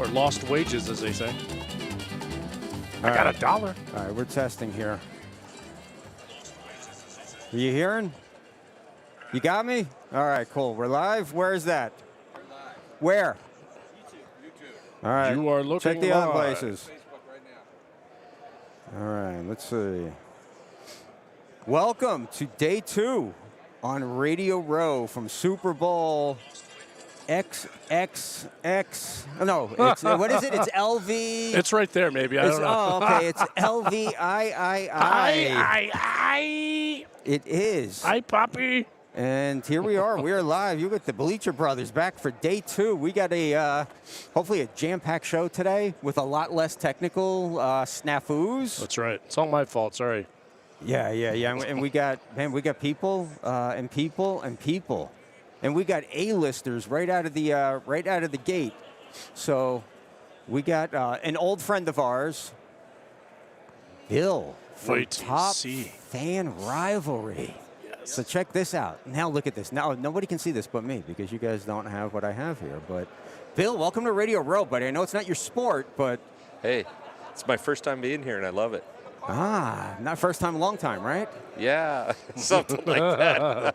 or lost wages, as they say. I got $1. All right, we're testing here. Are you hearing? You got me? All right, cool. We're live. Where is that? We're live. Where? YouTube. All right. You are looking Check the other live. places. Facebook right now. All right, let's see. Welcome to day 2 on Radio Row from Super Bowl XXX. No, it's, what is it? It's LV. It's right there, maybe. I don't know. Oh, okay. It's LVIII. It is. Hi, Poppy. And here we are. We are live. You got the Bleacher Brothers back for day 2. We got a hopefully a jam-packed show today with a lot less technical snafus. That's right. It's all my fault. Sorry. Yeah. And we got people and people and people, and we got A-listers right out of the gate. So we got an old friend of ours, Bill from Top Fan Rivalry. So check this out. Now look at this. Now nobody can see this but me because you guys don't have what I have here. But Bill, welcome to Radio Row, buddy. I know it's not your sport, but hey, it's my first time being here and I love it. Not first time, long time, right? Yeah, something like that.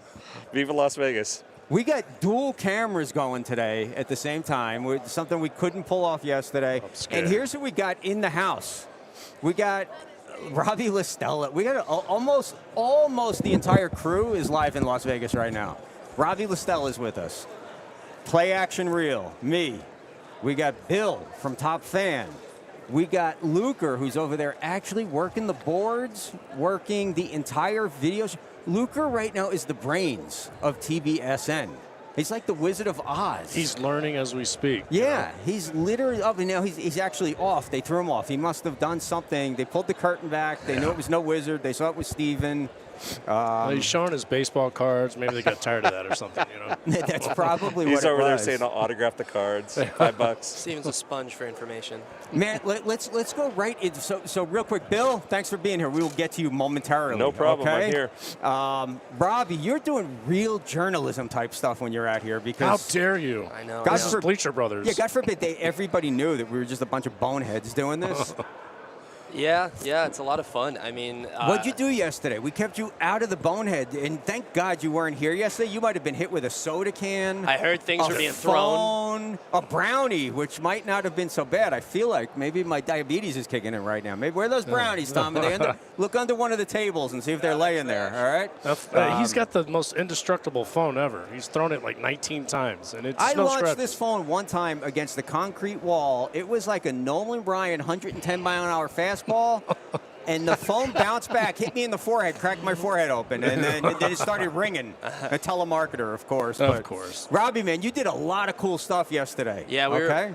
Viva Las Vegas. We got dual cameras going today at the same time. Something we couldn't pull off yesterday. And here's who we got in the house. We got Robbie Listella. We got almost the entire crew is live in Las Vegas right now. Robbie Listella is with us. Play Action Reel, me. We got Bill from Top Fan. We got Luker, who's over there actually working the boards, working the entire video. Luker right now is the brains of TBSN. He's like the Wizard of Oz. He's learning as we speak. Yeah, he's literally up, and now he's actually off. They threw him off. He must have done something. They pulled the curtain back. They knew it was no wizard. They saw it was Steven. Well, he's showing his baseball cards. Maybe they got tired of that or something, you know. That's probably what it was. He's over there saying, I'll autograph the cards, $5. Steven's a sponge for information. Man, let's go right into, so real quick, Bill, thanks for being here. We will get to you momentarily. No problem, okay? I'm here. Robbie, you're doing real journalism type stuff when you're out here because... How dare you? I know. God This is Bleacher Brothers. Yeah, God forbid everybody knew that we were just a bunch of boneheads doing this. Yeah, it's a lot of fun. I mean, What'd you do yesterday? We kept you out of the bonehead, and thank God you weren't here yesterday. You might have been hit with a soda can. I heard things were being thrown. A brownie, which might not have been so bad. I feel like maybe my diabetes is kicking in right now. Maybe where are those brownies, Tom? Look under one of the tables and see if they're laying there. All right. He's got the most indestructible phone ever. He's thrown it like 19 times, and it's I no launched scratch. this phone one time against the concrete wall. It was like a Nolan Ryan 110-mile-an-hour fastball. And the phone bounced back, hit me in the forehead, cracked my forehead open, and then it started ringing. A telemarketer, of course. Of course. Robbie, man, you did a lot of cool stuff yesterday. Yeah,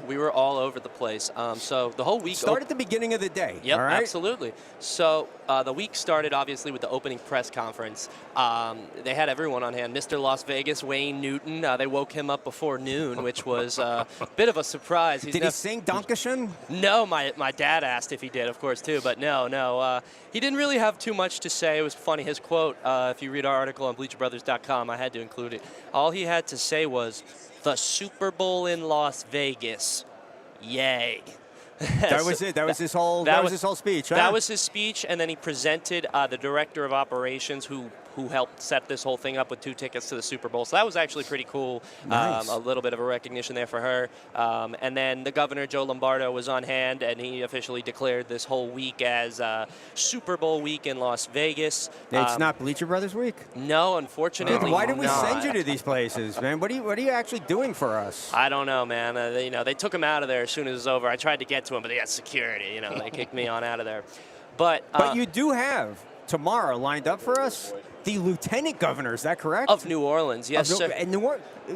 we were all over the place. So the whole week... Start at the beginning of the day. Yep, all right? Absolutely. So the week started, obviously, with the opening press conference. They had everyone on hand. Mr. Las Vegas, Wayne Newton. They woke him up before noon, which was a bit of a surprise. Did he sing Dankeschön? No, my dad asked if he did, of course, too. But no. He didn't really have too much to say. It was funny. His quote, if you read our article on BleacherBrothers.com, I had to include it. All he had to say was, "The Super Bowl in Las Vegas. Yay." That was it. That was his whole speech. Huh? That was his speech, and then he presented the director of operations who helped set this whole thing up with 2 tickets to the Super Bowl. So that was actually pretty cool. Nice. A little bit of a recognition there for her. And then the governor, Joe Lombardo, was on hand, and he officially declared this whole week as Super Bowl week in Las Vegas. It's not Bleacher Brothers week? No, unfortunately. Why did we not. send you to these places, man? What are you actually doing for us? I don't know, man. They took him out of there as soon as it was over. I tried to get to him, but they had security. They kicked me on out of there. But you do have tomorrow lined up for us the lieutenant governor. Is that correct? Of New Orleans, yes, sir. And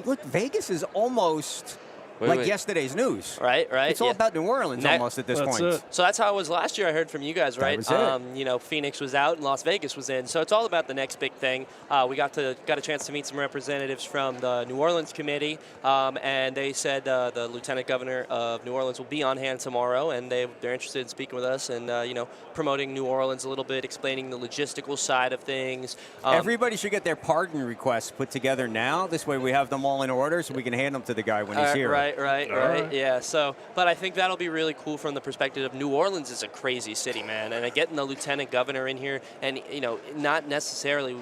look, Vegas is almost yesterday's news. Right. It's all about New Orleans almost at this point. So that's how it was last year. I heard from you guys, right? That was it. Phoenix was out and Las Vegas was in. So it's all about the next big thing. We got a chance to meet some representatives from the New Orleans committee, and they said the lieutenant governor of New Orleans will be on hand tomorrow, and they're interested in speaking with us and promoting New Orleans a little bit, explaining the logistical side of things. Everybody should get their pardon requests put together now. This way we have them all in order so we can hand them to the guy when he's here. Right. Right. Yeah. So, but I think that'll be really cool from the perspective of New Orleans is a crazy city, man, and getting the lieutenant governor in here, and not necessarily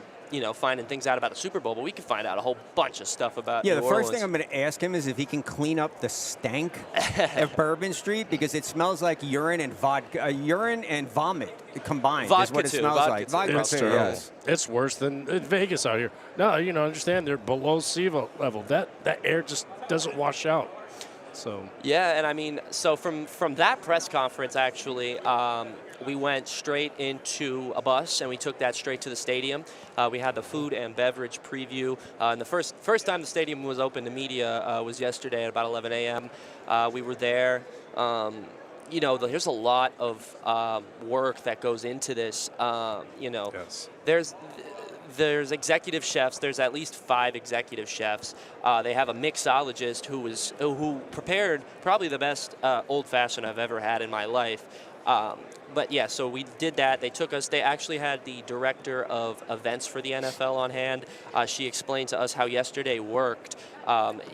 finding things out about the Super Bowl, but we can find out a whole bunch of stuff about New Orleans. First thing I'm going to ask him is if he can clean up the stank at Bourbon Street, because it smells like urine and vomit combined. Vodka is what it too. smells like. Vodka too, Terrible. Yes. It's worse than Vegas out here. No, understand they're below sea level. That air just doesn't wash out. So yeah, and I mean, so from that press conference, actually, we went straight into a bus and we took that straight to the stadium. We had the food and beverage preview. And the first time the stadium was open to media was yesterday at about 11 a.m. We were there. There's a lot of work that goes into this. yes. There's executive chefs. There's at least 5 executive chefs. They have a mixologist who prepared probably the best old-fashioned I've ever had in my life. But yeah, so we did that. They took us. They actually had the director of events for the NFL on hand. She explained to us how yesterday worked.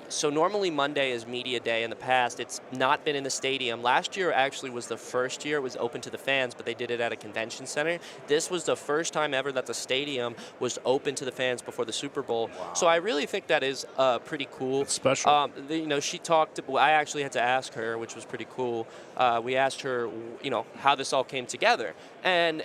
So normally Monday is media day. In the past, it's not been in the stadium. Last year actually was the first year it was open to the fans, but they did it at a convention center. This was the first time ever that the stadium was open to the fans before the Super Bowl. Wow. So I really think that is pretty cool. It's special. She talked. I actually had to ask her, which was pretty cool. We asked her, how this all came together, and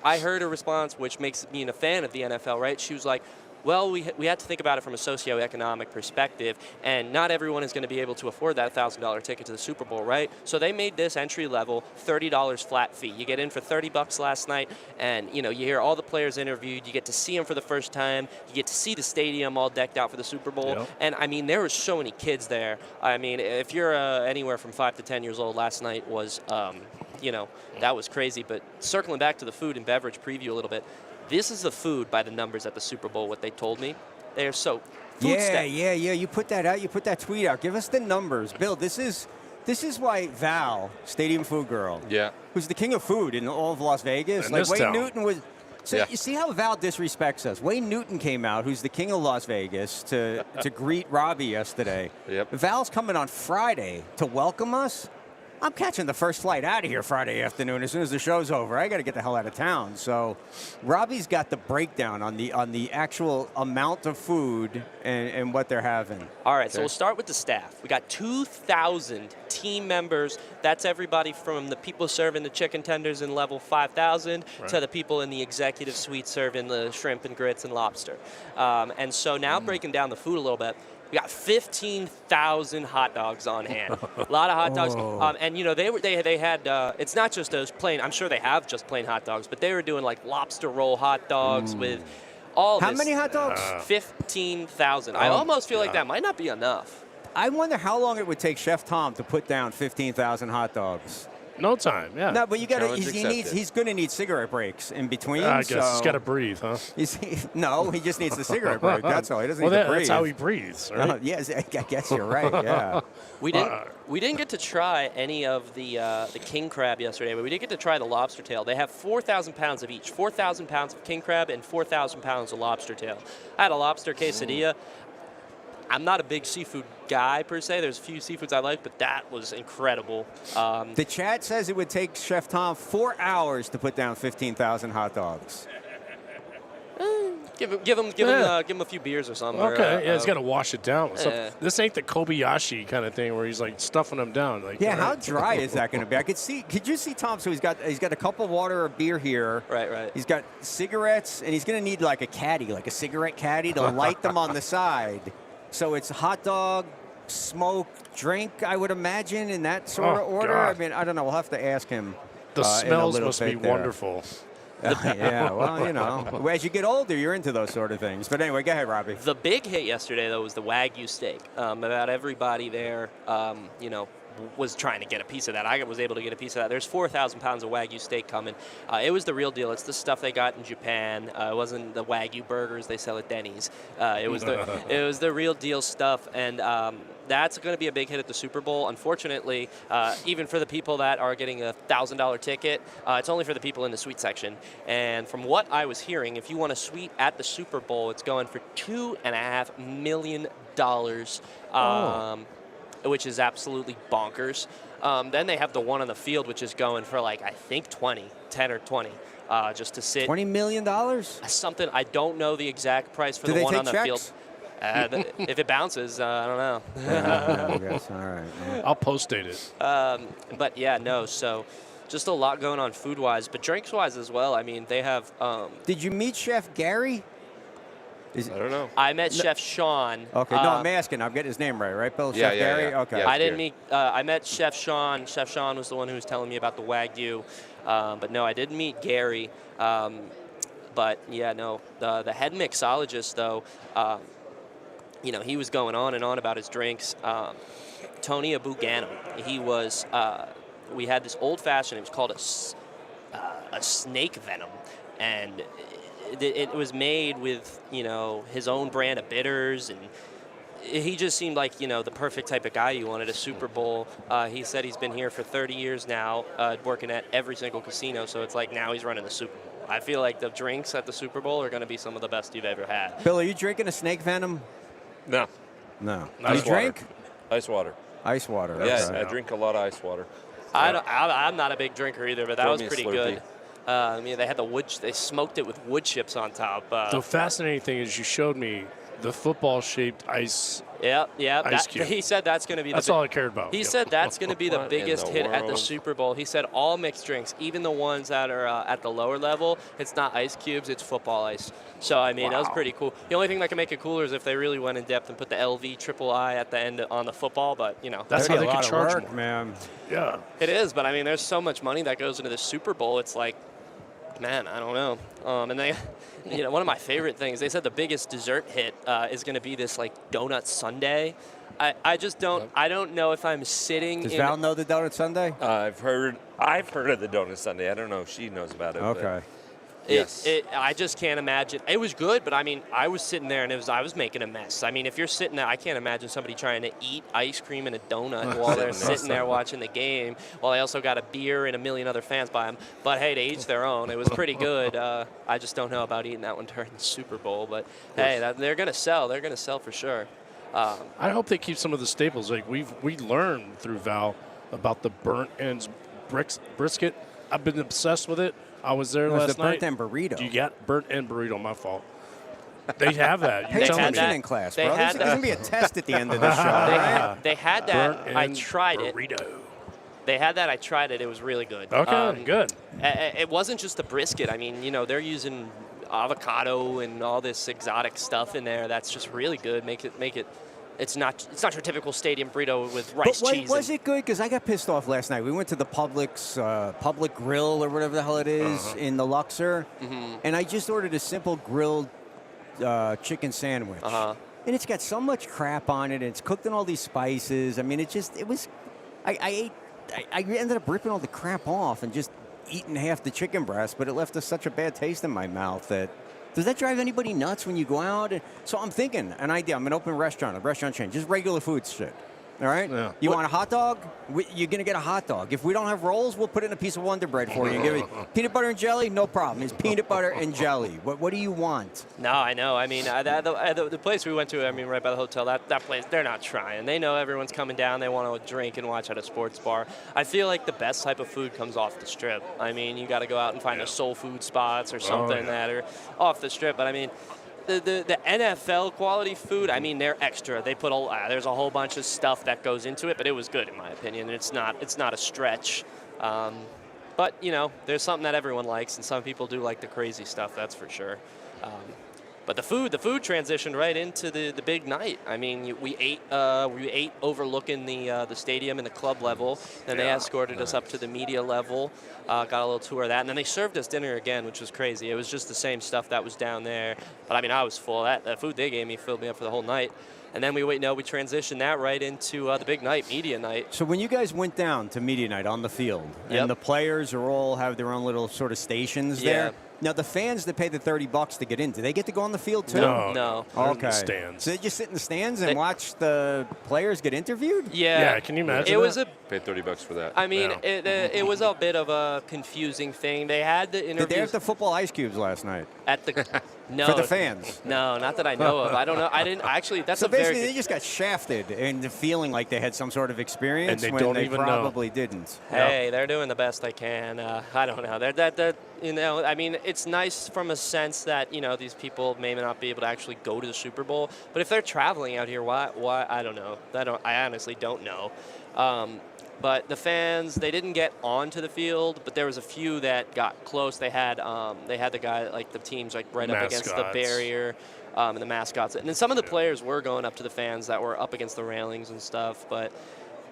I heard a response which makes me a fan of the NFL. Right? She was like, well, we had to think about it from a socioeconomic perspective, and not everyone is going to be able to afford that $1,000 ticket to the Super Bowl, right? So they made this entry level $30 flat fee. You get in for $30 last night, and you hear all the players interviewed. You get to see them for the first time. You get to see the stadium all decked out for the Super Bowl. Yep. And I mean, there were so many kids there. I mean, if you're anywhere from 5 to 10 years old, last night was, that was crazy. But circling back to the food and beverage preview a little bit. This is the food by the numbers at the Super Bowl, what they told me. They're so Yeah. You put that out. You put that tweet out. Give us the numbers. Bill, this is why Val, Stadium Food Girl, who's the king of food in all of Las Vegas, like Wayne Newton was. So Yeah. you see how Val disrespects us. Wayne Newton came out, who's the king of Las Vegas, to greet Robbie yesterday. Yep. Val's coming on Friday to welcome us. I'm catching the first flight out of here Friday afternoon as soon as the show's over. I got to get the hell out of town. So Robbie's got the breakdown on the actual amount of food and what they're having. All right, so we'll start with the staff. We got 2,000 team members. That's everybody from the people serving the chicken tenders in level 5,000 to the people in the executive suite serving the shrimp and grits and lobster. And so now breaking down the food a little bit, we got 15,000 hot dogs on hand. A lot of hot dogs. And they had it's not just those plain. I'm sure they have just plain hot dogs, but they were doing like lobster roll hot dogs with all. How many hot dogs? 15,000. I almost feel like that might not be enough. I wonder how long it would take Chef Tom to put down 15,000 hot dogs. No time, yeah. No, but you got to. Challenge accepted. He's going to need cigarette breaks in between. I guess so he's got to breathe, huh? No, he just needs the cigarette break. That's all. He doesn't need to breathe. That's how he breathes, right? Yes, I guess you're right. Yeah. We didn't get to try any of the king crab yesterday, but we did get to try the lobster tail. They have 4,000 pounds of each. 4,000 pounds of king crab and 4,000 pounds of lobster tail. I had a lobster quesadilla. I'm not a big seafood guy, per se. There's a few seafoods I like, but that was incredible. The chat says it would take Chef Tom 4 hours to put down 15,000 hot dogs. Give him a few beers or something. Okay, he's got to wash it down. This ain't the Kobayashi kind of thing where he's like stuffing them down. Like, how dry is that going to be? Could you see Tom? So he's got a cup of water or beer here. Right. He's got cigarettes, and he's going to need like a caddy, like a cigarette caddy, to light them on the side. So it's hot dog, smoke, drink, I would imagine, in that sort of order. God. I mean, I don't know. We'll have to ask him. The smells must be wonderful. Yeah, well, as you get older, you're into those sort of things. But anyway, go ahead, Robbie. The big hit yesterday, though, was the Wagyu steak. About everybody there, was trying to get a piece of that. I was able to get a piece of that. There's 4,000 pounds of Wagyu steak coming. It was the real deal. It's the stuff they got in Japan. It wasn't the Wagyu burgers they sell at Denny's. It was the real deal stuff, and that's going to be a big hit at the Super Bowl. Unfortunately, even for the people that are getting a $1,000 ticket, it's only for the people in the suite section. And from what I was hearing, if you want a suite at the Super Bowl, it's going for $2.5 million. which is absolutely bonkers. Then they have the one on the field, which is going for like I think 10 or 20, just to sit. $20 million? Something I don't know the exact price for Do the they one take on the checks? field. If it bounces, I don't know. I guess. All right. Yeah. I'll post-date it. But yeah, no. So just a lot going on food-wise, but drinks-wise as well. I mean, they have. Did you meet Chef Gary? I don't know. I met Chef Sean. Okay, no, I'm asking. I'm getting his name right, Bill? Yeah, Chef yeah, Gary? yeah. Okay. Yeah. I didn't meet. I met Chef Sean. Chef Sean was the one who was telling me about the Wagyu. But no, I didn't meet Gary. But yeah, no. The head mixologist, though, he was going on and on about his drinks. Tony Abugano. He was. We had this old fashioned. It was called a snake venom, and it was made with his own brand of bitters, and he just seemed like the perfect type of guy you wanted a Super Bowl. He said he's been here for 30 years now, working at every single casino. So it's like now he's running the Super Bowl. I feel like the drinks at the Super Bowl are going to be some of the best you've ever had. Bill, are you drinking a snake venom? No. No. Ice You drink? Ice water. Ice water. Yeah, okay. I drink a lot of ice water. I'm not a big drinker either, but that Throw was me a pretty Slurpee. good. They had the wood. They smoked it with wood chips on top. The fascinating thing is you showed me the football-shaped ice. Yeah. Ice cube. He said that's going to be. That's all I cared about. He Yep. said that's going to be the What biggest in the hit at the world? Super Bowl. He said all mixed drinks, even the ones that are at the lower level, it's not ice cubes, it's football ice. So, I mean, that was pretty cool. The only thing that can make it cooler is if they really went in depth and put the LVIII at the end on the football, but, That's That'd how be they a can lot of charge work, more. man. Yeah. it is. But, I mean, there's so much money that goes into the Super Bowl. It's like, man, I don't know. And they, one of my favorite things, they said the biggest dessert hit is going to be this, like, donut sundae. I just don't. I don't know if I'm sitting. Does in Val know the Donut Sunday? I've heard of the Donut Sunday. I don't know if she knows about it. Okay. Yes. I just can't imagine. It was good, but I mean, I was sitting there and I was making a mess. I mean, if you're sitting there, I can't imagine somebody trying to eat ice cream and a donut while they're sitting there watching the game. While they also got a beer and a million other fans by them. But hey, to each their own. It was pretty good. I just don't know about eating that one during the Super Bowl. But hey, they're gonna sell. They're gonna sell for sure. I hope they keep some of the staples. Like we learned through Val about the burnt ends brisket. I've been obsessed with it. I was there It was last the night. burnt end burrito. You got burnt end burrito. My fault. They have that. Pay You're telling attention me. in class, They bro. had There's going to be a test at the end of the show. right? They had Burnt that. I end tried it. burrito. They had that. I tried it. It was really good. Okay, good. It wasn't just the brisket. I mean, they're using avocado and all this exotic stuff in there. That's just really good. Make it. It's not your typical stadium burrito with rice But cheese. was it good? Because I got pissed off last night. We went to the Public Grill or whatever the hell it is in the Luxor, and I just ordered a simple grilled chicken sandwich. And it's got so much crap on it, and it's cooked in all these spices. I mean, I ended up ripping all the crap off and just eating half the chicken breast, but it left such a bad taste in my mouth that. Does that drive anybody nuts when you go out? So I'm thinking, an idea. I'm an open restaurant, a restaurant chain, just regular food shit. All right? Yeah. You want a hot dog? You're going to get a hot dog. If we don't have rolls, we'll put in a piece of Wonder Bread for you. And give it peanut butter and jelly? No problem. It's peanut butter and jelly. What do you want? No, I know. I mean, the place we went to, I mean, right by the hotel, that place, they're not trying. They know everyone's coming down. They want to drink and watch at a sports bar. I feel like the best type of food comes off the strip. I mean, you got to go out and find the soul food spots or something that are off the strip. But I mean, the NFL quality food, I mean, they're extra. They put there's a whole bunch of stuff that goes into it, but it was good in my opinion. It's not a stretch. But there's something that everyone likes, and some people do like the crazy stuff. That's for sure. But the food transitioned right into the big night. I mean, we ate overlooking the stadium and the club level. Then they escorted us up to the media level, got a little tour of that, and then they served us dinner again, which was crazy. It was just the same stuff that was down there. But I mean, I was full. That food they gave me filled me up for the whole night. And then we transitioned that right into the big night, media night. So when you guys went down to media night on the field, and the players all have their own little sort of stations there. Now, the fans that pay the $30 to get in, do they get to go on the field, too? No. They're in Okay. the stands. So they just sit in the stands and watch the players get interviewed? Yeah, can you imagine It was that? Pay $30 for that. I mean, it was a bit of a confusing thing. They had the interviews Did they have the football ice cubes last night? at the No. For the fans. No, not that I know of. I don't know. I didn't actually. That's So a very. basically, they just got shafted into feeling like they had some sort of experience And they when don't they even know. probably didn't. Hey, they're doing the best they can. I don't know. I mean, it's nice from a sense that these people may not be able to actually go to the Super Bowl. But if they're traveling out here, why? I don't know. I honestly don't know. But the fans, they didn't get onto the field, but there was a few that got close. They had the guy, like the teams, like right up against the barrier, and the mascots. And then some of the players were going up to the fans that were up against the railings and stuff. But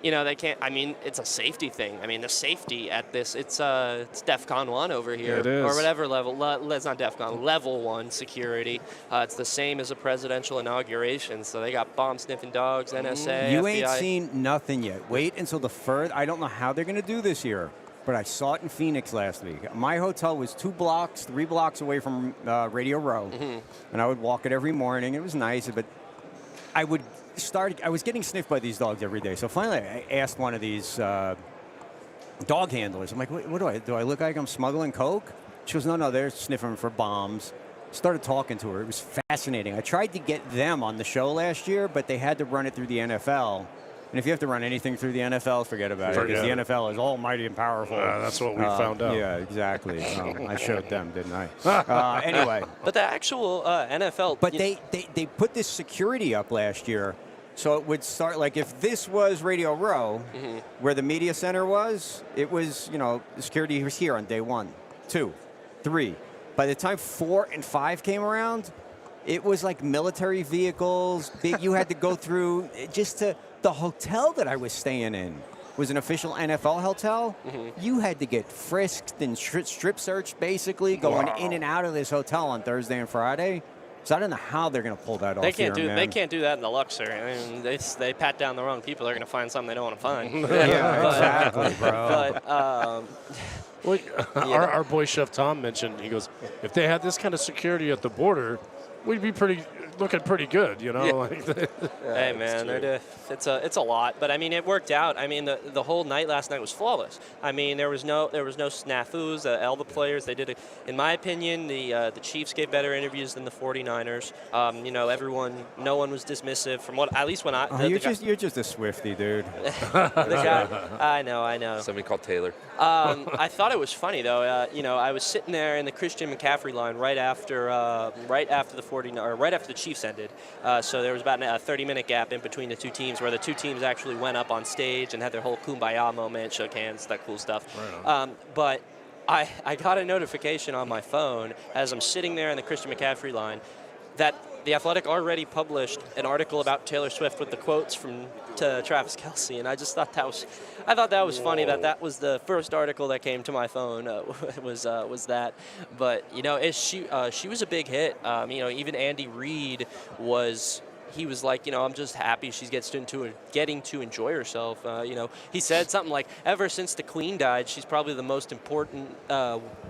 they can't. I mean, it's a safety thing. I mean, the safety at this, it's DEFCON 1 over here, It is. or whatever level. It's not DEFCON, level 1 security. It's the same as a presidential inauguration. So they got bomb sniffing dogs, NSA, You FBI. ain't seen nothing yet. Wait until the first. I don't know how they're going to do this year, but I saw it in Phoenix last week. My hotel was 3 blocks away from Radio Row, and I would walk it every morning. It was nice, but I was getting sniffed by these dogs every day. So finally, I asked one of these dog handlers. I'm like, what do I look like I'm smuggling coke? She goes, no, they're sniffing for bombs. Started talking to her. It was fascinating. I tried to get them on the show last year, but they had to run it through the NFL. And if you have to run anything through the NFL, forget about it, because the NFL is almighty and powerful. That's what we found out. Yeah, exactly. I showed them, didn't I? Anyway. But the actual NFL. But they put this security up last year, so it would start, like if this was Radio Row, where the media center was, it was, the security was here on day 1, 2, 3. By the time 4 and 5 came around, it was like military vehicles. You had to go through just to the hotel that I was staying in was an official NFL hotel. You had to get frisked and strip searched, basically, going in and out of this hotel on Thursday and Friday. So I don't know how they're going to pull that off. They can't do that in the Luxor. I mean, they pat down the wrong people. They're going to find something they don't want to find. Exactly, bro. But Our boy Chef Tom mentioned, he goes, if they had this kind of security at the border, we'd be looking pretty good, Hey man, it's a lot, but I mean it worked out. I mean the whole night last night was flawless. I mean there was no snafus. All the players, they did it. In my opinion, the Chiefs gave better interviews than the 49ers. No one was dismissive from what, at least when you're just a Swiftie, dude. The guy, I know. Somebody called Taylor. I thought it was funny though. I was sitting there in the Christian McCaffrey line right after the Chiefs ended. So there was about a 30-minute gap in between the two teams where the two teams actually went up on stage and had their whole kumbaya moment, shook hands, that cool stuff. Right. But I got a notification on my phone as I'm sitting there in the Christian McCaffrey line that The Athletic already published an article about Taylor Swift with the quotes from Travis Kelce, and I just thought that was funny that was the first article that came to my phone was that. But she was a big hit. Even Andy Reid was. He was like, I'm just happy she's getting to enjoy herself. He said something like, ever since the Queen died, she's probably the most important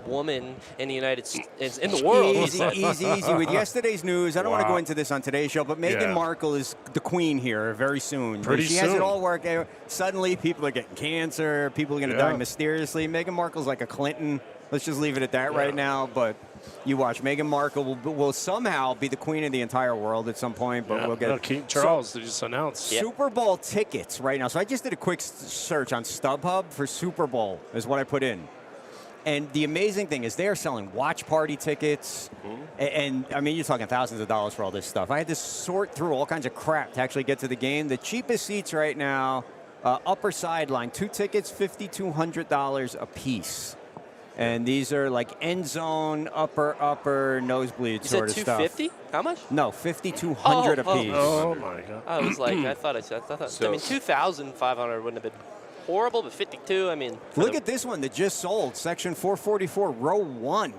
woman in the United States, in the world. Easy. With yesterday's news, I don't want to go into this on today's show, but Meghan Markle is the queen here very soon. She has it all worked out. Suddenly, people are getting cancer. People are going to die mysteriously. Meghan Markle's like a Clinton. Let's just leave it at that right now. But you watch, Meghan Markle will somehow be the queen of the entire world at some point. But we'll get King Charles just announced Super Bowl tickets right now. So I just did a quick search on StubHub for Super Bowl is what I put in. And the amazing thing is they are selling watch party tickets. And I mean, you're talking thousands of dollars for all this stuff. I had to sort through all kinds of crap to actually get to the game. The cheapest seats right now, upper sideline, 2 tickets, $5,200 a piece. And these are like end zone, upper nosebleed sort of stuff. You said $250? How much? No, $5,200 a piece. Oh my God! I was like, I thought. I mean, 2,500 wouldn't have been horrible, but 52. I mean, look at this one that just sold, section 444, row 1.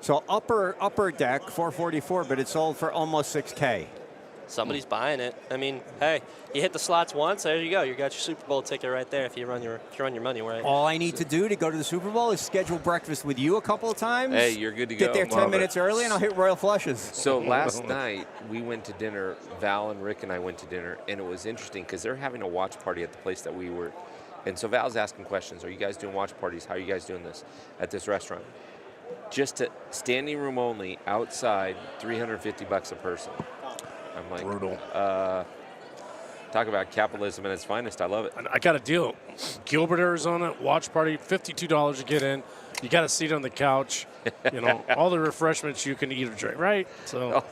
So upper deck 444, but it sold for almost $6K. Somebody's buying it. I mean, hey, you hit the slots once, there you go. You got your Super Bowl ticket right there if you run your money right. All I need to do to go to the Super Bowl is schedule breakfast with you a couple of times. Hey, you're good to go. Get there 10 minutes early, and I'll hit Royal Flushes. So last night, we went to dinner. Val and Rick and I went to dinner, and it was interesting because they're having a watch party at the place that we were. And so Val's asking questions. Are you guys doing watch parties? How are you guys doing this at this restaurant? just to standing room only outside, $350 a person. I'm like, Brutal. Talk about capitalism at its finest. I love it. I got a deal. Gilbert, Arizona, watch party, $52 to get in. You got a seat on the couch. You know, all the refreshments you can eat or drink, right? So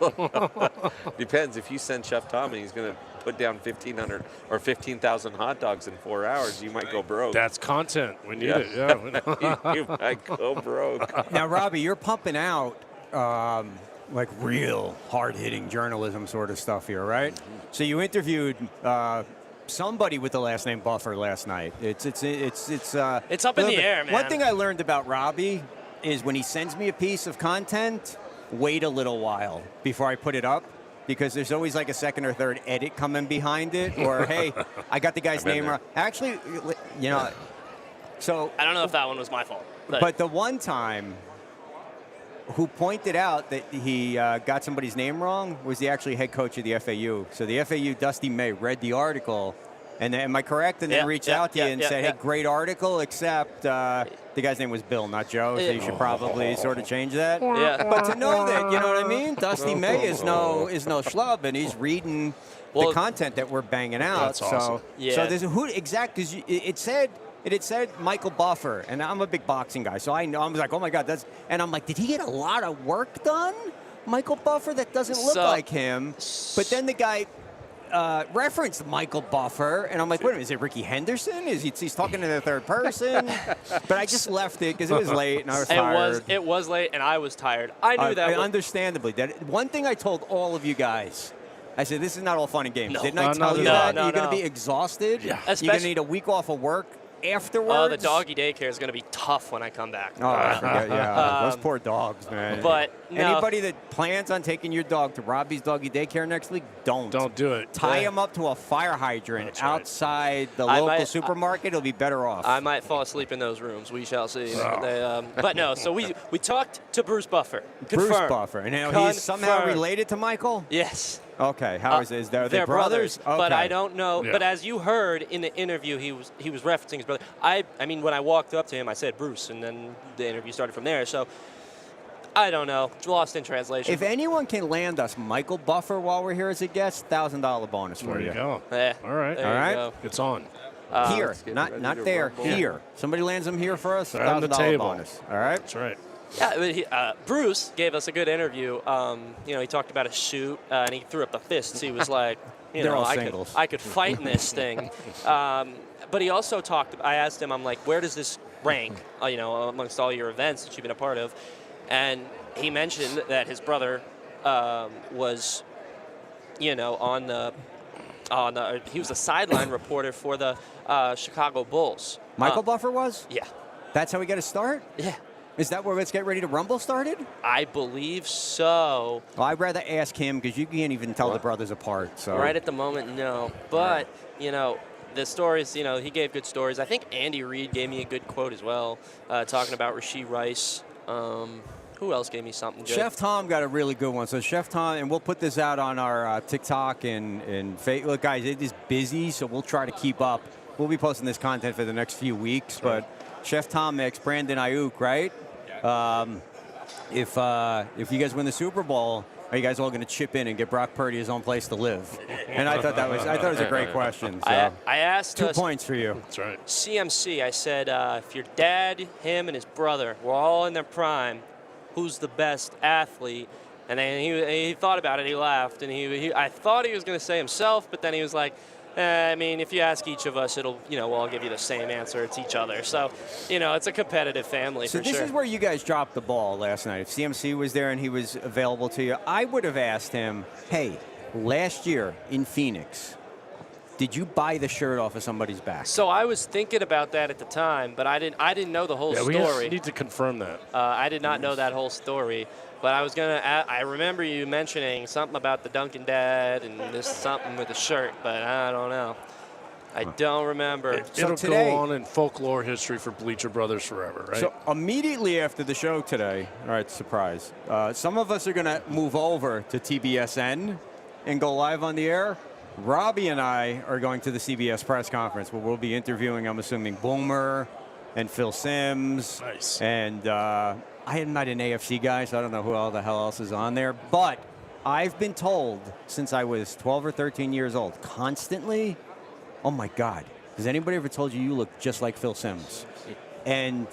Depends. If you send Chef Tom and he's going to put down 1,500 or 15,000 hot dogs in 4 hours, you might go broke. that's content. We need it. Yeah. You might go broke. Now, Robbie, you're pumping out like real hard-hitting journalism sort of stuff here, right? So you interviewed somebody with the last name Buffer last night. It's up in the air, man. One thing I learned about Robbie is when he sends me a piece of content, wait a little while before I put it up, because there's always like a second or third edit coming behind it, or hey, I got the guy's name wrong. Actually, you know, so I don't know if that one was my fault. but the one time who pointed out that he got somebody's name wrong was the actually head coach of the FAU. So the FAU, Dusty May, read the article, and then, am I correct? And then reached out to you and said, hey, great article, except the guy's name was Bill, not Joe, so you should probably sort of change that. Yeah. But to know that, you know what I mean? Dusty May is no schlub, and he's reading the content that we're banging out. That's awesome. So there's who exact, because it had said Michael Buffer, and I'm a big boxing guy, so I know. I was like, oh my God, and I'm like, did he get a lot of work done? Michael Buffer, that doesn't look like him. But then the guy referenced Michael Buffer, and I'm like, wait a minute, is it Ricky Henderson? He's talking to the third person? But I just left it because it was late and I was tired. It was late and I was tired. I knew that. Understandably. One thing I told all of you guys, I said, this is not all fun and games. No. Didn't I tell you that? No, You're going to be exhausted. Yeah. You're going to need a week off of work afterwards. Oh, the doggy daycare is going to be tough when I come back. Oh, I forget. Yeah, those poor dogs, man. But no. Anybody that plans on taking your dog to Robbie's doggy daycare next week, don't do it. Tie him up to a fire hydrant outside the local supermarket. It'll be better off. I might fall asleep in those rooms. We shall see. But no, so we talked to Bruce Buffer. Confirmed. Bruce Buffer. And now he's somehow related to Michael? Yes. Okay, how is this? Are they they're brothers? Okay. But I don't know. Yeah. But as you heard in the interview, he was referencing his brother. I mean, when I walked up to him, I said Bruce, and then the interview started from there. So I don't know. Lost in translation. If anyone can land us Michael Buffer while we're here as a guest, $1,000 bonus for you. There you go. Yeah. All right. All right. It's on. Here, not there. Here. Somebody lands them here for us. $1,000 bonus. All right. That's right. Yeah, Bruce gave us a good interview. He talked about a shoot, and he threw up the fists. He was like, I could fight in this thing. But he also talked. I asked him, I'm like, where does this rank? Amongst all your events that you've been a part of, and he mentioned that his brother was, he was a sideline reporter for the Chicago Bulls. Michael Buffer was? Yeah. That's how we got to start? Yeah. Is that where Let's Get Ready to Rumble started? I believe so. Well, I'd rather ask him because you can't even tell the brothers apart. So right at the moment, no. But, the stories, he gave good stories. I think Andy Reid gave me a good quote as well, talking about Rashee Rice. Who else gave me something good? Chef Tom got a really good one. So Chef Tom, and we'll put this out on our TikTok and Facebook. Look, guys, it is busy, so we'll try to keep up. We'll be posting this content for the next few weeks, but Chef Tom ex Brandon Ayuk, right? If you guys win the Super Bowl, are you guys all going to chip in and get Brock Purdy his own place to live? And I thought it was a great question. So. I asked 2 points for you. That's right. CMC, I said, if your dad, him, and his brother were all in their prime, who's the best athlete? And then he thought about it. He laughed, and I thought he was going to say himself, but then he was like, if you ask each of us, it'll, we'll all give you the same answer. It's each other. So, it's a competitive family so for sure. So this is where you guys dropped the ball last night. If CMC was there and he was available to you, I would have asked him, hey, last year in Phoenix, did you buy the shirt off of somebody's back? So I was thinking about that at the time, but I didn't know the whole story. We need to confirm that. I did not know that whole story. But I remember you mentioning something about the Duncan dad and this something with the shirt, but I don't know. I don't remember. It'll go on in folklore history for Bleacher Brothers forever, right? So immediately after the show today, all right, surprise, some of us are going to move over to TBSN and go live on the air. Robbie and I are going to the CBS press conference where we'll be interviewing, I'm assuming, Boomer, and Phil Simms. Nice. And I am not an AFC guy, so I don't know who all the hell else is on there. But I've been told since I was 12 or 13 years old, constantly, oh my God, has anybody ever told you look just like Phil Simms? And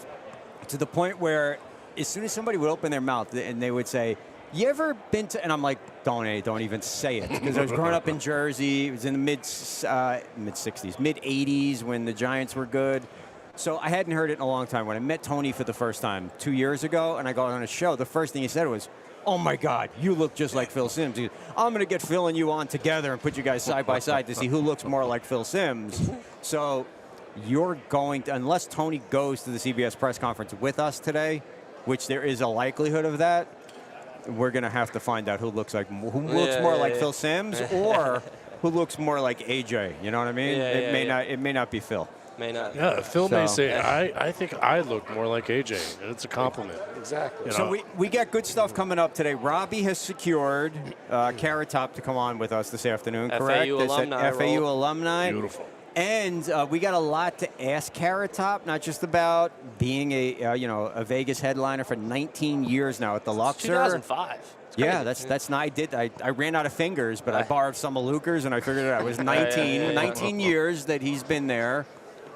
to the point where as soon as somebody would open their mouth and they would say, you ever been to, and I'm like, don't even say it. Because I was growing up in Jersey. It was in the mid-60s, mid-80s when the Giants were good. So I hadn't heard it in a long time. When I met Tony for the first time 2 years ago and I got on a show, the first thing he said was, oh my God, you look just like Phil Simms. He goes, I'm going to get Phil and you on together and put you guys side by side to see who looks more like Phil Simms. So you're going to, unless Tony goes to the CBS press conference with us today, which there is a likelihood of that, we're going to have to find out who looks more like Phil Simms or who looks more like AJ. You know what I mean? It may not be Phil. May not. Yeah, Phil may say, I think I look more like AJ. And it's a compliment. Exactly. So we got good stuff coming up today. Robbie has secured Carrot Top to come on with us this afternoon, correct? FAU alumni. FAU alumni. Beautiful. And we got a lot to ask Carrot Top, not just about being a Vegas headliner for 19 years now at the Luxor. 2005. Yeah, that's not. I ran out of fingers, but I borrowed some of Luker's, and I figured it out. It was 19 years that he's been there.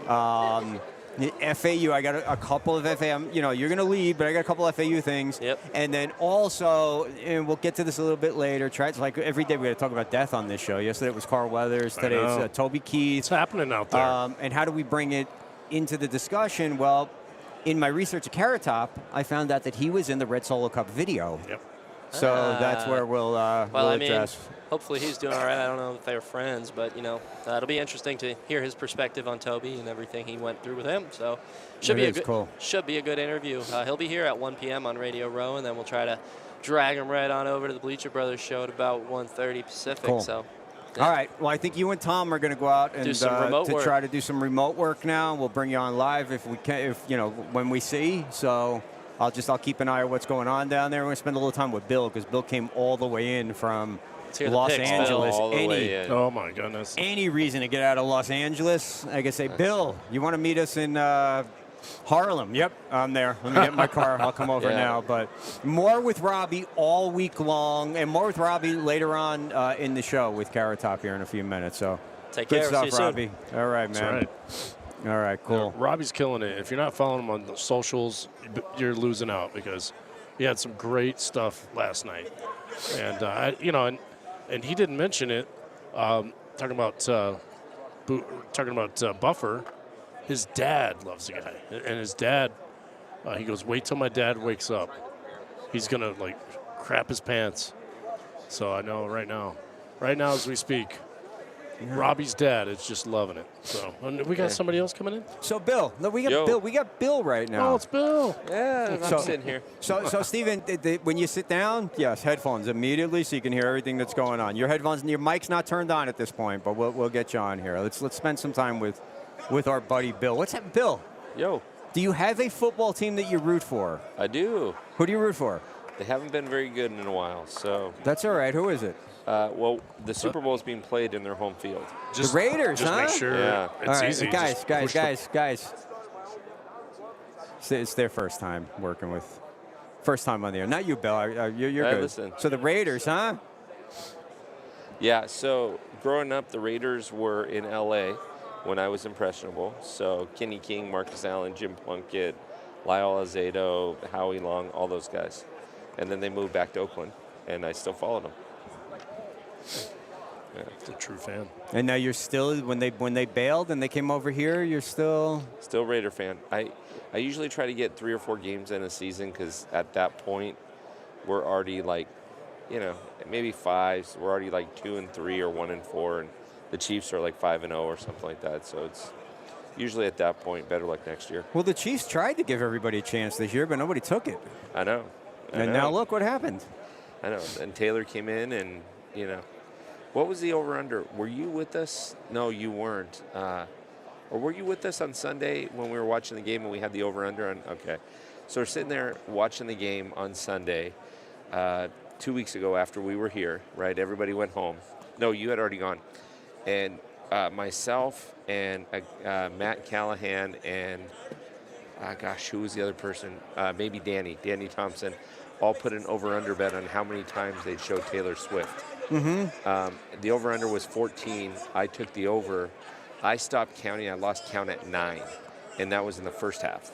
FAU, I got a couple of FAU. You're going to lead, but I got a couple of FAU things. Yep. And then also, and we'll get to this a little bit later. It's like every day we got to talk about death on this show. Yesterday it was Carl Weathers. Today it's Toby Keith. It's happening out there. And how do we bring it into the discussion? Well, in my research at Carrot Top, I found out that he was in the Red Solo Cup video. Yep. So that's where we'll address. Hopefully he's doing all right. I don't know if they were friends, but, it'll be interesting to hear his perspective on Toby and everything he went through with him. So should be a good interview. He'll be here at 1 p.m. on Radio Row, and then we'll try to drag him right on over to the Bleacher Brothers show at about 1:30 Pacific. Cool. So. Yeah. All right. Well, I think you and Tom are going to go out and try to do some remote work now. We'll bring you on live if we can, when we see. So I'll keep an eye on what's going on down there. We're going to spend a little time with Bill because Bill came all the way in from Los Angeles. Oh my goodness. Any reason to get out of Los Angeles? I can say, Bill, you want to meet us in Harlem? Yep, I'm there. Let me get my car. I'll come over now. But more with Robbie all week long, and more with Robbie later on in the show with Carrot Top here in a few minutes. So take care. Good stuff, See you Robbie. Soon. All right, man. That's right. All right, cool. Robbie's killing it. If you're not following him on the socials, you're losing out because he had some great stuff last night. And, and he didn't mention it, talking about Buffer. His dad loves the guy. And his dad, he goes, wait till my dad wakes up. He's going to, crap his pants. So I know right now as we speak, Robbie's dad is just loving it. So and we got somebody else coming in. So Bill, we got Bill right now. Oh, it's Bill. Yeah, I'm sitting here. So Steven, when you sit down, yes, headphones immediately so you can hear everything that's going on. Your headphones and your mic's not turned on at this point, but we'll get you on here. Let's spend some time with our buddy Bill. What's up, Bill? Yo. Do you have a football team that you root for? I do. Who do you root for? They haven't been very good in a while, so. That's all right. Who is it? Well, the Super Bowl is being played in their home field. The Raiders, just huh? make sure it's all right, easy. Guys. It's their first time working with, first time on the air. Not you, Bill. You're good. Listen. So the Raiders, huh? Yeah, so growing up, the Raiders were in L.A. when I was impressionable. So Kenny King, Marcus Allen, Jim Plunkett, Lyle Azedo, Howie Long, all those guys. And then they moved back to Oakland, and I still followed them. Yeah, it's a true fan. And now you're still, when they bailed and they came over here, you're still Raider fan. I usually try to get 3 or 4 games in a season because at that point we're already maybe 5. We're already 2-3 or 1-4, and the Chiefs are 5-0 or something like that. So it's usually at that point better luck next year. Well, the Chiefs tried to give everybody a chance this year, but nobody took it. I know. Now look what happened. I know. And Taylor came in and, what was the over-under? Were you with us? No, you weren't. Or were you with us on Sunday when we were watching the game and we had the over-under? Okay. So we're sitting there watching the game on Sunday 2 weeks ago after we were here, right? Everybody went home. No, you had already gone. And myself and Matt Callahan and gosh, who was the other person? Maybe Danny Thompson, all put an over-under bet on how many times they'd show Taylor Swift. The over-under was 14. I took the over. I stopped counting. I lost count at 9, and that was in the first half.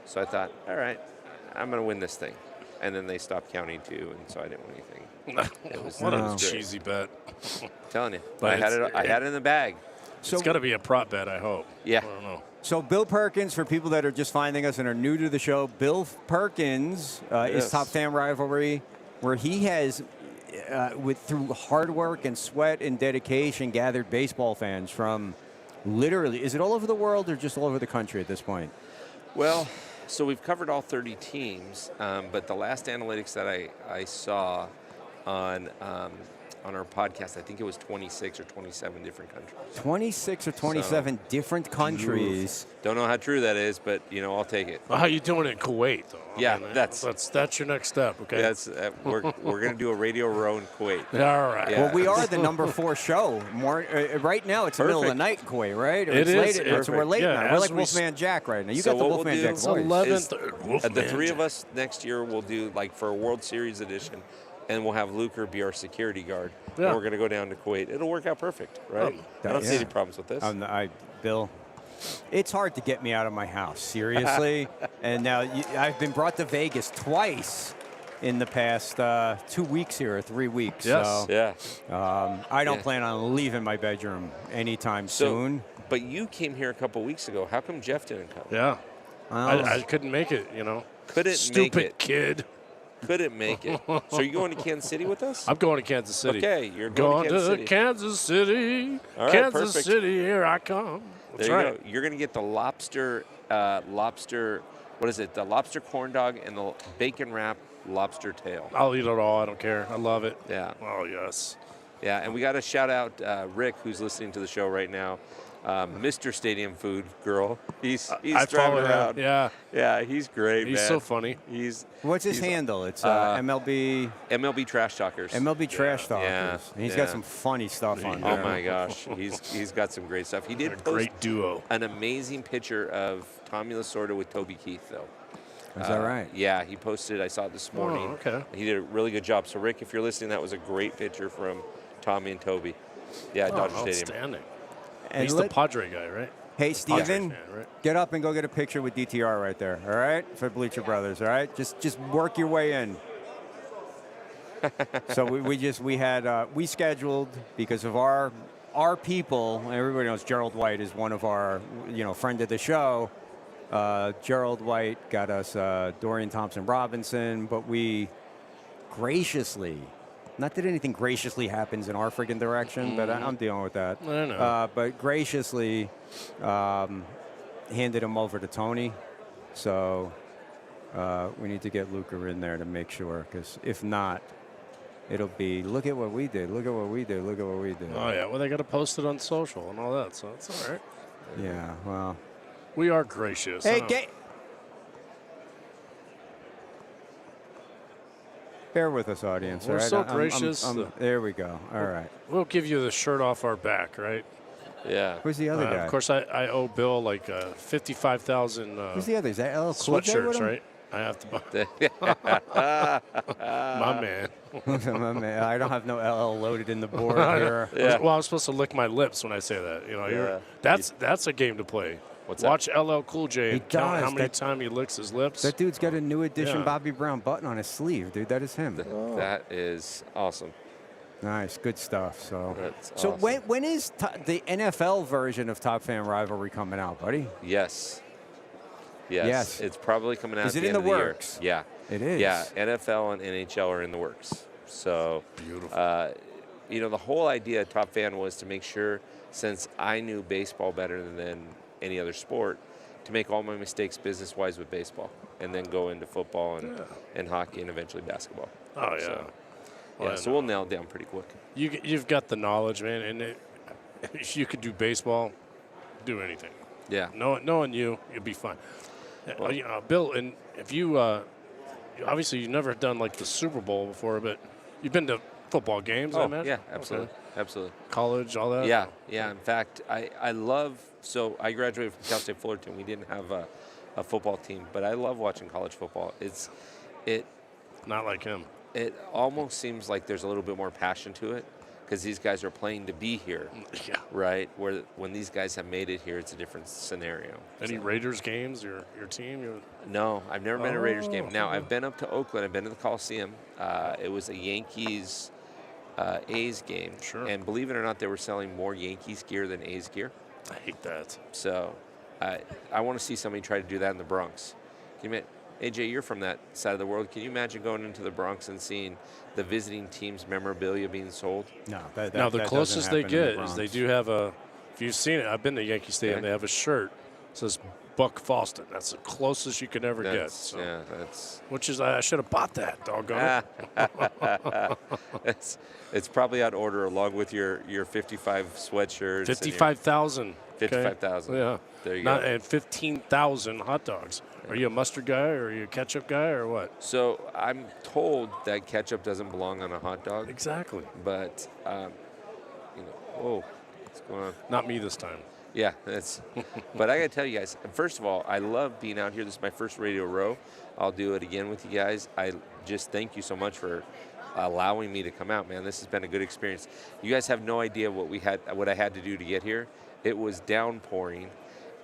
So I thought, all right, I'm going to win this thing. And then they stopped counting too, and so I didn't win anything. What a cheesy bet. I'm telling you, But I had it in the bag. It's got to be a prop bet, I hope. Yeah. I don't know. So Bill Perkins, for people that are just finding us and are new to the show, Bill Perkins is Top Fan Rivalry, where he has, through hard work and sweat and dedication, gathered baseball fans from literally, is it all over the world or just all over the country at this point? Well, so we've covered all 30 teams, but the last analytics that I saw on our podcast, I think it was 26 or 27 different countries. 26 or 27 different countries. Don't know how true that is, but I'll take it. Well, how you doing in Kuwait, though? Yeah, that's your next step. Okay. That's we're going to do a radio row in Kuwait. All right. Yeah. Well, we are the number 4 show. Right now, it's the middle of the night in Kuwait, right? Or It it's is. late. So we're late Yeah, now. We're as like we Wolfman Jack right now. You So got the what Wolfman we'll Jack do- voice. 11th. The three of us next year will do for a World Series edition, and we'll have Luker be our security guard. Yeah. And we're going to go down to Kuwait. It'll work out perfect, right? I don't see yeah. any problems with this. Bill, it's hard to get me out of my house, seriously. And now I've been brought to Vegas twice in the past 2 weeks here, or 3 weeks. Yes. So, Yeah. I don't plan on leaving my bedroom anytime soon. But you came here a couple weeks ago. How come Jeff didn't come? Yeah. Well, I couldn't make it, Couldn't Stupid make it. kid. Couldn't make it. So are you going to Kansas City with us? I'm going to Kansas City. Okay, you're Going going to Kansas City. All right, Kansas perfect. City, here I come. That's There you right. go. You're going to get the lobster, what is it? The lobster corn dog and the bacon wrap lobster tail. I'll eat it all. I don't care. I love it. Yeah. Oh, yes. Yeah, and we got to shout out Rick, who's listening to the show right now. Mr. Stadium Food Girl. He's I driving follow around. him. Yeah. Yeah, he's great, He's man. so funny. what's his handle? It's MLB Trash Talkers. MLB Trash Talkers. Yeah, And he's yeah. got some funny stuff on Oh there. my gosh, he's got some great stuff. He did A post great duo. an amazing picture of Tommy Lasorda with Toby Keith, though. Is that right? Yeah, he posted. I saw it this morning. Oh, okay. He did a really good job. So, Rick, if you're listening, that was a great picture from Tommy and Toby. Yeah, Oh, Dodger Stadium. outstanding. And He's the Padre guy, right? Hey, Steven, fan, right? get up and go get a picture with DTR right there, all right? For Bleacher Brothers, all right? Just work your way in. So we scheduled because of our people. Everybody knows Gerald White is one of our friend of the show. Gerald White got us Dorian Thompson-Robinson, but we graciously, not that anything graciously happens in our friggin' direction, but I'm dealing with that. I know. But graciously handed him over to Tony. So we need to get Luker in there to make sure, because if not, it'll be, look at what we did, look at what we did, look at what we did. Oh, yeah. Well, they got to post it on social and all that, so it's all right. Yeah, well. We are gracious. Hey, huh? Bear with us, audience. We're all right? so gracious. There we go. All right. We'll give you the shirt off our back, right? Yeah. Who's the other guy? Of course, I owe Bill like 55,000 Who's the other? Is that LL Cool J with sweatshirts, him? right? I have to buy. My man. My man, I don't have no LL loaded in the board here. Yeah. Well, I'm supposed to lick my lips when I say that. Yeah. That's a game to play. What's that? Watch LL Cool J He and count how does. many times he licks his lips. That dude's got a new edition Yeah. Bobby Brown button on his sleeve, dude. That is him. That is awesome. Nice, good stuff. So, That's so awesome. when is the NFL version of Top Fan Rivalry coming out, buddy? Yes. Yes. It's probably coming out Is at it the in end the of the works? year. Yeah. It is. Yeah, NFL and NHL are in the works. So Beautiful. the whole idea of Top Fan was to make sure, since I knew baseball better than any other sport, to make all my mistakes business-wise with baseball, and then go into football and hockey and eventually basketball. Oh, yeah. So, Well, so we'll nail it down pretty quick. You've got the knowledge, man, and if you could do baseball, do anything. Yeah. Knowing you'll be fine. Bill, and if you obviously you've never done like the Super Bowl before, but you've been to football games, I Oh, imagine? yeah, absolutely. Okay. Absolutely. College, all that? Yeah. In fact, I love, so I graduated from Cal State Fullerton. We didn't have a football team, but I love watching college football. It Not like him. it almost seems like there's a little bit more passion to it because these guys are playing to be here, Yeah. right? Where when these guys have made it here, it's a different scenario. Any Raiders games? Your team? No, I've never been to a Raiders game. Now, okay. I've been up to Oakland. I've been to the Coliseum. It was a Yankees A's game. Sure. And believe it or not, they were selling more Yankees gear than A's gear. I hate that. So I want to see somebody try to do that in the Bronx. Can you AJ, you're from that side of the world. Can you imagine going into the Bronx and seeing the visiting team's memorabilia being sold? No, Now, the that closest doesn't they happen in the get is Bronx. they do have a, if you've seen it, I've been to Yankee Stadium, Okay. they have a shirt that says Buck Fawston. That's the closest you can ever get. That's, So. yeah, that's Which is, I should have bought that, doggone it. it's probably out of order along with your 55 sweatshirts. and your 55,000. 55,000. Yeah. There you Not, go. And 15,000 hot dogs. Are you a mustard guy or are you a ketchup guy or what? So I'm told that ketchup doesn't belong on a hot dog, Exactly. but what's going on? Not me this time. Yeah, that's. But I got to tell you guys, first of all, I love being out here. This is my first Radio Row. I'll do it again with you guys. I just thank you so much for allowing me to come out, man. This has been a good experience. You guys have no idea what I had to do to get here. It was downpouring,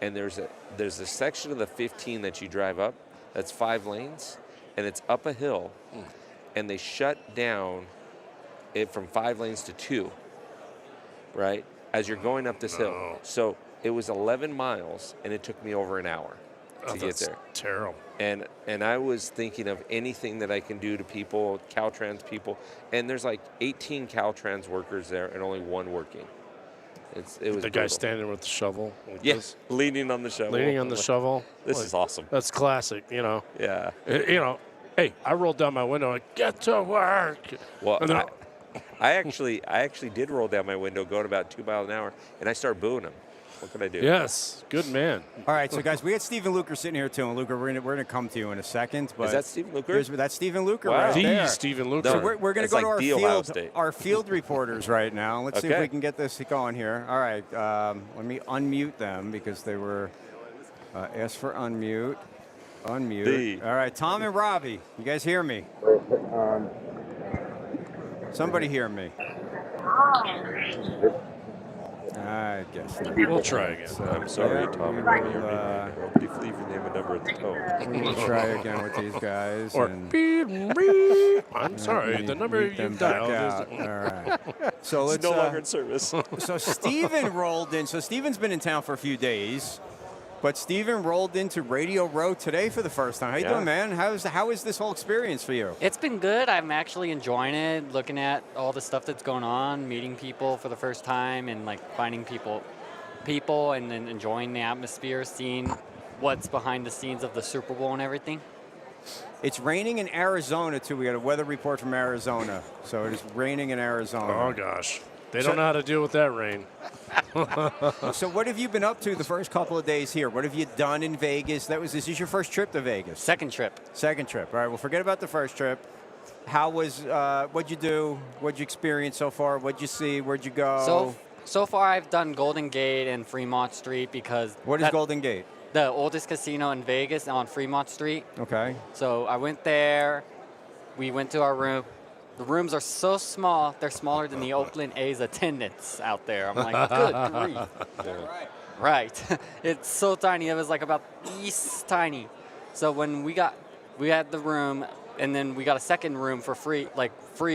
and there's a section of the 15 that you drive up. That's 5 lanes, and it's up a hill, and they shut down it from 5 lanes to 2. Right? As you're going up this hill. So it was 11 miles, and it took me over an hour to get That's there. terrible. And I was thinking of anything that I can do to people, Caltrans people, and there's like 18 Caltrans workers there and only 1 working. It was The guy brutal. standing with the shovel. Like Yes, leaning on the shovel. Leaning on the shovel. This Like, is awesome. That's classic, you know. Yeah. Hey, I rolled down my window like, get to work. Well, And then- I actually did roll down my window going about 2 miles an hour, and I started booing him. What could I do? Yes, good man. All right, so guys, we had Stephen Luker sitting here too, and Luker, we're gonna come to you in a second. But Is that Stephen Luker? That's Stephen Luker Wow. right The there. Stephen Luker. No, So we're going to It's go like to the Ohio our State. field reporters right now. Let's see if Okay. we can get this going here. All right, let me unmute them because they were asked for unmute. Unmute. All right, Tom and Robbie, you guys hear me? Somebody hear me? I guess not. We'll try again. I'm sorry, Yeah, Tom. we and Robbie, will, you're muted. Please leave your name and number at the tone. We'll try again with these guys. Or and beep, beep. I'm sorry, mute- the number mute them you've back dialed out. is. All right. So let's. It's no longer in service. So Steven rolled in. So Steven's been in town for a few days, but Steven rolled into Radio Row today for the first time. How you Yeah. doing, man? How is this whole experience for you? It's been good. I'm actually enjoying it, looking at all the stuff that's going on, meeting people for the first time, and like finding people, and then enjoying the atmosphere, seeing what's behind the scenes of the Super Bowl and everything. It's raining in Arizona too. We got a weather report from Arizona. So it is raining in Arizona. Oh, gosh. They don't know how to deal with that rain. So what have you been up to the first couple of days here? What have you done in Vegas? This is your first trip to Vegas. Second trip. Second trip. All right. Well, forget about the first trip. How was? What'd you do? What'd you experience so far? What'd you see? Where'd you go? So far, I've done Golden Gate and Fremont Street because What is Golden Gate? the oldest casino in Vegas on Fremont Street. Okay. So I went there. We went to our room. The rooms are so small, they're smaller than the Oakland A's attendance out there. I'm like, good grief. Right. It's so tiny. It was like about this tiny. So when we had the room, and then we got a second room for free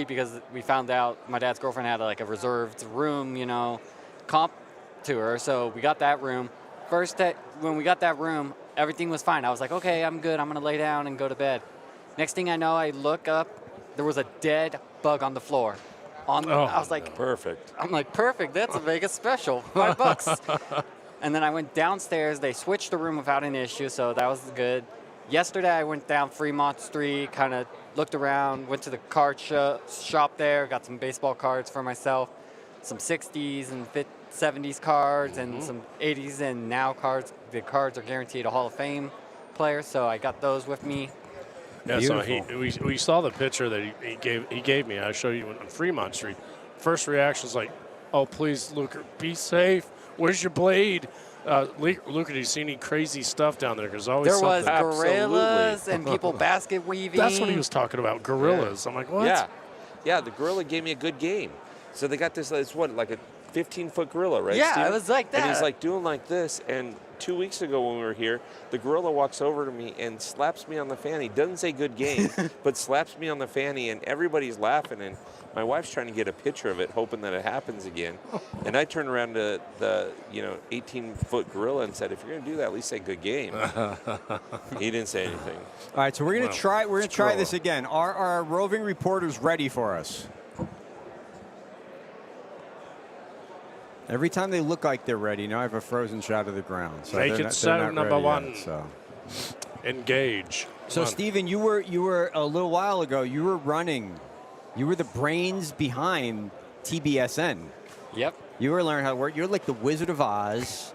because we found out my dad's girlfriend had like a reserved room, comp to her. So we got that room. When we got that room, everything was fine. I was like, okay, I'm good. I'm going to lay down and go to bed. Next thing I know, I look up. There was a dead bug on the floor. I was like, Perfect. I'm like, perfect. That's a Vegas special. $5. And then I went downstairs. They switched the room without an issue, so that was good. Yesterday, I went down Fremont Street, kind of looked around, went to the card shop there, got some baseball cards for myself, some 60s and 70s cards, and some 80s and now cards. The cards are guaranteed a Hall of Fame player, so I got those with me. Yeah, so we saw the picture that he gave me. I showed you on Fremont Street. First reaction was like, "Oh, please, Luker, be safe. Where's your blade?" Luca, do you see any crazy stuff down there? Because always There was something. gorillas and people basket weaving. That's what he was talking about, gorillas. I'm like, what? Yeah, the gorilla gave me a good game. So they got this, it's what, like a 15-foot gorilla, right, Yeah, Steven? it was like that. And he's like doing like this, and 2 weeks ago when we were here, the gorilla walks over to me and slaps me on the fanny. Doesn't say good game, but slaps me on the fanny, and everybody's laughing, and my wife's trying to get a picture of it, hoping that it happens again. And I turned around to the 18-foot gorilla and said, if you're going to do that, at least say good game. He didn't say anything. All right, so we're going to try this again. Are our roving reporters ready for us? Every time they look like they're ready, now I have a frozen shot of the ground. So Make it so, number one. Yet, so. Engage. So, Steven, you were a little while ago, you were running. You were the brains behind TBSN. Yep. You were learning how to work. You're like the Wizard of Oz,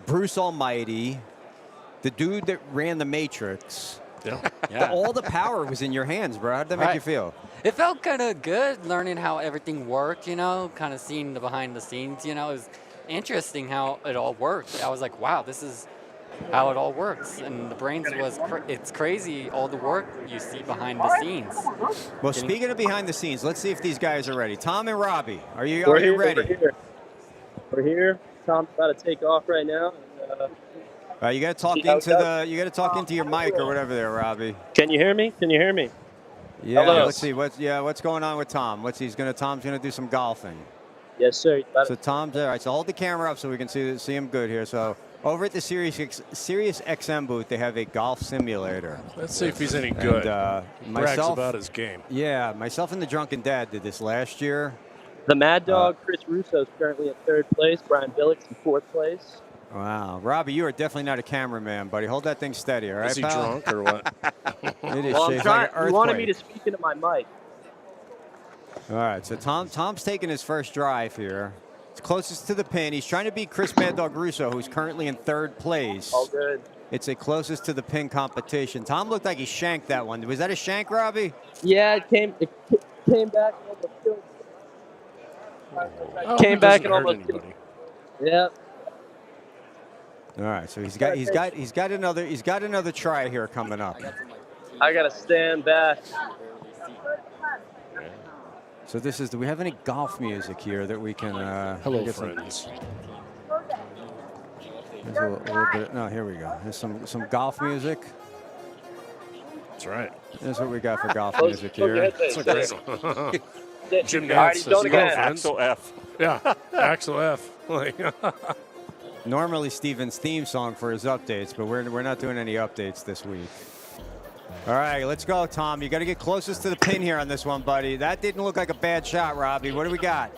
Bruce Almighty, the dude that ran the Matrix. Yeah. All the power was in your hands, bro. How did that make you feel? It felt kind of good learning how everything worked, kind of seeing the behind the scenes, It was interesting how it all worked. I was like, wow, this is how it all works. And the brains it's crazy, all the work you see behind the scenes. Well, speaking of behind the scenes, let's see if these guys are ready. Tom and Robbie, are you ready? We're here. Tom's about to take off right now. And, you got to talk into your mic or whatever there, Robbie. Can you hear me? Yeah. Hello. Let's see. What's going on with Tom? Tom's gonna do some golfing. Yes, sir. So Tom's there. All right. So hold the camera up so we can see him good here. So over at the Sirius XM booth, they have a golf simulator. Let's see if he's any good. And, he brags about his game. Yeah, myself and the Drunken Dad did this last year. The Mad Dog, Chris Russo, is currently in 3rd place. Brian Billick's in 4th place. Wow. Robbie, you are definitely not a cameraman, buddy. Hold that thing steady, all right, Is he pal? drunk or what? It is Well, I'm shaped trying. like an You wanted earthquake. me to speak into my mic. All right, so Tom's taking his first drive here. It's closest to the pin. He's trying to beat Chris Mad Dog Russo, who's currently in 3rd place. All good. It's a closest to the pin competition. Tom looked like he shanked that one. Was that a shank, Robbie? Yeah, it came back and almost killed me. Oh, Came he back doesn't and hurt almost killed anybody. me. Yeah. All right, so he's got another try here coming up. I gotta stand back. So do we have any golf music here that we can? Hello, get friends. There's a little bit. No, here we go. There's some golf music. That's right. There's what we got for golf Close music your here. headphones. That's a great one. Jim All right, Nance he's says, going "Hello, again. friends." Axel F. Yeah, Axel F. Normally Steven's theme song for his updates, but we're not doing any updates this week. All right, let's go, Tom. You got to get closest to the pin here on this one, buddy. That didn't look like a bad shot, Robbie. What do we got?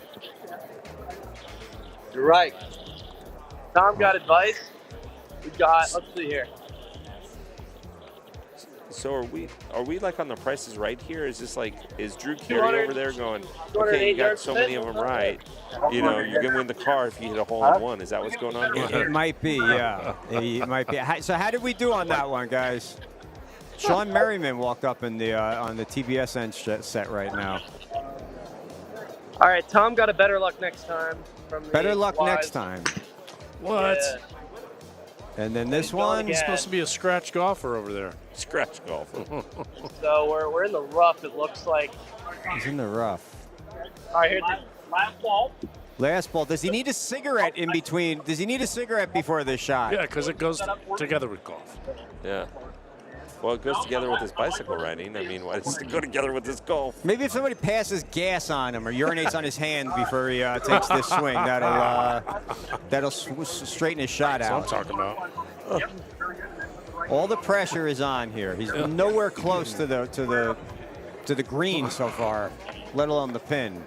You're right. Tom got advice. Let's see here. So are we like on the Price is Right here? Is this like, is Drew Carey over there going, okay, you got so many of them right, you're gonna win the car if you hit a hole-in-one? Is that what's going on here? It might be, yeah. It might be. So how did we do on that one, guys? Sean Merriman walked up in the on the TBSN set right now. All right, Tom got a better luck next time. Better luck next time. What? Yeah. And then this one. He's supposed to be a scratch golfer over there. Scratch golfer. So we're in the rough, it looks like. He's in the rough. All right, here's the last ball. Last ball. Does he need a cigarette in between? Does he need a cigarette before this shot? Yeah, because it goes together with golf. Yeah. Well, it goes together with his bicycle riding. I mean, why does it go together with his golf? Maybe if somebody passes gas on him or urinates on his hand before he takes this swing, that'll straighten his shot That's out. what I'm talking about. All the pressure is on here. He's nowhere close to the green so far, let alone the pin.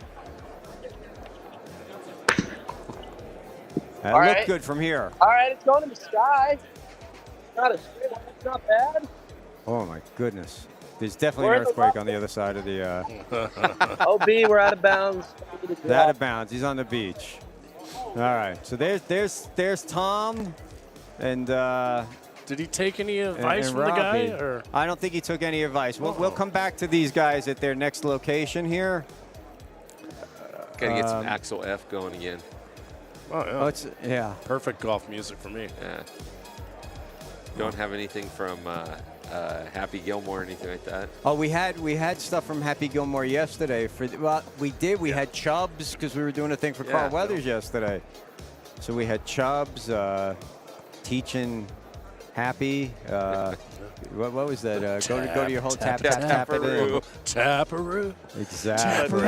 That looked good from here. All right, it's going in the sky. It's not bad. Oh my goodness. There's definitely an earthquake on the other side of the. OB, we're out of bounds. Out of bounds. He's on the beach. All right. So there's Tom, and. Did he take any advice and from the guy? Robbie. Or? I don't think he took any advice. We'll come back to these guys at their next location here. Gotta get some Axel F going again. Oh, yeah. Oh, it's, yeah. Perfect golf music for me. Yeah. You don't have anything from Happy Gilmore or anything like that? Oh, we had stuff from Happy Gilmore yesterday. We did. We had Chubbs because we were doing a thing for Carl Weathers yesterday. So we had Chubbs teaching Happy. What was that? Go to your whole tap it in. Taparoo. Exactly.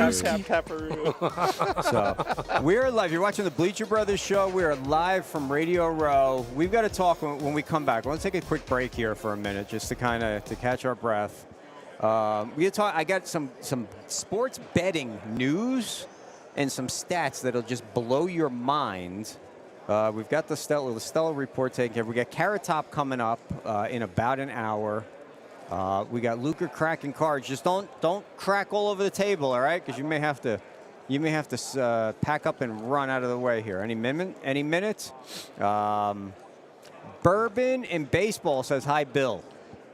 So we're live. You're watching the Bleacher Brothers show. We are live from Radio Row. We've got to talk when we come back. I want to take a quick break here for a minute, just to to catch our breath. I got some sports betting news and some stats that'll just blow your mind. We've got the Stella report taken care of. We got Carrot Top coming up in about an hour. We got Luca cracking cards. Just don't crack all over the table, all right? Because you may have to pack up and run out of the way here. Any minute? Bourbon and Baseball says hi, Bill.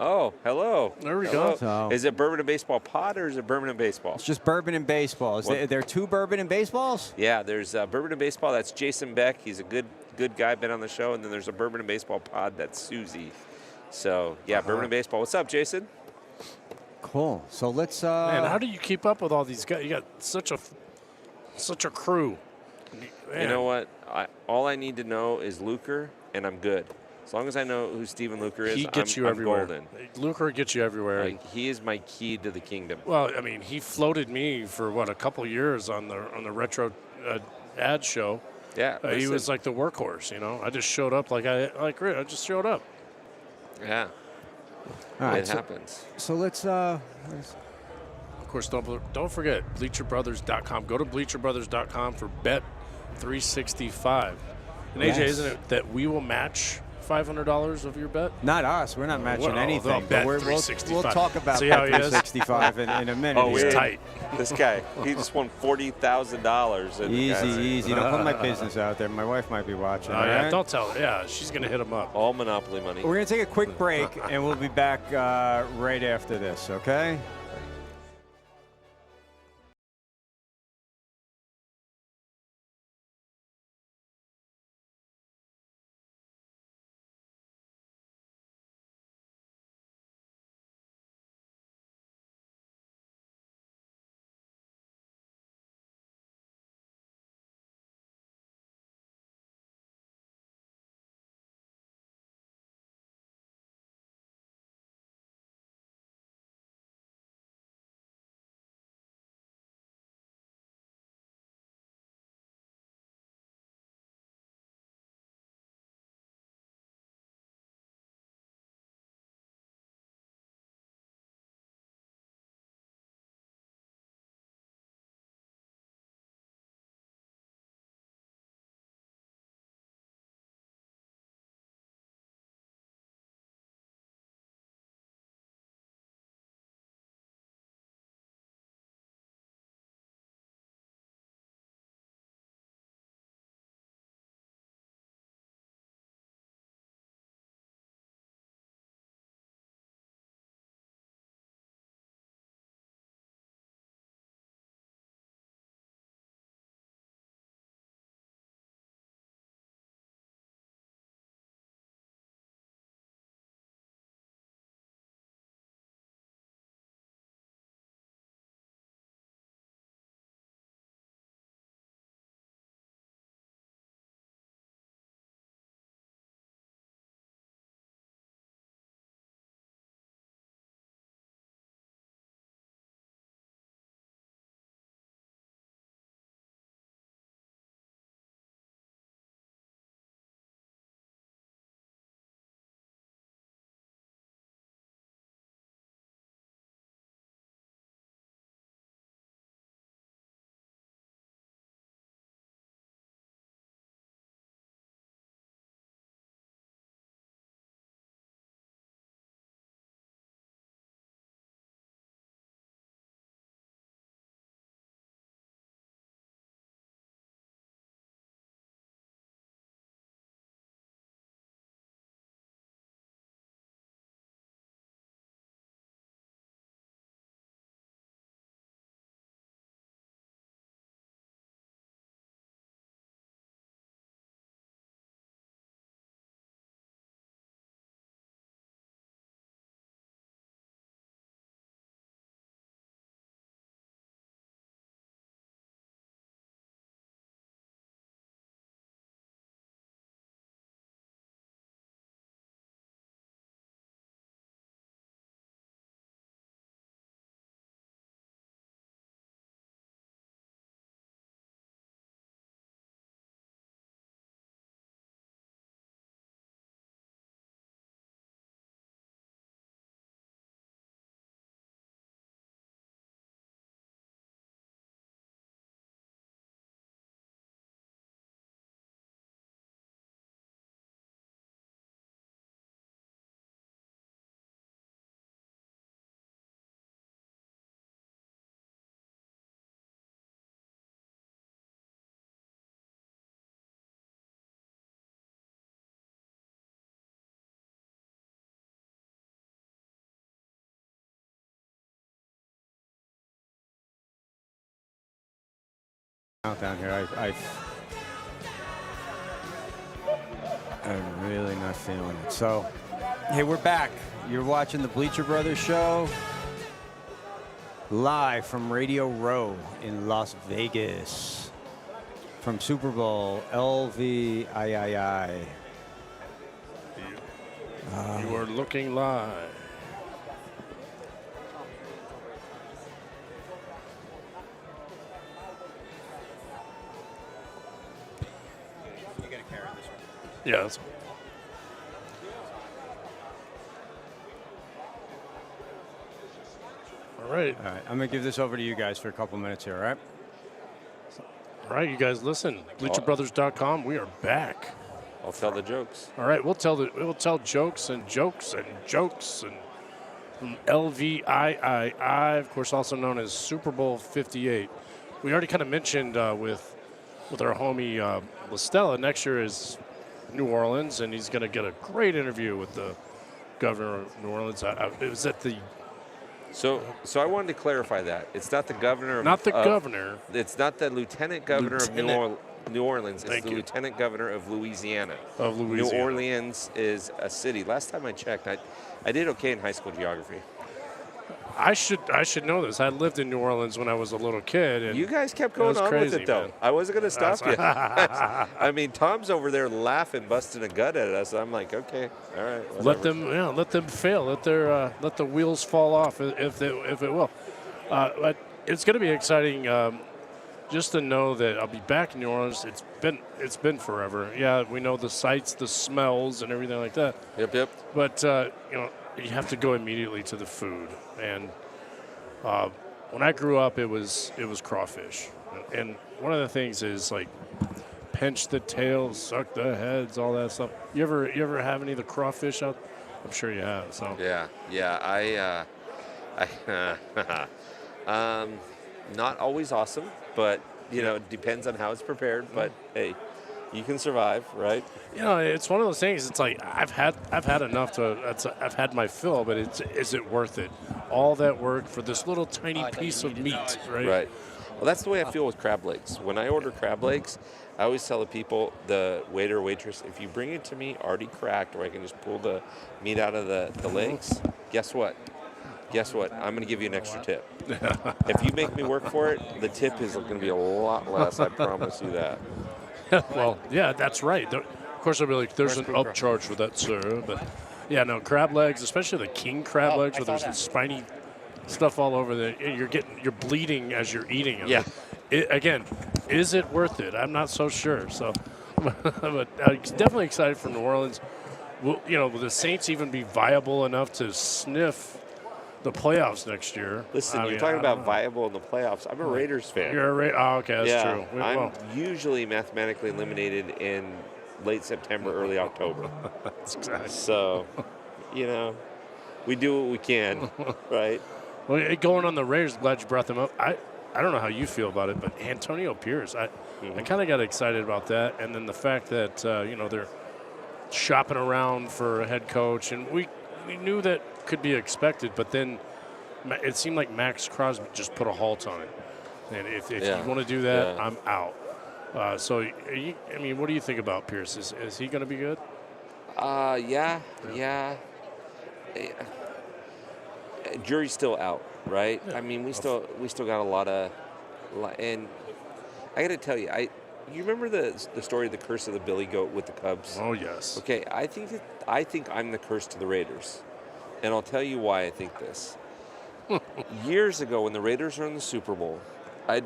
Oh, hello. There we go. So, Is it Bourbon and Baseball pod or is it Bourbon and Baseball? it's just Bourbon and Baseball. Is there two Bourbon and Baseballs? Yeah, there's Bourbon and Baseball. That's Jason Beck. He's a good guy, been on the show. And then there's a Bourbon and Baseball pod. That's Susie. So, yeah, Bourbon and Baseball. What's up, Jason? Cool. So let's. Man, how do you keep up with all these guys? You got such a crew. Man. You know what? All I need to know is Luker, and I'm good. As long as I know who Steven Luker is, He gets you I'm everywhere. golden. Luker gets you everywhere. Like, he is my key to the kingdom. Well, I mean, he floated me for a couple years on the retro ad show. Yeah, He was like the workhorse. I just showed up I just showed up. Yeah, All right, it happens. So let's. Of course, don't forget bleacherbrothers.com. Go to bleacherbrothers.com for Bet 365. And AJ, isn't it that we will match $500 of your bet? Not us. We're not matching Well, anything. bet But we'll 365. talk about See how he is? 365 in a minute. Oh, He's here. tight. This guy, he just won $40,000. Easy. Don't put my business out there. My wife might be watching. Oh, all yeah, right? don't tell her. Yeah, she's going to hit him up. All Monopoly money. We're going to take a quick break, and we'll be back right after this, okay? down here. I'm really not feeling it. So, hey, we're back. You're watching the Bleacher Brothers show live from Radio Row in Las Vegas from Super Bowl LVIII. You are looking live. You gotta carry this one. Yeah. That's, all right. All right, I'm gonna give this over to you guys for a couple minutes here, all right? All right, you guys listen. BleacherBrothers.com. We are back. I'll tell the jokes. All right, we'll tell jokes and jokes and jokes and from LVIII, of course, also known as Super Bowl 58. We already kind of mentioned with our homie LaStella. Next year is New Orleans, and he's going to get a great interview with the governor of New Orleans. It was at the So I wanted to clarify that it's not the governor. not the governor. It's not the lieutenant governor of New Orleans. It's Thank the you. lieutenant governor of Louisiana. Of New Louisiana. Orleans is a city. Last time I checked, I did okay in high school geography. I should know this. I lived in New Orleans when I was a little kid. And You guys kept that going was on crazy, with it, though. man. I wasn't going to stop you. I mean, Tom's over there laughing, busting a gut at us. I'm like, okay, all right. Whatever. Let them fail. Let the wheels fall off if it will. But it's going to be exciting. Just to know that I'll be back in New Orleans. It's been forever. Yeah, we know the sights, the smells, and everything like that. Yep. But you have to go immediately to the food. And when I grew up, it was crawfish. And one of the things is like pinch the tails, suck the heads, all that stuff. You ever have any of the crawfish out? I'm sure you have. So Yeah. Not always awesome, but it depends on how it's prepared. But hey, you can survive, right? It's one of those things. It's like I've had enough I've had my fill, but is it worth it? All that work for this little tiny piece of meat, right? Right. Well, that's the way I feel with crab legs. When I order crab legs, I always tell the people, the waiter or waitress, if you bring it to me already cracked, or I can just pull the meat out of the legs, guess what? I'm going to give you an extra tip. If you make me work for it, the tip is going to be a lot less. I promise you that. Well, yeah, that's right. Of course, I'll be like, there's an upcharge for that, sir. But yeah, no, crab legs, especially the king crab legs, where there's some spiny stuff all over you're bleeding as you're eating it. Yeah. Again, is it worth it? I'm not so sure. So, but I'm definitely excited for New Orleans. Will the Saints even be viable enough to sniff the playoffs next year? Listen, you're talking about viable in the playoffs. I'm a Raiders fan. You're a Raiders. Oh, okay, that's true. I'm usually mathematically eliminated in late September, early October. That's exactly. So, we do what we can, right? Well, going on the Raiders, glad you brought them up. I don't know how you feel about it, but Antonio Pierce, I kind of got excited about that. And then the fact that, they're shopping around for a head coach, and we knew that could be expected, but then it seemed like Max Crosby just put a halt on it. And if you want to do that, I'm out. So, what do you think about Pierce? Is he going to be good? Yeah. Jury's still out, right? Yeah. I mean, we still got a lot, and I got to tell you, you remember the story of the curse of the Billy Goat with the Cubs? Oh yes. Okay, I think I'm the curse to the Raiders, and I'll tell you why I think this. Years ago, when the Raiders were in the Super Bowl, I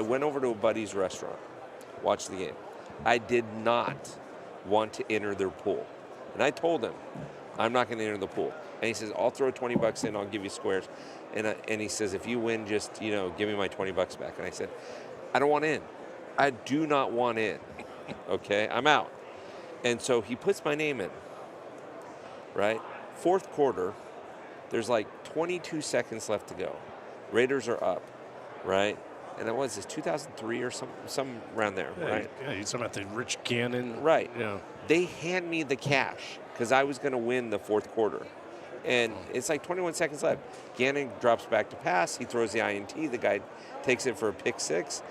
went over to a buddy's restaurant, watched the game. I did not want to enter their pool, and I told him, I'm not going to enter the pool. And he says, I'll throw $20 in, I'll give you squares. And he says, if you win, just, give me my $20 back. And I said, I don't want in. I do not want in. Okay, I'm out. And so he puts my name in, right? Fourth quarter, there's like 22 seconds left to go. Raiders are up, right? And that was 2003 or some around there, right? Yeah, you're talking about the Rich Gannon. Right. Yeah. They hand me the cash because I was going to win the fourth quarter. And it's like 21 seconds left. Gannon drops back to pass. He throws the INT. The guy takes it for a pick six.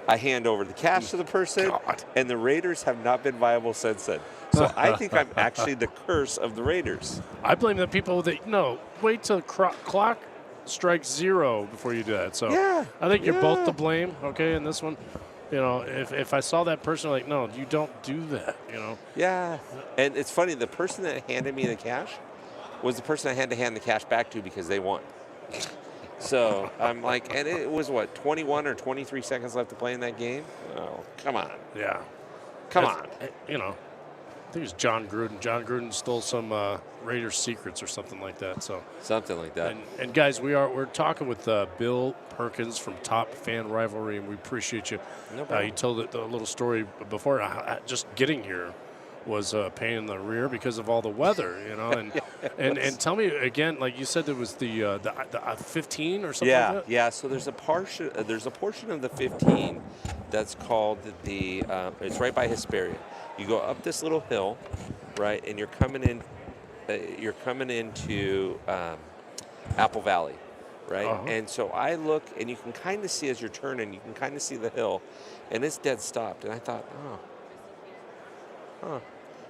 I hand over the catch to the person, and the Raiders have not been viable since then. So I think I'm actually the curse of the Raiders. I blame the people that, no, wait till clock strikes 0 before you do that. So Yeah, I think you're both yeah. to blame, okay, in this one. You know, if I saw that person, like, no, you don't do that, you know. Yeah. And it's funny, the person that handed me the cash was the person I had to hand the cash back to because they won. So I'm like, and it was what, 21 or 23 seconds left to play in that game? Oh, come on. Yeah. Come on. You know, I think it was John Gruden. John Gruden stole some Raiders secrets or something like that. So Something like that. And guys, we're talking with Bill Perkins from Top Fan Rivalry, and we appreciate you. No problem. You told the little story before. Just getting here was a pain in the rear because of all the weather, you know. And tell me again, like you said, there was the 15 or something. Yeah, like that? yeah. So there's a portion of the 15 that's called the. It's right by Hesperia. You go up this little hill, right, and you're coming in. You're coming into Apple Valley, right? Uh-huh. And so I look, and you can kind of see as you're turning, you can kind of see the hill, and it's dead stopped. And I thought,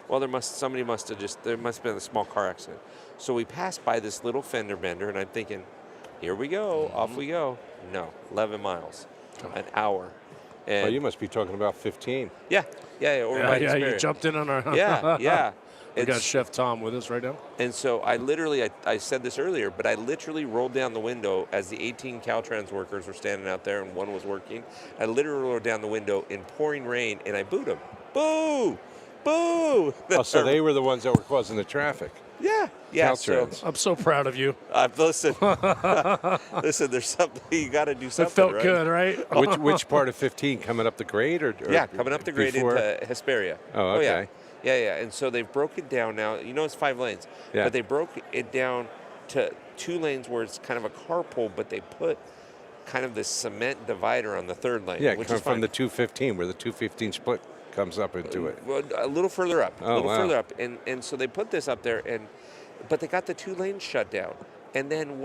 well, there must have been a small car accident. So we passed by this little fender bender, and I'm thinking, here we go, off we go. No, 11 miles, an hour. And Well, you must be talking about 15. yeah, over by Yeah, Hesperia. you jumped in on our. Yeah. We got It's- Chef Tom with us right now. And so I said this earlier, but I literally rolled down the window as the 18 Caltrans workers were standing out there and one was working. I literally rolled down the window in pouring rain and I booed them. Boo! Boo! Oh, so they were the ones that were causing the traffic. Yeah. So, Caltrans. I'm so proud of you. listen, there's something, you got to do It something, felt right? good, right? Which part of 15? Coming up the grade or Yeah, coming up the grade before? into Hesperia. Oh, okay. Yeah. And so they've broken it down now. You know it's 5 lanes. Yeah. But they broke it down to 2 lanes where it's kind of a carpool, but they put kind of this cement divider on the 3rd lane. Yeah, which come is fine. from the 215, where the 215 split comes up into it. Well, a little further up. Oh, wow. Further up. And so they put this up there, but they got the 2 lanes shut down. And then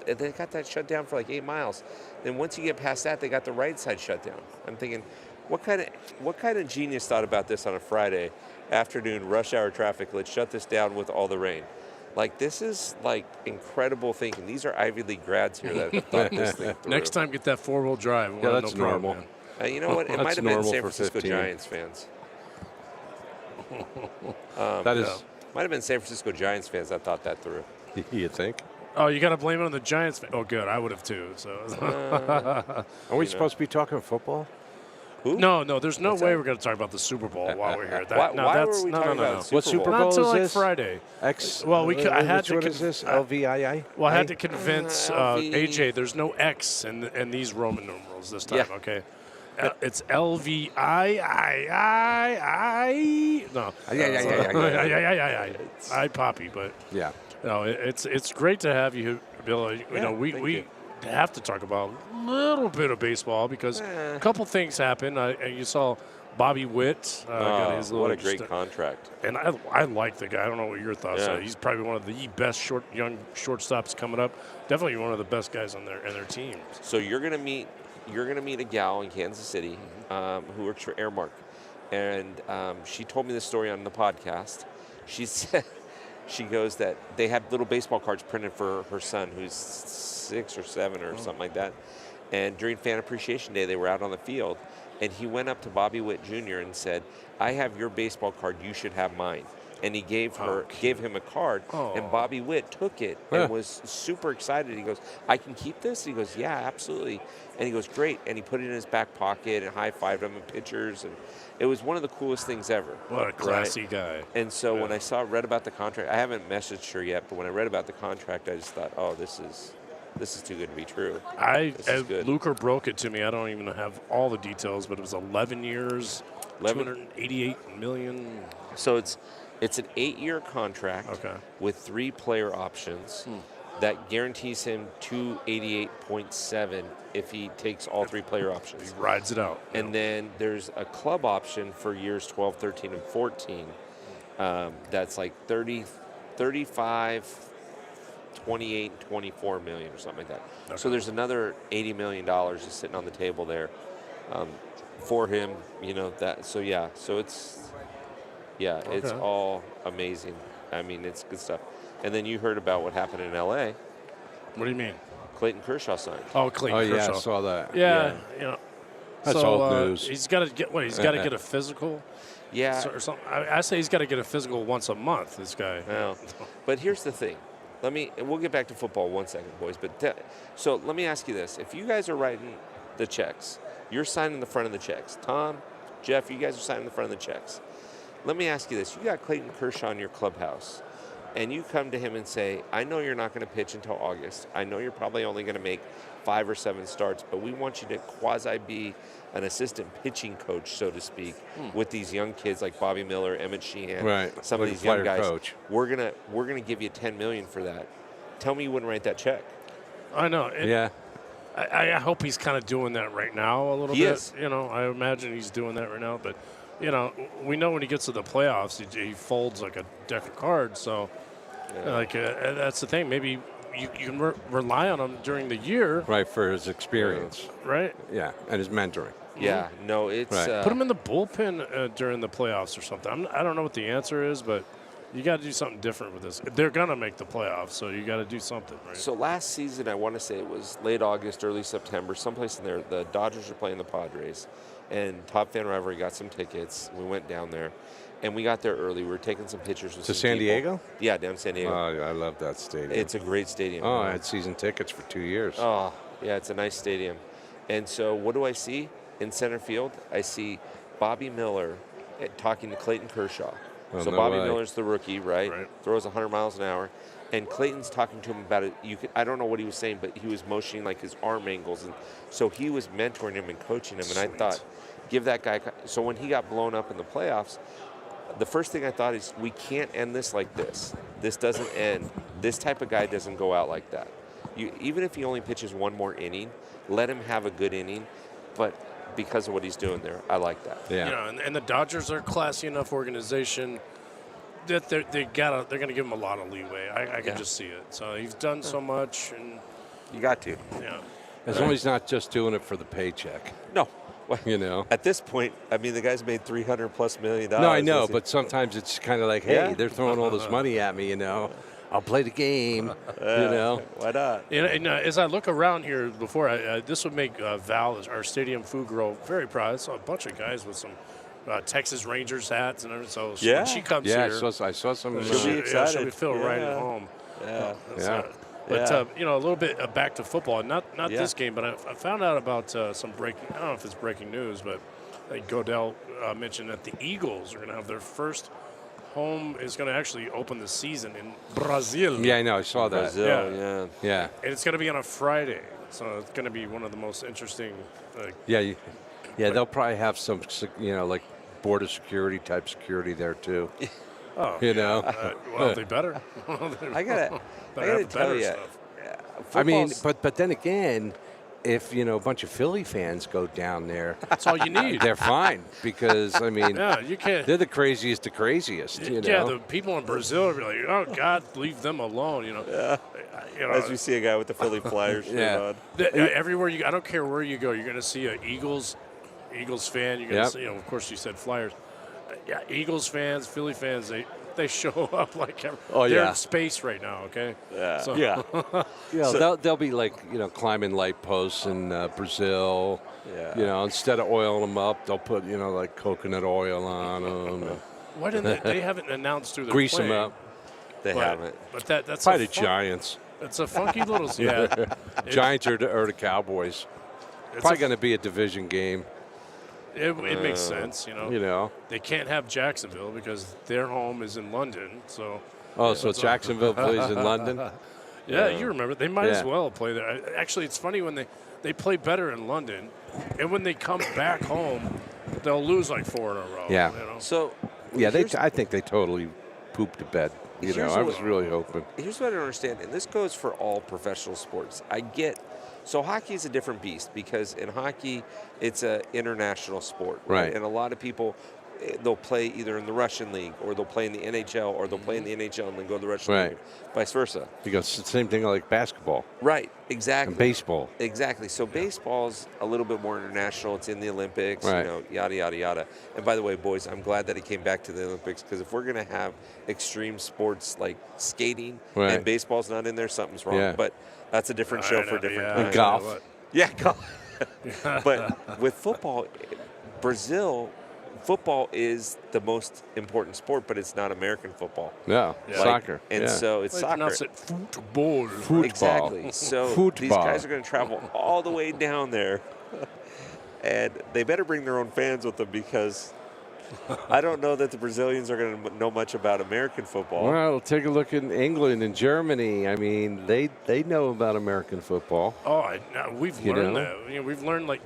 they got that shut down for like 8 miles. Then once you get past that, they got the right side shut down. I'm thinking, what kind of genius thought about this on a Friday afternoon, rush hour traffic? Let's shut this down with all the rain. Like, this is like incredible thinking. These are Ivy League grads here that have thought this thing through. Next time, get that 4-wheel drive. Yeah, that's no problem, normal. man. You know what? It That's might have been normal San for Francisco 15. Giants fans. That is, Might have been San Francisco Giants fans that thought that through. you think? Oh, you got to blame it on the Giants. Oh, good. I would have too. So. Are we supposed to be talking football? Who? No, there's no way that? we're going to talk about the Super Bowl while we're here. Why that's were we no, talking no, no, about no. Super What Super Bowl? Not Bowl until is like this? Friday. X. Well, I had which to one is this? LVII? Well, I had to convince LV. AJ there's no X in these Roman numerals this time. Yeah. Okay, it's LVIII. No, I Poppy, but Yeah. no, it's great to have you, Bill. You know, we thank you. have to talk about a little bit of baseball because a couple things happened. You saw Bobby Witt got his little What a great contract. and I like the guy. I don't know what your thoughts Yeah. are. He's probably one of the best young shortstops coming up. Definitely one of the best guys on their team. So you're gonna meet a gal in Kansas City who works for Airmark, and she told me this story on the podcast. She said she goes that they had little baseball cards printed for her son, who's 6 or 7 or something like that. And during Fan Appreciation Day, they were out on the field, and he went up to Bobby Witt Jr. and said, "I have your baseball card. You should have mine." And he gave him a card, and Bobby Witt took it and was super excited. He goes, "I can keep this?" He goes, "Yeah, absolutely." And he goes, "Great." And he put it in his back pocket and high-fived him in pictures, and it was one of the coolest things ever. What a classy guy. And so when I read about the contract, I haven't messaged her yet, but when I read about the contract, I just thought, "Oh, this is too good to be true." This is good. Luker broke it to me. I don't even have all the details, but it was 11 years, 288 million. So it's an 8-year contract with 3 player options that guarantees him 288.7 if he takes all 3 player options. He rides it out. And then there's a club option for years 12, 13, and 14 that's like 35 28, 24 million or something like that. Okay. So there's another $80 million just sitting on the table there for him. You know that. So yeah. So it's it's all amazing. I mean, it's good stuff. And then you heard about what happened in L.A. What do you mean? Clayton Kershaw signed. Oh, Clayton Oh, Kershaw. yeah, I saw that. Yeah, you know. That's so, old news. He's got to get what? He's got to get a physical. Yeah. Or something. I say he's got to get a physical once a month. This guy. Well, but here's the thing. We'll get back to football 1 second, boys. But so let me ask you this: if you guys are writing the checks, you're signing the front of the checks. Tom, Jeff, you guys are signing the front of the checks. Let me ask you this: you got Clayton Kershaw in your clubhouse, and you come to him and say, "I know you're not going to pitch until August. I know you're probably only going to make 5 or 7 starts, but we want you to quasi be an assistant pitching coach, so to speak, with these young kids like Bobby Miller, Emmett Sheehan, Right. some of Like these a young player guys. coach. We're gonna give you $10 million for that." Tell me you wouldn't write that check. I know. Yeah. I hope he's kind of doing that right now a little He bit. is. You know, I imagine he's doing that right now. But, you know, we know when he gets to the playoffs, he folds like a deck of cards. So, that's the thing. Maybe you can rely on him during the year, Right, for his experience. right? Yeah, and his mentoring. Yeah, no, it's Right. Put him in the bullpen during the playoffs or something. I don't know what the answer is, but you got to do something different with this. They're going to make the playoffs, so you got to do something, right? So last season, I want to say it was late August, early September, someplace in there. The Dodgers were playing the Padres, and Top Fan Rivalry got some tickets. We went down there, and we got there early. We were taking some pictures with To some San people. Diego? Yeah, down in San Diego. Oh, I love that stadium. It's a great stadium. Oh, I had season tickets for 2 years. Oh, yeah, it's a nice stadium. And so what do I see in center field? I see Bobby Miller talking to Clayton Kershaw. Oh, So no Bobby way. Miller's the rookie, right? Right. Throws 100 miles an hour. And Clayton's talking to him about it. I don't know what he was saying, but he was motioning like his arm angles. And so he was mentoring him and coaching him. And I thought, give that guy. So when he got blown up in the playoffs, the first thing I thought is we can't end this like this. This doesn't end. This type of guy doesn't go out like that. Even if he only pitches one more inning, let him have a good inning. But because of what he's doing there, I like that. Yeah. You know, and the Dodgers are a classy enough organization that they're going to give him a lot of leeway. I can just see it. So he's done so much, and You got to. yeah, As long as he's not just doing it for the paycheck, No. you know. At this point, I mean, the guy's made $300+ million. No, I know, but sometimes it's kind of like, hey, Yeah. they're throwing all this money at me, you know. I'll play the game, you know. Why not? and as I look around here before, this would make Val, our stadium food girl, very proud. I saw a bunch of guys with some Texas Rangers hats and everything. So Yeah. when she comes Yeah, here, I saw some. She'll be she'll excited. be feel right Yeah. at home. Yeah. Yeah. But Yeah. you know, a little bit back to football. Not Yeah. this game, but I found out about some breaking. I don't know if it's breaking news, but Godell mentioned that the Eagles are going to have their first home. Is going to actually open the season in Brazil. Yeah, I know. I saw that. Brazil, Yeah. Yeah. And it's going to be on a Friday, so it's going to be one of the most interesting. Yeah. They'll probably have some, you know, like border security type security there too. Oh, You know. well, they better. I gotta have tell better you. stuff. I mean, but then again, if you know a bunch of Philly fans go down there, That's all you need. they're fine because I mean, Yeah, you can't. they're the craziest, You know. Yeah, the people in Brazil are like, oh God, leave them alone. You know. Yeah. You know, As we see a guy with the Philly Flyers shirt Yeah. on. everywhere I don't care where you go, you're going to see an Eagles fan. You're going to Yep. see, you know, of course, you said Flyers. Yeah, Eagles fans, Philly fans, they show up like Oh, they're yeah. in space right now. Okay. Yeah. So, Yeah, they'll be like, you know, climbing light posts in Brazil. Yeah. You know, instead of oiling them up, they'll put, you know, like coconut oil on them. Why didn't they haven't announced through the Grease them up. They haven't. But that's Probably the Giants. It's a funky little yeah. Giants or the Cowboys. It's Probably going to be a division game, it makes sense, you know. you know. They can't have Jacksonville because their home is in London. So Oh, so Jacksonville plays in London? yeah, you remember they might as Yeah. well play there. Actually, it's funny when they play better in London, and when they come back home, they'll lose like 4 in a row. Yeah. You know? So, Yeah, here's- I think they totally pooped to bed. You know, Here's I what- was really hoping. Here's what I don't understand, and this goes for all professional sports. I get, so hockey is a different beast because in hockey, it's an international sport, Right. And a lot of people, they'll play either in the Russian league or they'll play in the NHL or they'll play in the NHL and then go to the Russian league, vice versa. Because it's the same thing like basketball. Right, exactly. And baseball. Exactly. So baseball's a little bit more international. It's in the Olympics, Right. yada, yada, yada. And by the way, boys, I'm glad that it came back to the Olympics because if we're going to have extreme sports like skating and baseball's not in there, something's wrong. Yeah. But that's a different show for a different time. And golf. Yeah, golf. But with football, Brazil, football is the most important sport, but it's not American football. No, soccer. And so it's soccer. Football. Exactly. So these guys are going to travel all the way down there, and they better bring their own fans with them because I don't know that the Brazilians are going to know much about American football. Well, take a look in England and Germany. I mean, they know about American football. Oh, we've learned that. You know, we've learned, like,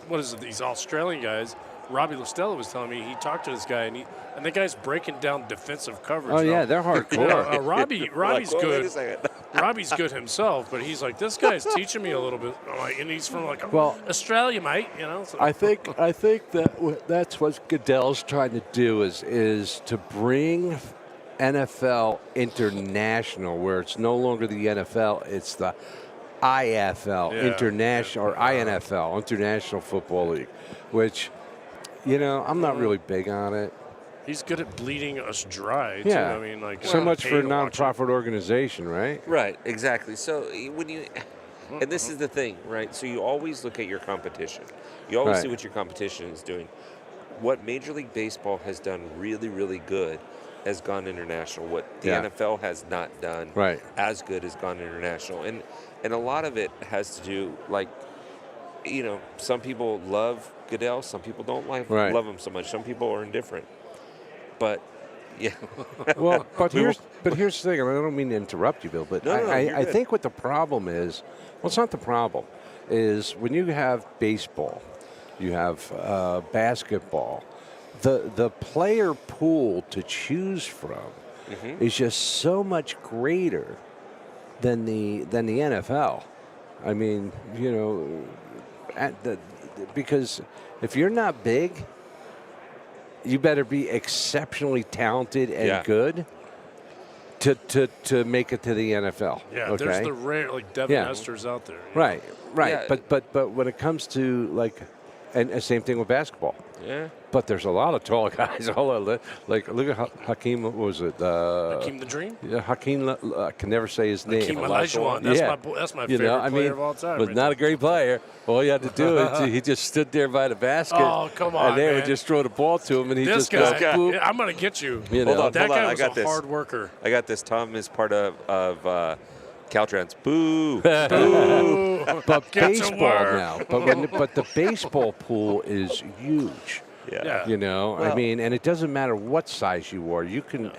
what is it, these Australian guys. Robbie Listella was telling me he talked to this guy, and the guy's breaking down defensive coverage. Oh, yeah, they're hardcore. Robbie's good. Robbie's good himself, but he's like, this guy's teaching me a little bit, and he's from Australia, mate. You know. So. I think that's what Goodell's trying to do is to bring NFL international, where it's no longer the NFL, it's the IFL, international, or INFL, International Football League, which. I'm not really big on it. He's good at bleeding us dry, too. Yeah. I mean, like, so much for a nonprofit organization, right? Right, exactly. So and this is the thing, right? So you always look at your competition. You always see what your competition is doing. What Major League Baseball has done really, really good has gone international. What the NFL has not done as good has gone international. And a lot of it has to do, like, some people love Goodell, some people don't love him so much. Some people are indifferent. But well, but here's the thing. I don't mean to interrupt you, Bill, but I think what the problem is, it's not the problem, is when you have baseball, you have basketball, the player pool to choose from is just so much greater than the NFL. I mean, because if you're not big, you better be exceptionally talented and good to make it to the NFL. Yeah, there's the rare, like Devin Hester's out there. Right. Yeah. But when it comes to, like, and same thing with basketball. Yeah. But there's a lot of tall guys. Like, look at Hakeem. What was it? Hakeem the Dream. Yeah, Hakeem. I can never say his name. Hakeem Olajuwon. That's my favorite player of all time. But not a great player. All you had to do is he just stood there by the basket. Oh, come on, and they would just throw the ball to him, and he this just guy, goes, boop. I'm gonna get you. Hold on. That guy I was got a hard worker. I got this. Tom is part of Caltrans. Boo. Boo. But baseball now. But the baseball pool is huge. Yeah. I mean, and it doesn't matter what size you are. You can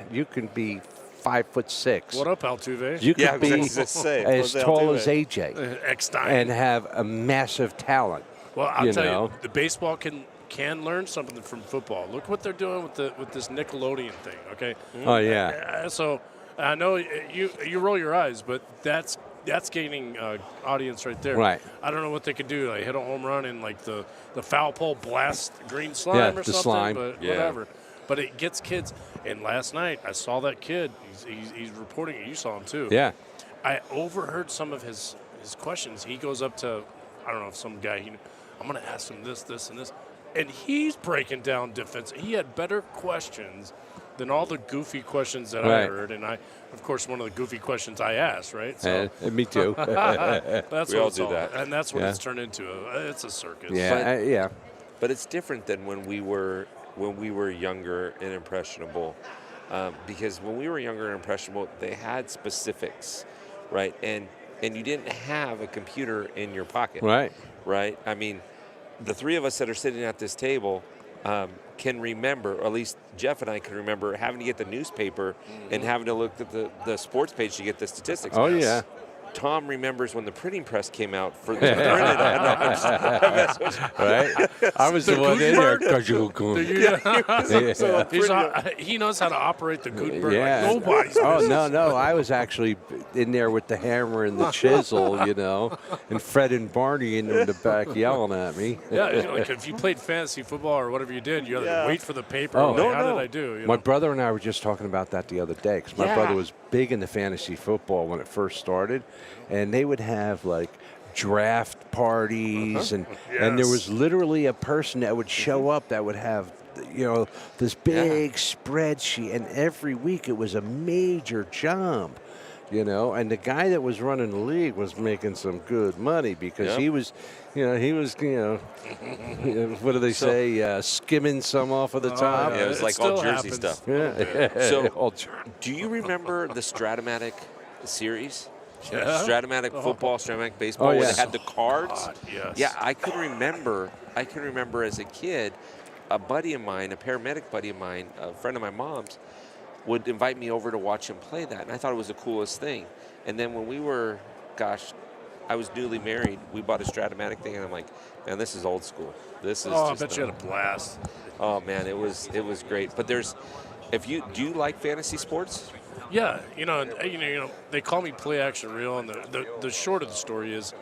be 5'6". What up, Altuve? You could be as tall as AJ Eckstein and have a massive talent. Well, I'll tell you, the baseball can learn something from football. Look what they're doing with this Nickelodeon thing. Okay. Oh yeah. So I know you roll your eyes, but that's gaining audience right there. Right. I don't know what they could do. Like hit a home run and like the foul pole blast green slime or the something. slime. But whatever. But it gets kids. And last night I saw that kid. He's reporting it. You saw him too. Yeah. I overheard some of his questions. He goes up to, I don't know, some guy. I'm going to ask him this, and this. And he's breaking down defense. He had better questions than all the goofy questions that I heard. And of course, one of the goofy questions I asked, right? So, me too. That's we what all it's do all. that. And that's what it's turned into. It's a circus. Yeah. But it's different than when we were younger and impressionable. Because when we were younger and impressionable, they had specifics, right? And you didn't have a computer in your pocket. Right? I mean, the three of us that are sitting at this table can remember, or at least Jeff and I can remember, having to get the newspaper and having to look at the sports page to get the statistics. Oh, yeah. Tom remembers when the printing press came out for the printed. I'm messing with you. Right? I was the one in there. He knows how to operate the Gutenberg Yeah. like nobody's Oh, business. no. I was actually in there with the hammer and the chisel, you know, and Fred and Barney in the back yelling at me. Yeah, like if you played fantasy football or whatever you did, you had to wait for the paper. Oh. Like, how did I do? You My know? brother and I were just talking about that the other day because my brother was big into fantasy football when it first started, and they would have like draft parties, and there was literally a person that would show up that would have, you know, this big spreadsheet, and every week it was a major jump. You know, and the guy that was running the league was making some good money because he was, what do they say, skimming some off of the top. Yeah, it was like all Jersey stuff. Yeah. So, do you remember the Stratomatic series? Yeah. Stratomatic football, Stratomatic baseball, Oh, where yeah. they had the cards. God, yes. Yeah, I can remember as a kid, a buddy of mine, a paramedic buddy of mine, a friend of my mom's, would invite me over to watch him play that, and I thought it was the coolest thing. And then when we were, I was newly married, we bought a Stratomatic thing, and I'm like, man, this is old school. This is. I bet you had a blast. Oh man, it was great. But do you like fantasy sports? Yeah, they call me play action real, and the short of the story is,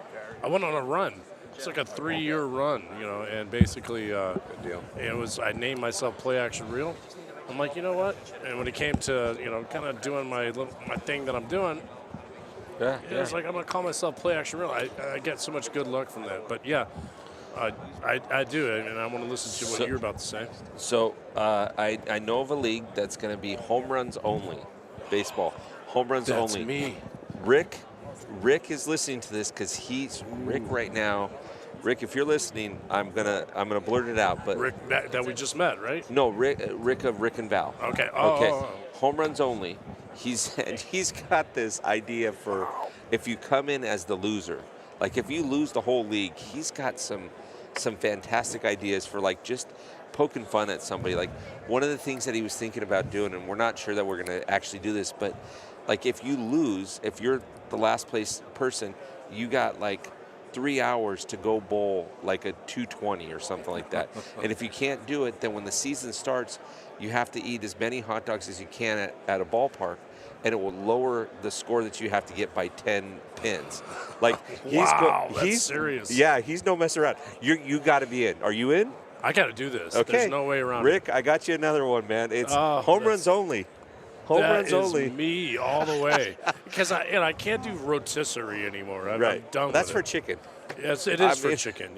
I went on a run. It's like a 3-year run, and basically, I named myself Play Action Real. I'm like, you know what? And when it came to, kind of doing my thing that I'm doing, it's like I'm gonna call myself Play Action Real. I get so much good luck from that. But yeah, I do, and I want to listen to what you're about to say. So I know of a league that's going to be home runs only, baseball, home runs only. That's me. Rick is listening to this because Rick right now. Rick, if you're listening, I'm gonna blurt it out. But Rick that we just met, right? No, Rick of Rick and Val. Okay. Okay. Home runs only. He's got this idea for if you come in as the loser, like if you lose the whole league, he's got some fantastic ideas for like just poking fun at somebody. Like one of the things that he was thinking about doing, and we're not sure that we're going to actually do this, but like if you lose, if you're the last place person, you got like 3 hours to go bowl like a 220 or something like that. And if you can't do it, then when the season starts, you have to eat as many hot dogs as you can at a ballpark, and it will lower the score that you have to get by 10 pins. Like that's serious. Yeah, he's no mess around. You got to be in. Are you in? I got to do this. Okay. There's no way around Rick, it. I got you another one, man. It's home runs only. Home runs only. That is me all the way. Because I can't do rotisserie anymore. I'm done That's with for it. chicken. Yes, it is for chicken,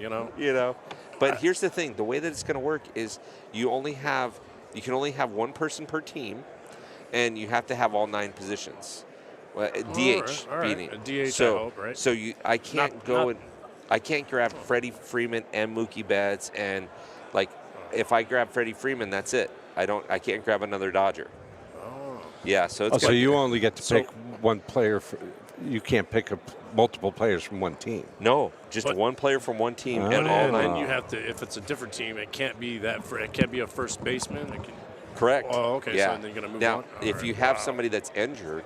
But here's the thing: the way that it's going to work is you can only have one person per team, and you have to have all 9 positions. Well, DH all right. beating. A DH, so, I hope, right? So I can't I can't grab Freddie Freeman and Mookie Betts, and like if I grab Freddie Freeman, that's it. I can't grab another Dodger. Yeah, so so you only get to pick one player. You can't pick multiple players from one team. No, just one player from one team and all 9. And you have to, if it's a different team, it can't be it can't be a first baseman. Correct. Oh, okay. Yeah. So then you're gonna move now, on. if you have somebody that's injured,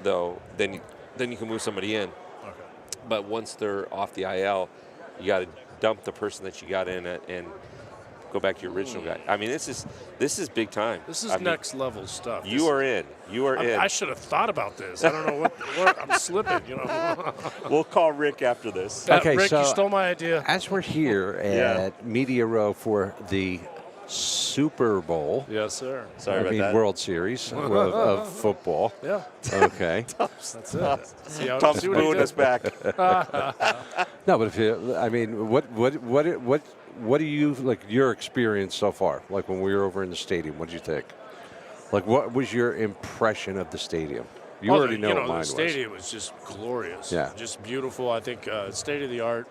though, then you can move somebody in. Okay. But once they're off the IL, you got to dump the person that you got in and go back to your original guy. I mean, this is big time. This is next level stuff. You are in. I should have thought about this. I don't know what I'm slipping. We'll call Rick after this. Okay, Rick, so you stole my idea. As we're here at Media Row for the Super Bowl. Yes, sir. Sorry about that. World Series of football. Yeah. Okay. That's it. Tom's booing us back. No, but what do you like your experience so far? Like when we were over in the stadium, what did you think? Like what was your impression of the stadium? You already know what mine the stadium was just glorious. Yeah. Just beautiful. I think state of the art.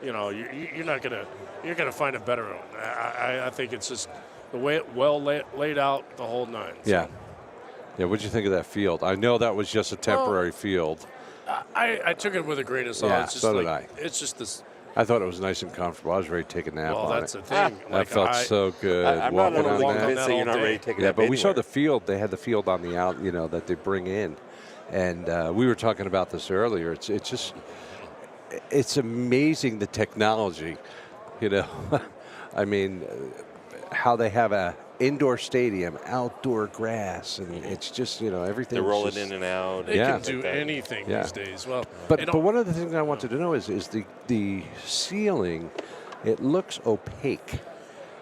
You're gonna find a better one. I think it's just the way it laid out, the whole 9. So. Yeah. Yeah. What did you think of that field? I know that was just a temporary field. I took it with a grain of salt. Yeah, It's just so did I. It's just this. I thought it was nice and comfortable. I was ready to take a nap on that's it. the thing. That felt so good. I'm not walking convinced on that you're not ready to take a Yeah, nap but we saw anywhere. the field. They had the field on the out, that they bring in. And we were talking about this earlier. It's amazing the technology, you know. I mean, how they have a indoor stadium, outdoor grass, and it's just, you know, everything. They're rolling in and out. They can do anything these days. Well, but one of the things I wanted to know is the ceiling. It looks opaque.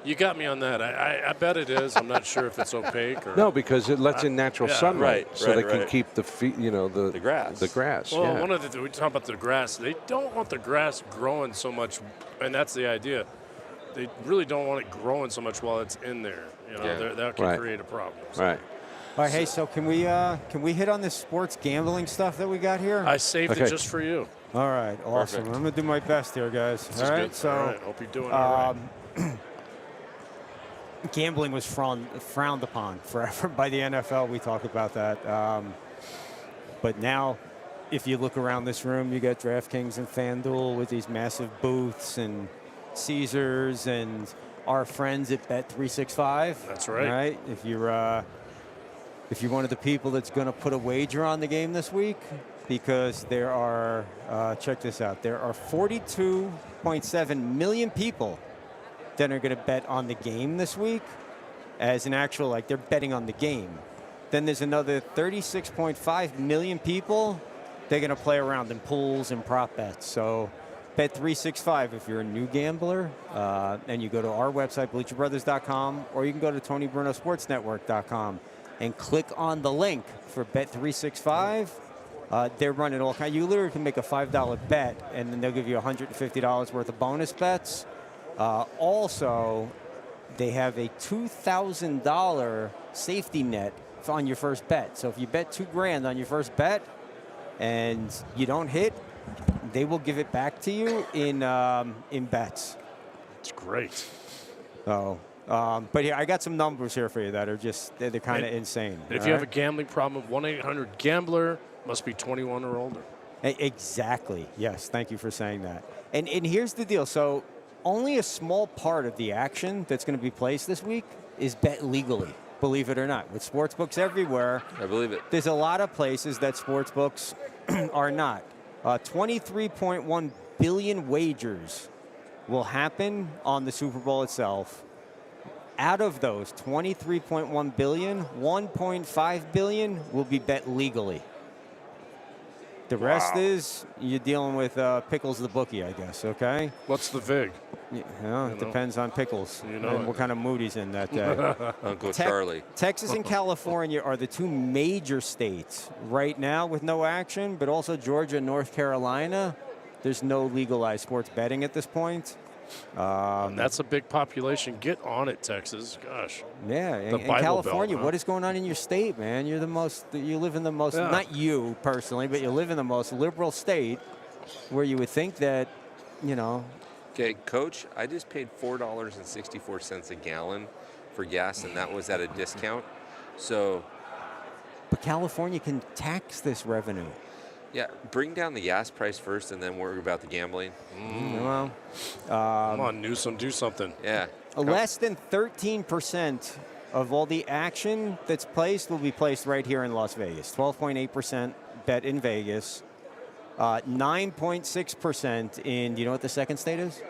You got me on that. I bet it is. I'm not sure if it's opaque or no, because it lets in natural sunlight, so they can keep the the grass. The grass. Well, one of the we talk about the grass. They don't want the grass growing so much, and that's the idea. They really don't want it growing so much while it's in there. You know, that can create a problem. So. Right. All right, hey, so can we hit on this sports gambling stuff that we got here? I saved it just for you. All right, awesome. Perfect. I'm gonna do my best here, guys. This all right, good. so all right. Hope you're doing all right. Gambling was frowned upon forever by the NFL. We talk about that, but now, if you look around this room, you got DraftKings and FanDuel with these massive booths and Caesars and our friends at Bet365. That's right. Right. If you're one of the people that's going to put a wager on the game this week, because there are, check this out, there are 42.7 million people that are going to bet on the game this week as an actual, like they're betting on the game. Then there's another 36.5 million people they're going to play around in pools and prop bets. So Bet365, if you're a new gambler, and you go to our website, BleacherBrothers.com, or you can go to TonyBrunoSportsNetwork.com and click on the link for Bet365. They're running all kinds. You literally can make a $5 bet, and then they'll give you $150 worth of bonus bets. Also, they have a $2,000 safety net on your first bet. So if you bet $2,000 on your first bet and you don't hit, they will give it back to you in bets. It's great. So, but yeah, I got some numbers here for you that are just they're kind of insane. And if you have a gambling problem, 1-800-GAMBLER, must be 21 or older. Exactly. Yes. Thank you for saying that. And here's the deal. So only a small part of the action that's going to be placed this week is bet legally, believe it or not. With sportsbooks everywhere, I believe it. There's a lot of places that sportsbooks are not. 23.1 billion wagers will happen on the Super Bowl itself. Out of those 23.1 billion, 1.5 billion will be bet legally. The rest is you're dealing with Pickles the bookie, I guess, okay? What's the VIG? It depends on Pickles and what kind of mood he's in that day. Uncle Charlie. Texas and California are the two major states right now with no action, but also Georgia and North Carolina. There's no legalized sports betting at this point. That's a big population. Get on it, Texas. Gosh. Yeah, and California, what is going on in your state, man? You live in the most, not you personally, but you live in the most liberal state where you would think that, Okay, Coach, I just paid $4.64 a gallon for gas, and that was at a discount. So, but California can tax this revenue. Yeah, bring down the gas price first, and then worry about the gambling. Well, come on, Newsom, do something. Yeah. Less than 13% of all the action that's placed will be placed right here in Las Vegas. 12.8% bet in Vegas. 9.6% in, do you know what the second state is?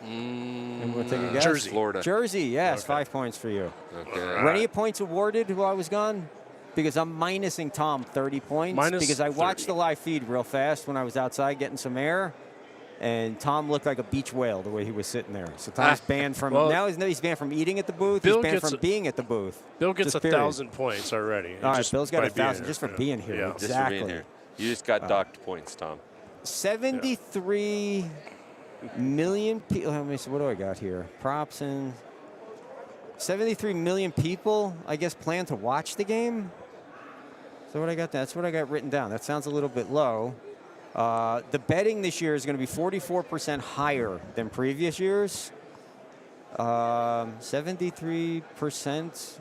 We'll take a guess. Jersey. Florida. Jersey, yes, Okay. 5 points for you. Okay. Were any points awarded while I was gone? Because I'm minusing Tom 30 points. Minus because I watched 30. the live feed real fast when I was outside getting some air. And Tom looked like a beach whale the way he was sitting there. So Tom's banned from, now he's banned from eating at the booth. Bill he's banned gets from being at the booth. Bill gets Just 1,000 points already. All right, just Bill's got by 1,000 being just for here. being here. Yeah. Exactly. Just for being here. You just got docked points, Tom. 73 million people. Let me see, what do I got here? Props and 73 million people, I guess, plan to watch the game. So what I got? That's what I got written down. That sounds a little bit low. The betting this year is going to be 44% higher than previous years. 73%,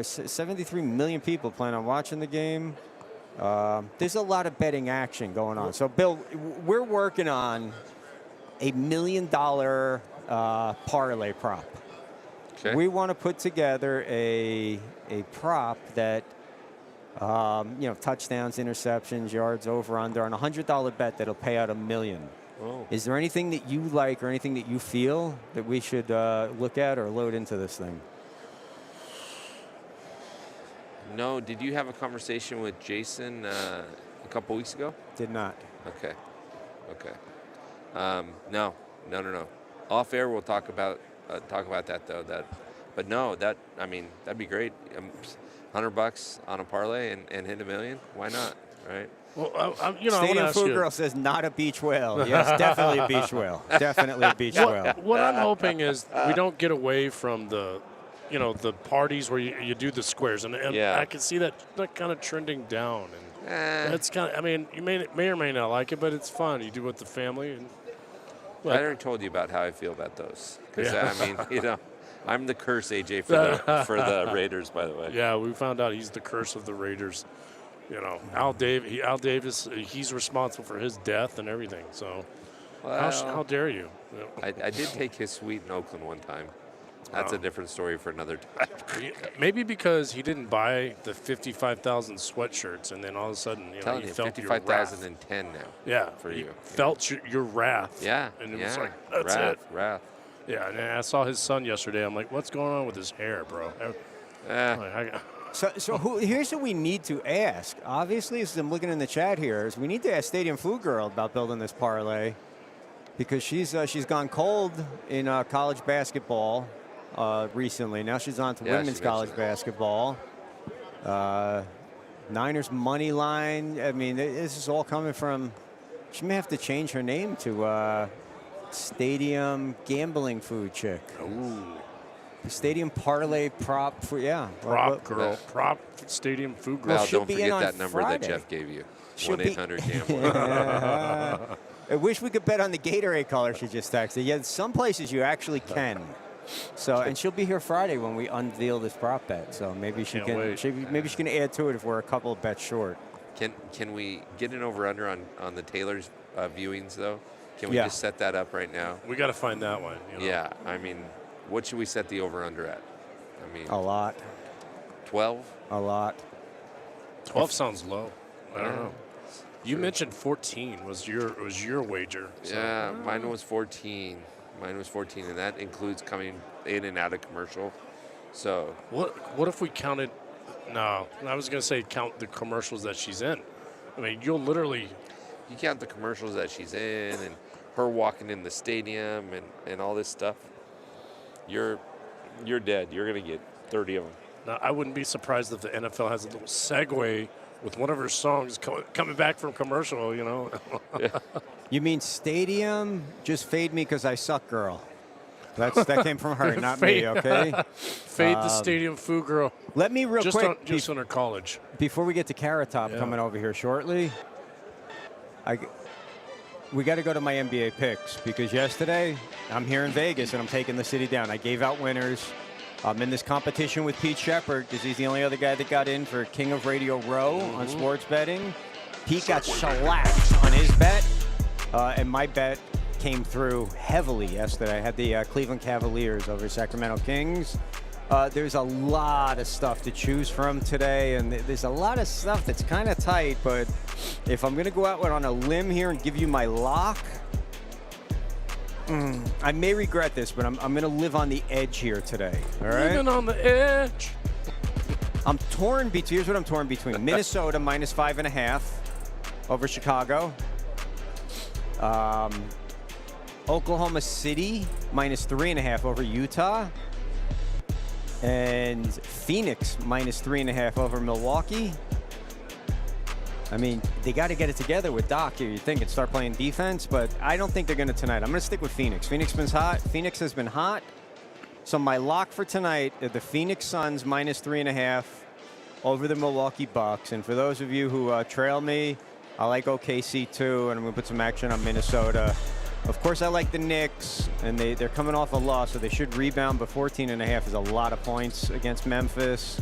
73 million people plan on watching the game. There's a lot of betting action going on. So, Bill, we're working on a $1 million parlay prop. Okay. We want to put together a prop that Touchdowns, interceptions, yards, over, under on a $100 bet that'll pay out $1 million. Oh. Is there anything that you like or anything that you feel that we should look at or load into this thing? No. Did you have a conversation with Jason a couple weeks ago? Did not. Okay. No. Off air, we'll talk about that though. But no, that'd be great. $100 on a parlay and hit $1 million. Why not? Right. Well, I want to Stadium ask Food you. Girl says not a beach whale. Yes, definitely a beach whale. Definitely a beach whale. What I'm hoping is we don't get away from the parties where you do the squares, and Yeah. I can see that kind of trending down, and that's kind of. You may or may not like it, but it's fun. You do it with the family, and I already told you about how I feel about those. Because Yeah. I'm the curse AJ for the Raiders, by the way. yeah, we found out he's the curse of the Raiders. Al Davis, he's responsible for his death and everything. So, how dare you? I did take his suite in Oakland one time. That's a different story for another time. Maybe because he didn't buy the 55,000 sweatshirts, and then all of a sudden, you Telling you, felt your wrath. 55,010 now. Yeah, for you. Felt your wrath. Yeah, and it was like, that's wrath. Yeah, and I saw his son yesterday. I'm like, what's going on with his hair, bro? Here's what we need to ask. Obviously, as I'm looking in the chat here, is we need to ask Stadium Food Girl about building this parlay because she's gone cold in college basketball recently. Now she's on to women's college basketball. Niners money line. This is all coming from. She may have to change her name to Stadium Gambling Food Chick. Ooh. Stadium parlay prop for prop girl, prop Stadium Food Girl. Well, she'll don't be forget in on that number Friday. that Jeff gave you. She'll 1-800-GAMBLER. I wish we could bet on the Gatorade color she just texted. Yeah, some places you actually can. So, and she'll be here Friday when we unveil this prop bet. So maybe she can. Maybe she can add to it if we're a couple of bets short. Can we get an over/under on the Taylor's viewings though? Can we just set that up right now? We got to find that one. Yeah, what should we set the over/under at? A lot. 12. A lot. 12 sounds low. I don't know. You mentioned 14 was your wager. So. Yeah, mine was 14. And that includes coming in and out of commercial. So what if we counted? No, I was gonna say count the commercials that she's in. You'll literally. You count the commercials that she's in and her walking in the stadium and all this stuff. You're dead. You're gonna get 30 of them. Now, I wouldn't be surprised if the NFL has a little segue with one of her songs coming back from commercial. Yeah. You mean Stadium? Just fade me because I suck, girl. That came from her, not me. Okay. Fade the Stadium Food Girl. Let me real quick. Just on her college. Before we get to Carrot Top coming over here shortly, we got to go to my NBA picks because yesterday I'm here in Vegas and I'm taking the city down. I gave out winners. I'm in this competition with Pete Shepard because he's the only other guy that got in for King of Radio Row on sports betting. Pete got shellacked on his bet, and my bet came through heavily yesterday. I had the Cleveland Cavaliers over Sacramento Kings. There's a lot of stuff to choose from today, and there's a lot of stuff that's kind of tight, but if I'm going to go out on a limb here and give you my lock, I may regret this, but I'm going to live on the edge here today. All right? Living on the edge. I'm torn between. Here's what I'm torn between: Minnesota -5.5 over Chicago. Oklahoma City -3.5 over Utah. And Phoenix -3.5 over Milwaukee. They got to get it together with Doc here. You think and start playing defense, but I don't think they're going to tonight. I'm going to stick with Phoenix. Phoenix has been hot. So my lock for tonight are the Phoenix Suns -3.5 over the Milwaukee Bucks. And for those of you who trail me, I like OKC too, and I'm going to put some action on Minnesota. Of course, I like the Knicks, and they're coming off a loss, so they should rebound, but 14.5 is a lot of points against Memphis.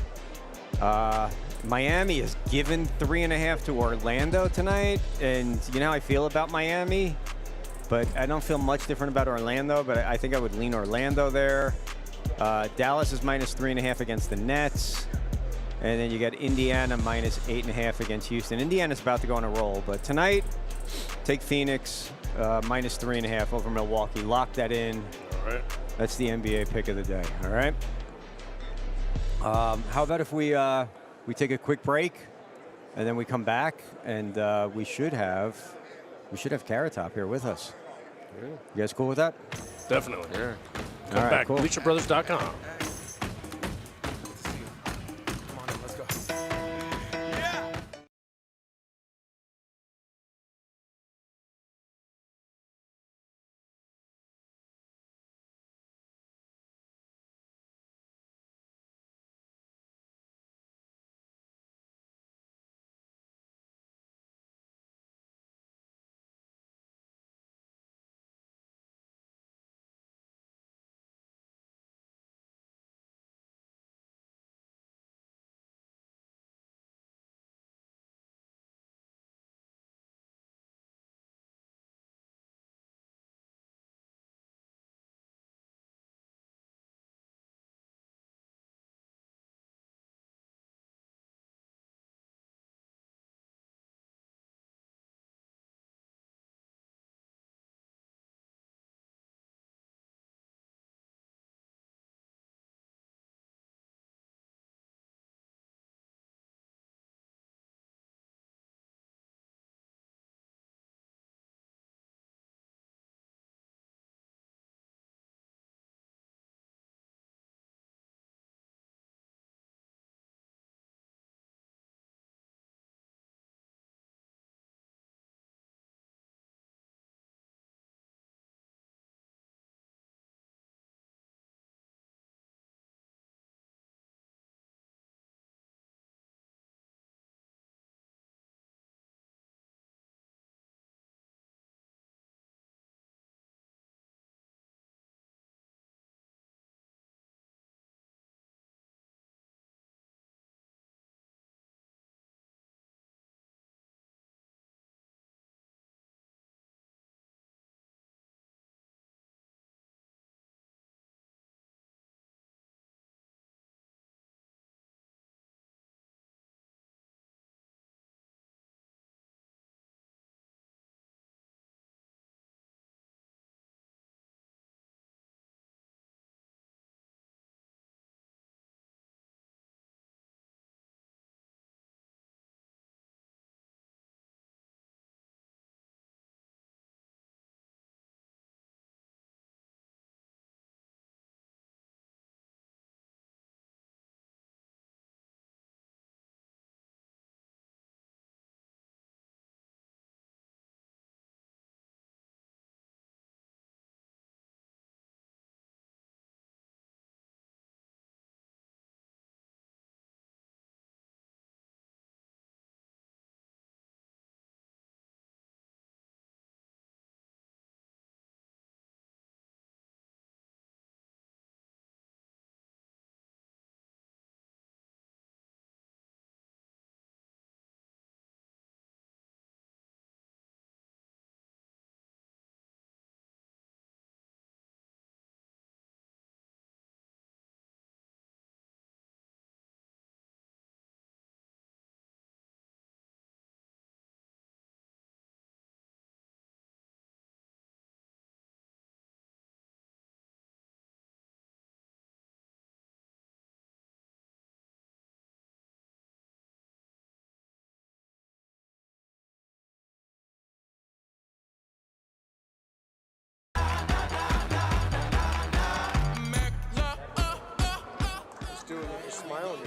Miami is given 3.5 to Orlando tonight, and you know how I feel about Miami, but I don't feel much different about Orlando, but I think I would lean Orlando there. Dallas is -3.5 against the Nets. And then you got Indiana minus 8.5 against Houston. Indiana's about to go on a roll, but tonight, take Phoenix minus 3.5 over Milwaukee. Lock that in. All right. That's the NBA pick of the day. All right. How about if we take a quick break, and then we come back, and we should have Carrot Top here with us. Yeah. You guys cool with that? Definitely. Yeah. Come All right, back. cool. BleacherBrothers.com.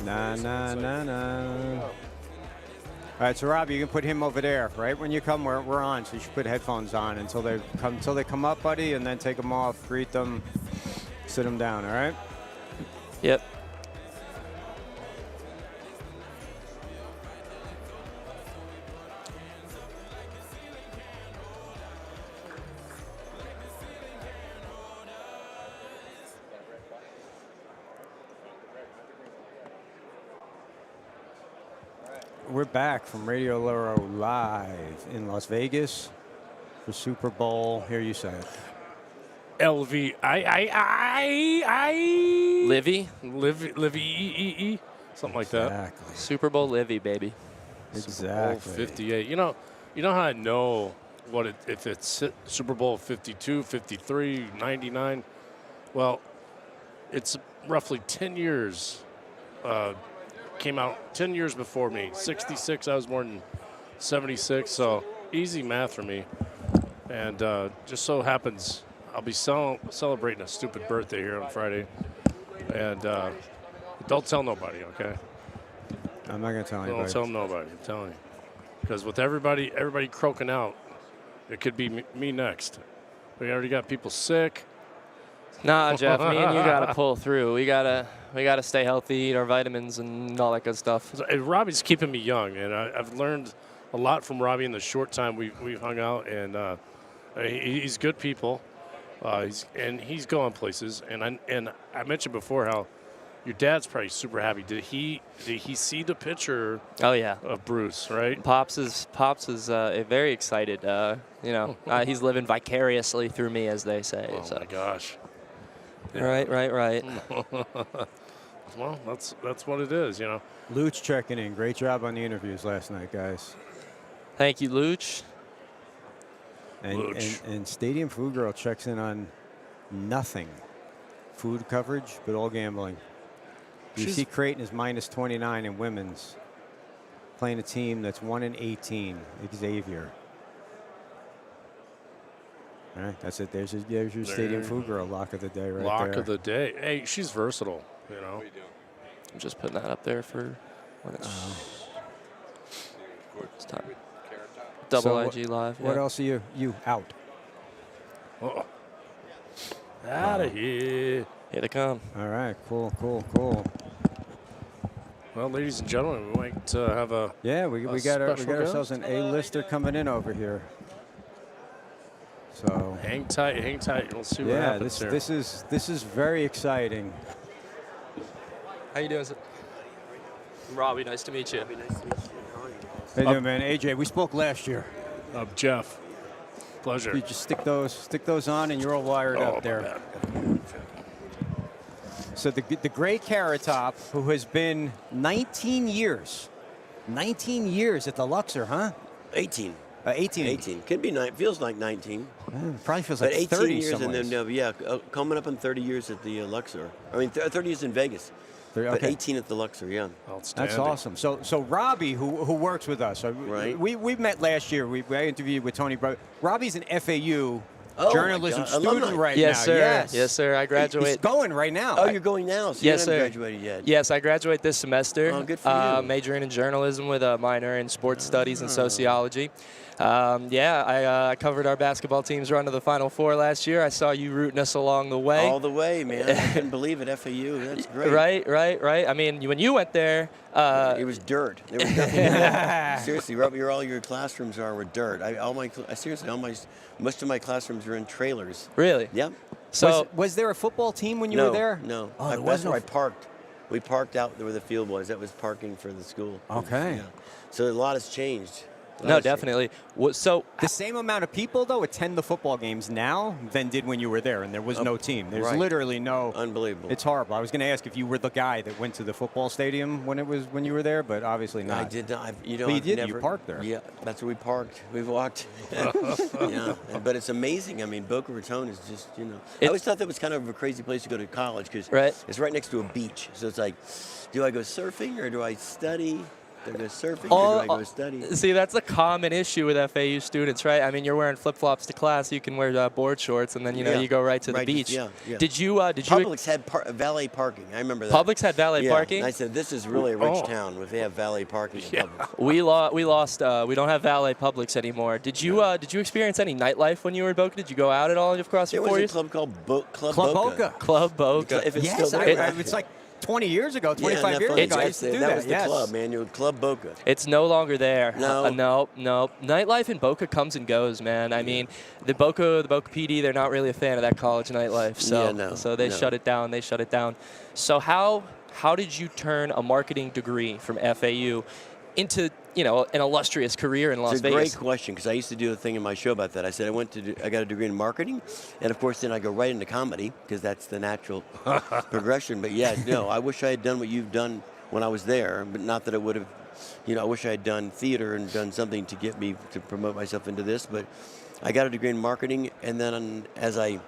Nah, nah, nah, nah. All right, so Rob, you can put him over there, right? When you come, we're on, so you should put headphones on until they come up, buddy, and then take them off, greet them, sit them down, all right? Yep. We're back from Radio Luro live in Las Vegas for Super Bowl. Here you say it. LVIII. Livy? Livy. something like that. Exactly. Super Bowl LVIII, baby. Exactly. Super Bowl 58. You know how I know if it's Super Bowl 52, 53, 99. Well, it's roughly 10 years. Came out 10 years before me. 66. I was born in 76. So easy math for me. And just so happens I'll be celebrating a stupid birthday here on Friday. And don't tell nobody, okay? I'm not going to tell anybody. Don't tell nobody, I'm telling you. Because with everybody croaking out, it could be me next. We already got people sick. Nah, Jeff, me and you gotta pull through. We gotta stay healthy, eat our vitamins, and all that good stuff. And Robbie's keeping me young, and I've learned a lot from Robbie in the short time we've hung out. And he's good people. He's going places. And I mentioned before how your dad's probably super happy. Did he see the picture? Oh yeah, of Bruce, right? Pops is very excited. He's living vicariously through me, as they say. Oh my gosh. Yeah. Right. Well, that's what it is, you know. Luch checking in. Great job on the interviews last night, guys. Thank you, Luch. And Stadium Food Girl checks in on nothing. Food coverage, but all gambling. You see Creighton is minus 29 in women's, playing a team that's 1-18, Xavier. All right, that's it. There's your Stadium Food Girl lock of the day right there. Lock of the day. Hey, she's versatile, you know. I'm just putting that up there for when it's time. Double IG Live. What else are you out? Oh. Out of here. Here they come. All right, cool. Well, ladies and gentlemen, we might have a we got ourselves an A-lister coming in over here. So hang tight. We'll see what happens here. This is very exciting. How you doing, sir? Robbie, nice to meet you. How you doing, man? AJ, we spoke last year. Jeff, pleasure. You just stick those on, and you're all wired up there. So the gray Carrot Top, who has been 19 years at the Luxor, huh? 18. 18. Could be feels like 19. Probably feels like 18 30 years, some and ways. then coming up on 30 years at the Luxor. I mean, 30 years in Vegas. But 18 at the Luxor, yeah. That's awesome. So Robbie, who works with us, right? We met last year. I interviewed with Tony. Robbie's an FAU Oh, journalism student right yes, now. Sir. Yes, sir. I graduate. He's going right now. Oh, you're going now. So yes, you sir. haven't graduated yet. Yes, I graduate this semester. Oh, good for you. Majoring in journalism with a minor in sports studies and sociology. I covered our basketball team's run to the Final Four last year. I saw you rooting us along the way. All the way, man. I couldn't believe it. FAU. That's great. Right. I mean, when you went there, it was dirt. There was nothing. Seriously, Robbie, all your classrooms were dirt. Most of my classrooms are in trailers. Really? Yep. So was there a football team when you were there? No. Oh, That's where I parked. We parked out where the field was. That was parking for the school. Okay. Yeah. So a lot has changed. No, definitely. So the same amount of people, though, attend the football games now than did when you were there, and there was no team. There's literally no. Unbelievable. It's horrible. I was going to ask if you were the guy that went to the football stadium when you were there, but obviously not. I did not. But you did. You parked there. Yeah, that's where we parked. We walked. Yeah, but it's amazing. I mean, Boca Raton is just, I always thought that was kind of a crazy place to go to college because it's right next to a beach. So it's like, do I go surfing or do I study? Do I go surfing or do I go study? See, that's a common issue with FAU students, right? I mean, you're wearing flip-flops to class. You can wear board shorts, and then, you go right to the beach. Yeah. Did you Publix had valet parking. I remember that. Publix had valet parking? And I said, this is really a rich town if they have valet parking at Publix. We lost. We don't have valet Publix anymore. Did you experience any nightlife when you were in Boca? Did you go out at all across your 4 years? There was a club called Club Boca. Club Boca. If it's still there. It's like 20 years ago, 25 years ago, I used to do that. That was the club, man. You Club Boca. It's no longer there. No. No. Nightlife in Boca comes and goes, man. I mean, the Boca PD, they're not really a fan of that college nightlife. So they shut it down. So how did you turn a marketing degree from FAU into an illustrious career in Las Vegas? It's a great question because I used to do a thing in my show about that. I said I got a degree in marketing, and of course then I go right into comedy because that's the natural progression. But I wish I had done what you've done when I was there, but not that it would have, I wish I had done theater and done something to get me to promote myself into this, but I got a degree in marketing, and then as I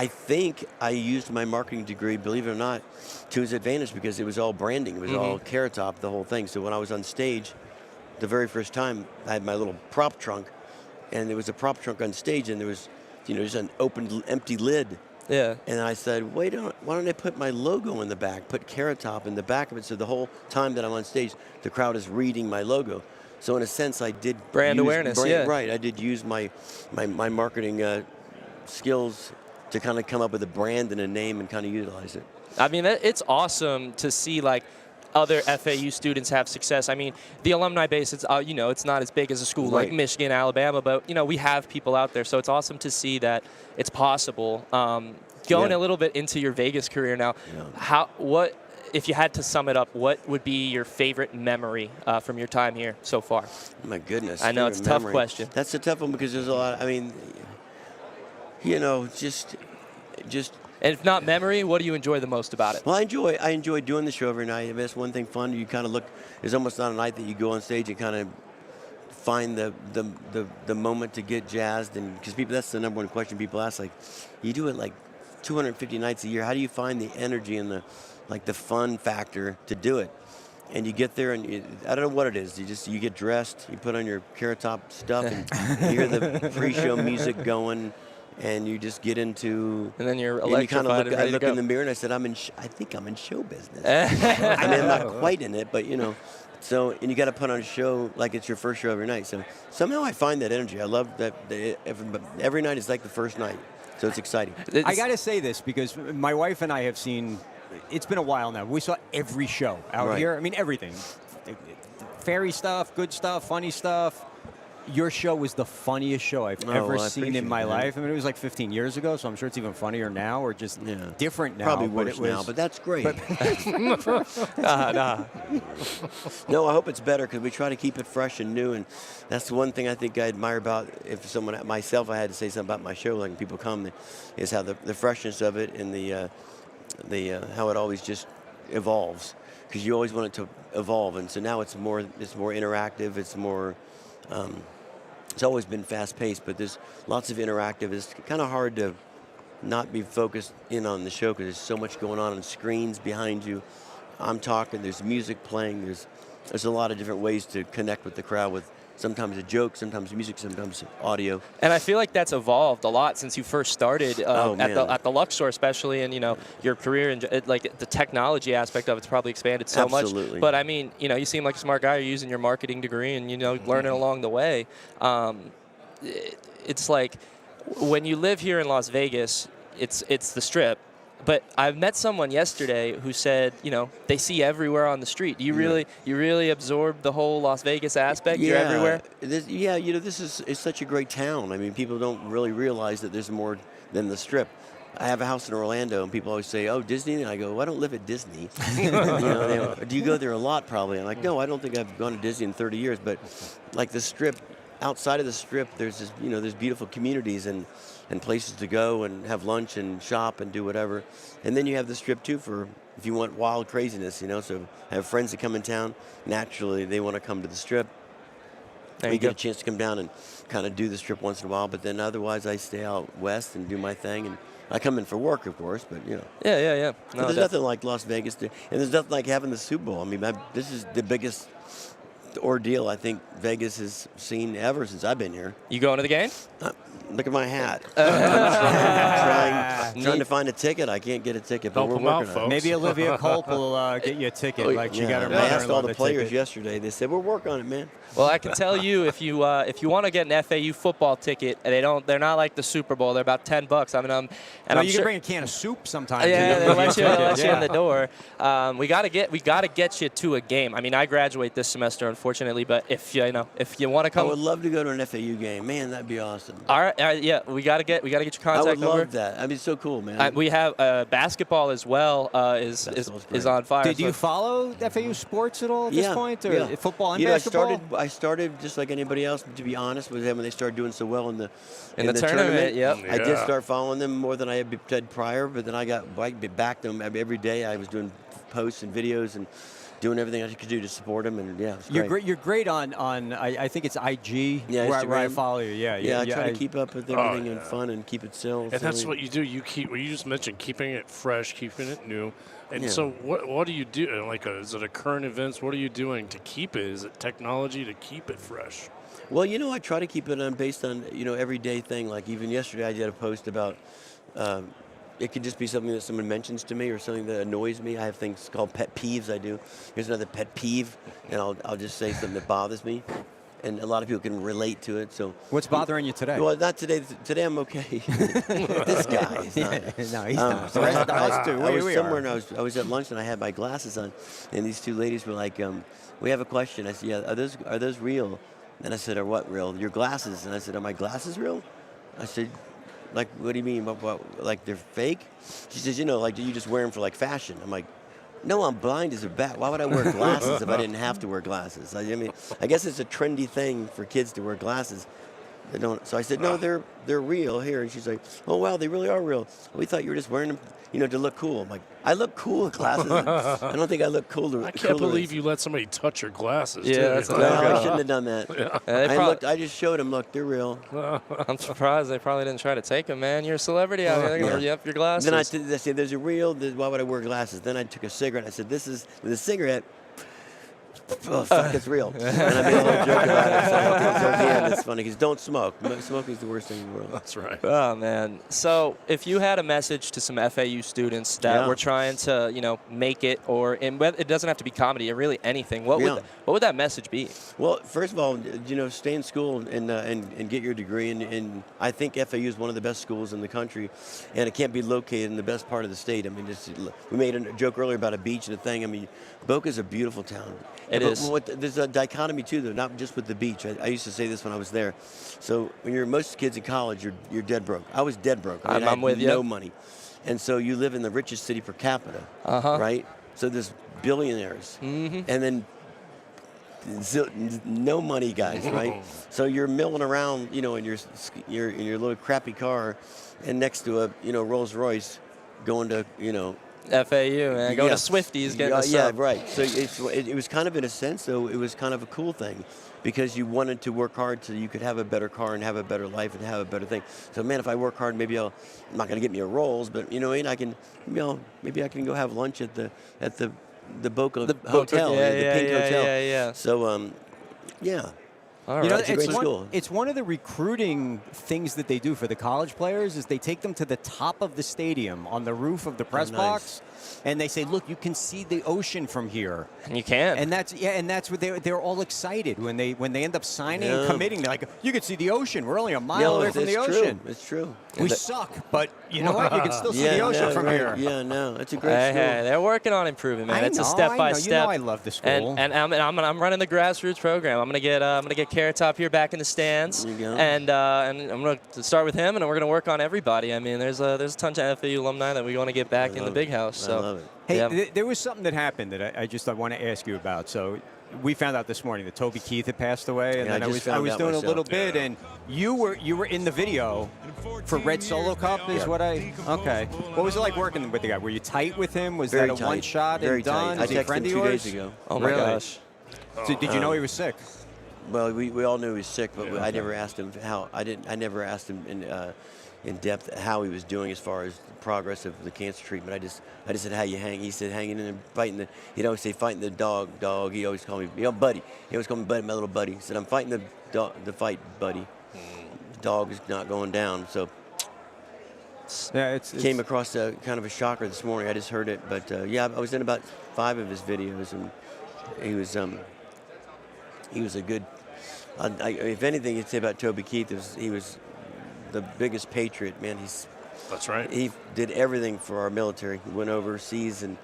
think I used my marketing degree, believe it or not, to its advantage because it was all branding. It was all Carrot Top, the whole thing. So when I was on stage, the very first time, I had my little prop trunk, and there was a prop trunk on stage, and there was, just an open, empty lid. Yeah. And I said, why don't I put my logo in the back, put Carrot Top in the back of it, so the whole time that I'm on stage, the crowd is reading my logo. So in a sense, I did brand awareness. Yeah. Right. I did use my marketing skills to kind of come up with a brand and a name and kind of utilize it. I mean, it's awesome to see like other FAU students have success. I mean, the alumni base, it's it's not as big as a school like Michigan, Alabama, but we have people out there, so it's awesome to see that it's possible. Going a little bit into your Vegas career now, what if you had to sum it up, what would be your favorite memory from your time here so far? My goodness, I know it's a tough question. That's a tough one because there's a lot. I mean, just. And if not memory, what do you enjoy the most about it? Well, I enjoy doing the show every night. I mean, that's one thing fun. You kind of look. There's almost not a night that you go on stage and kind of find the moment to get jazzed, and because that's the number one question people ask. Like, you do it like 250 nights a year. How do you find the energy and the fun factor to do it? And you get there, and I don't know what it is. You get dressed, you put on your Carrot Top stuff, and you hear the pre-show music going. And you just get into, and then you're electrified. And I look in the mirror and I said, I think I'm in show business. I mean, I'm not quite in it, but So, and you got to put on a show like it's your first show every night. So somehow I find that energy. I love that every night is like the first night. So it's exciting. I got to say this because my wife and I have seen. It's been a while now. We saw every show out here. I mean, everything. Fairy stuff, good stuff, funny stuff. Your show was the funniest show I've ever seen in my life. I mean, it was like 15 years ago, so I'm sure it's even funnier now or just different now. Probably worse now, but that's great. Nah. No, I hope it's better because we try to keep it fresh and new, and that's the one thing I think I admire about if I had to say something about my show, like when people come, is how the freshness of it and the how it always just evolves because you always want it to evolve, and so now it's more interactive, it's more. It's always been fast-paced, but there's lots of interactive. It's kind of hard to not be focused in on the show because there's so much going on screens behind you. I'm talking, there's music playing, there's a lot of different ways to connect with the crowd with sometimes a joke, sometimes music, sometimes audio. And I feel like that's evolved a lot since you first started at the Luxor, especially, and your career and like the technology aspect of it's probably expanded so much. But I mean, you seem like a smart guy. You're using your marketing degree and learning along the way. It's like when you live here in Las Vegas, it's the Strip. But I've met someone yesterday who said, they see everywhere on the street. Do you really absorb the whole Las Vegas aspect? Yeah. You're everywhere? This is such a great town. I mean, people don't really realize that there's more than the Strip. I have a house in Orlando, and people always say, oh, Disney? And I go, well, I don't live at Disney. Do you go there a lot, probably? I'm like, no, I don't think I've gone to Disney in 30 years. But like the Strip, outside of the Strip, there's there's beautiful communities and places to go and have lunch and shop and do whatever. And then you have the Strip too for if you want wild craziness, So I have friends that come in town. Naturally, they want to come to the Strip. You get a chance to come down and kind of do the Strip once in a while. But then otherwise, I stay out west and do my thing. And I come in for work, of course, but Yeah. No, there's nothing like Las Vegas, and there's nothing like having the Super Bowl. I mean, this is the biggest ordeal I think Vegas has seen ever since I've been here. You going to the game? Look at my hat. I'm trying to find a ticket. I can't get a ticket, but we're working on it. Maybe Olivia Culp will get you a ticket. Like she got her mother-in-law I asked all the players ticket. yesterday. They said, we'll work on it, man. Well, I can tell you if you want to get an FAU football ticket, they're not like the Super Bowl. They're about $10. I mean, you can bring a can of soup sometimes. Yeah, they'll let you in the door. We gotta get you to a game. I mean, I graduate this semester, unfortunately, but if you want to come, I would love to go to an FAU game. Man, that'd be awesome. All right, yeah, we gotta get your contact. I would over. love that. I mean, it's so cool, man. We have basketball as well. Is on fire. Do you follow FAU sports at all at this point, or football and basketball? I started just like anybody else, to be honest, with them when they started doing so well in the tournament. Yep. I did start following them more than I had prior, but then I backed them every day. I was doing posts and videos and doing everything I could do to support them. And yeah, it's You're great. great. You're great on I think it's IG. Yeah, where I Instagram. follow you. Yeah, Yeah, I try to keep up with everything and fun and keep it silly. And that's what you do. You just mentioned keeping it fresh, keeping it new. And so what do you do? Like, is it a current events? What are you doing to keep it? Is it technology to keep it fresh? Well, I try to keep it based on, everyday thing. Like even yesterday I did a post about, it could just be something that someone mentions to me or something that annoys me. I have things called pet peeves I do. Here's another pet peeve, and I'll just say something that bothers me. And a lot of people can relate to it. So what's bothering you today? Well, not today. Today I'm okay. This guy is not. No, he's not. So The rest of us do. I was We somewhere are. and I was at lunch and I had my glasses on, and these two ladies were like, "We have a question." I said, "Yeah, are those real?" And I said, "Are what real? Your glasses?" And I said, "Are my glasses real?" I said, "Like, what do you mean? What, like they're fake?" She says, "Like, do you just wear them for like fashion?" I'm like, "No, I'm blind as a bat. Why would I wear glasses if I didn't have to wear glasses?" I mean, I guess it's a trendy thing for kids to wear glasses. They don't. So I said, "No, they're real here." And she's like, "Oh wow, they really are real. We thought you were just wearing them, to look cool." I'm like, "I look cool with glasses. I don't think I look cooler." I can't believe you let somebody touch your glasses. Yeah, too. that's No, I shouldn't have done that. Yeah. I just showed them. Look, they're real. I'm surprised they probably didn't try to take them, man. You're a celebrity out here. They're going to rip your glasses. Then I said, "There's a real. Why would I wear glasses?" Then I took a cigarette. I said, "This is with a cigarette." Oh, fuck, it's real. And I made a little joke about it. So at the end, it's funny because don't smoke. Smoking is the worst thing in the world. That's right. Oh, man. So if you had a message to some FAU students that were trying to, make it, it doesn't have to be comedy or really anything, what would that message be? Well, first of all, stay in school and get your degree. And I think FAU is one of the best schools in the country, and it can't be located in the best part of the state. I mean, we made a joke earlier about a beach and a thing. I mean, Boca's a beautiful town. It is. There's a dichotomy too, though, not just with the beach. I used to say this when I was there. So when most kids in college, you're dead broke. I was dead broke. I I'm with you. No money, and so you live in the richest city per capita, right? So there's billionaires, and then no money guys, right? So you're milling around, in your little crappy car, and next to a Rolls Royce, going to FAU, man. Going to Swifties, getting a sub. Right. So it was kind of, in a sense, though, it was kind of a cool thing because you wanted to work hard so you could have a better car and have a better life and have a better thing. So, man, if I work hard, maybe I'm not going to get me a Rolls, but, I can, maybe I can go have lunch at the Boca Hotel, the Pink Hotel. Yeah. So, yeah. All right. It's a great school. It's one of the recruiting things that they do for the college players is they take them to the top of the stadium on the roof of the press box, and they say, "Look, you can see the ocean from here." And you can. And that's what they're all excited when they end up signing and committing. They're like, "You can see the ocean. We're only a mile away from the ocean." It's true. We suck, but you know what? You can still see the ocean from here. Yeah, no, it's a great school. Hey, they're working on improving, man. It's a step by step. You know I love the school. And I'm running the grassroots program. I'm gonna get Carrot Top here back in the stands. There you go. And I'm gonna start with him, and we're gonna work on everybody. I mean, there's a ton of FAU alumni that we want to get back in the big house. So. I love it. Hey, there was something that happened that I want to ask you about. So we found out this morning that Toby Keith had passed away, and then I was doing a little bit, and you were in the video for Red Solo Cup. Is what I okay. What was it like working with the guy? Were you tight with him? Was Very that a tight. one shot Very and done? tight. Is he a friend I texted of him 2 yours? days ago. Oh my gosh. So did you know he was sick? Well, we all knew he was sick, but I never asked him how. I never asked him in depth how he was doing as far as the progress of the cancer treatment. I just said, "How you hang?" He said, "Hanging in and fighting the." He'd always say, "Fighting the dog." He always called me, buddy. He always called me buddy, my little buddy. He said, "I'm fighting the fight, buddy. The dog is not going down." So. Yeah, Came across kind of a shocker this morning. I just heard it, but I was in about 5 of his videos, and he was a good. If anything, you'd say about Toby Keith he was the biggest patriot, man. That's right. He did everything for our military. He went overseas and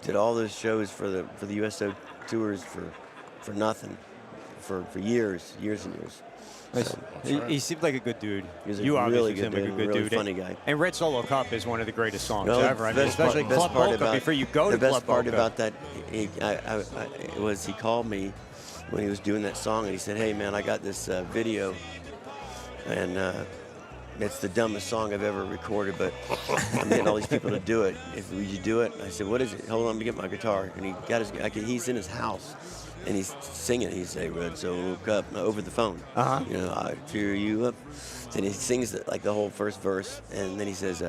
did all those shows for the USO tours for nothing, for years and years. So, he seemed like a good dude. He's You really obviously good seem like a dude, good really dude. funny guy. And Red Solo Cup is one of the greatest songs No, ever. I mean, especially Club Boca before you go to the best Club part Boca. about that was he called me when he was doing that song, and he said, "Hey man, I got this video, and it's the dumbest song I've ever recorded, but I'm getting all these people to do it. Would you do it? I said, what is it? Hold on, let me get my guitar. And he got he's in his house, and he's singing. He's say, Red Solo Cup, over the phone. You know, I cheer you up. And he sings like the whole first verse, and then he says,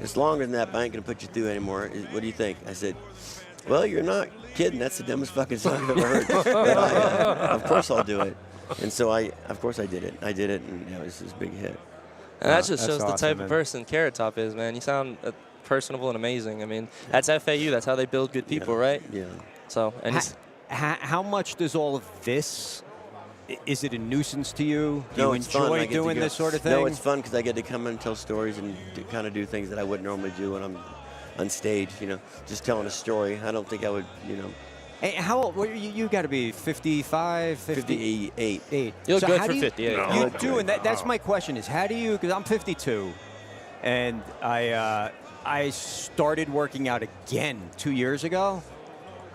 it's longer than that, but I ain't gonna put you through anymore. What do you think? I said, well, you're not kidding. That's the dumbest fucking song I've ever heard. But of course I'll do it. And so of course I did it. I did it, and it was this big hit. And that just shows awesome, the type man. of person Carrot Top is, man. You sound personable and amazing. I mean, that's FAU. That's how they build good people, right? Yeah. So, and how much does all of this, is it a nuisance to you? Do No, you it's fun. I enjoy get to doing go- this sort of thing? No, it's fun because I get to come and tell stories and kind of do things that I wouldn't normally do when I'm on stage, you know, just telling a story. I don't think I would, you know. Hey, how old? You got to be 55, 50? 58. you're So good how for do you- 58. No. You do, and that's my question is, how do you, because I'm 52, and I started working out again 2 years ago.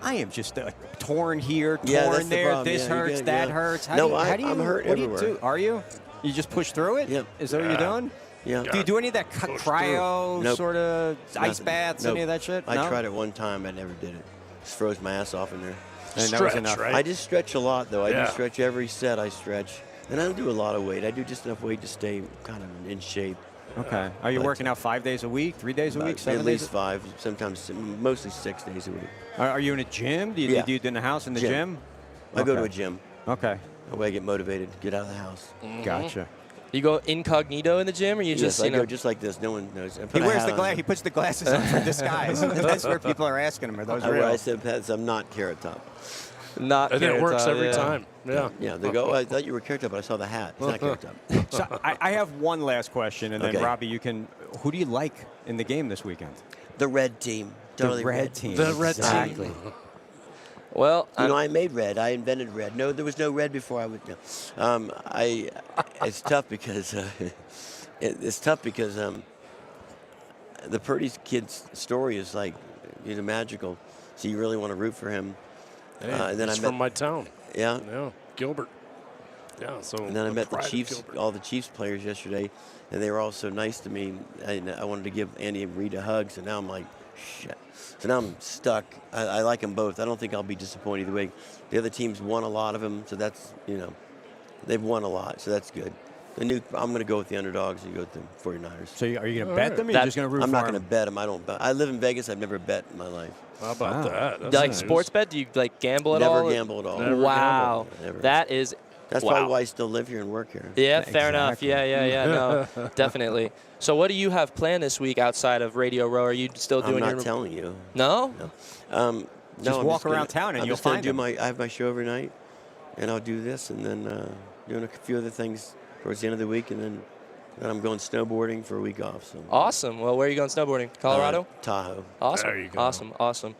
I am just torn here, Yeah, that's torn the there, problem. this Yeah, you hurts, get- that yeah. hurts. How No, do you, how do you, I'm hurt what do you everywhere. do? Are you? You just push through it? Yep. Is that what you're doing? Yeah. Do you do any of that Push cryo Nope. sort of ice Nothing. baths, Nope. any of that shit? I No? tried it one time. I never did it. Just froze my ass off in there. And that was Stretch, enough. right? I just stretch a lot, though. I Yeah. do stretch every set. I stretch. And I don't do a lot of weight. I do just enough weight to stay kind of in shape. Okay. Are you But- working out 5 days a week, 3 days a week, 7 At days? least 5, sometimes mostly 6 days a week. Are you in a gym? Do you Yeah. do it in the house in the Gym. gym? I go to Okay. a gym. Okay. That way I get motivated to get out of the house. Gotcha. You go incognito in the gym, or you just, yes, I you know? go just like this. No one knows. I He put a wears hat the on. glass. He puts the glasses on for disguise. That's where people are asking him, are those real? I said, Pat, I'm not Carrot Top. Not And it Carrot works Top, every yeah. time. Yeah. Yeah, they go, oh, I thought you were Carrot Top, but I saw the hat. It's not Carrot Top. So I have one last question, and then Okay. Robbie, you can. Who do you like in the game this weekend? The red team. Totally the red team. The red team. exactly. Well, You know, I made red. I invented red. No, there was no red before I would. No. It's tough because the Purdy kid's story is like, he's magical. So you really want to root for him. Hey, And then he's I met, from my town. yeah. Yeah, Gilbert. Yeah, so. And then I met the pride of Chiefs, Gilbert. all the Chiefs players yesterday, and they were all so nice to me. I wanted to give Andy and Reed a hug, so now I'm like, shit. So now I'm stuck. I like them both. I don't think I'll be disappointed either way. The other teams won a lot of them, so that's, you know, they've won a lot, so that's good. I'm going to go with the underdogs and go with the 49ers. So are you going to bet them, or That- you're just going to root I'm for not them? going to bet them. I don't bet. I live in Vegas. I've never bet in my life. How about that? Do you That's like nice. sports bet? Do you like gamble at Never all? gamble at all. Never Wow, gamble. Never. that is. That's wow. probably why I still live here and work here. Yeah, fair enough. Exactly. Yeah. No, definitely. So, what do you have planned this week outside of Radio Row? Are you still I'm doing not your? telling you. No. No, Just I'm walk around gonna- town and I'm you'll just gonna find do them. I have my show every night, and I'll do this, and then doing a few other things towards the end of the week, and then I'm going snowboarding for a week off. So Awesome. Well, where are you going snowboarding? Colorado. Tahoe. Awesome. There you go. Awesome.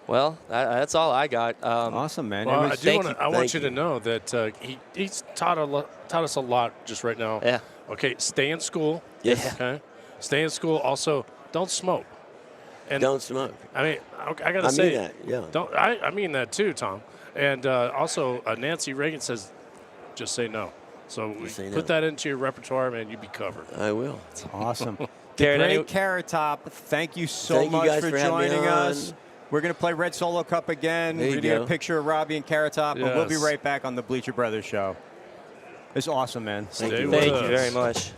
Well, that's all I got. Awesome, man. Well, It I was- do thank want you. I want Thank you to you. know that he's taught us a lot just right now. Yeah. Okay, stay in school. Yes. Okay, stay in school. Also, don't smoke. And Don't smoke. I mean, I gotta I say, mean that. Yeah. don't. I mean that too, Tom. And also, Nancy Reagan says, just say no. So say put no. that into your repertoire, man. You'd be covered. I will. Awesome. Carrot, Great any- Carrot Top. Thank you so Thank you much guys for for having me joining us. on. We're going to play Red Solo Cup again. There We're you going to get a go. picture of Robbie and Carrot Top, but we'll be Yes. right back on the Bleacher Brothers show. It's awesome, man. Stay with Thank us. you very much.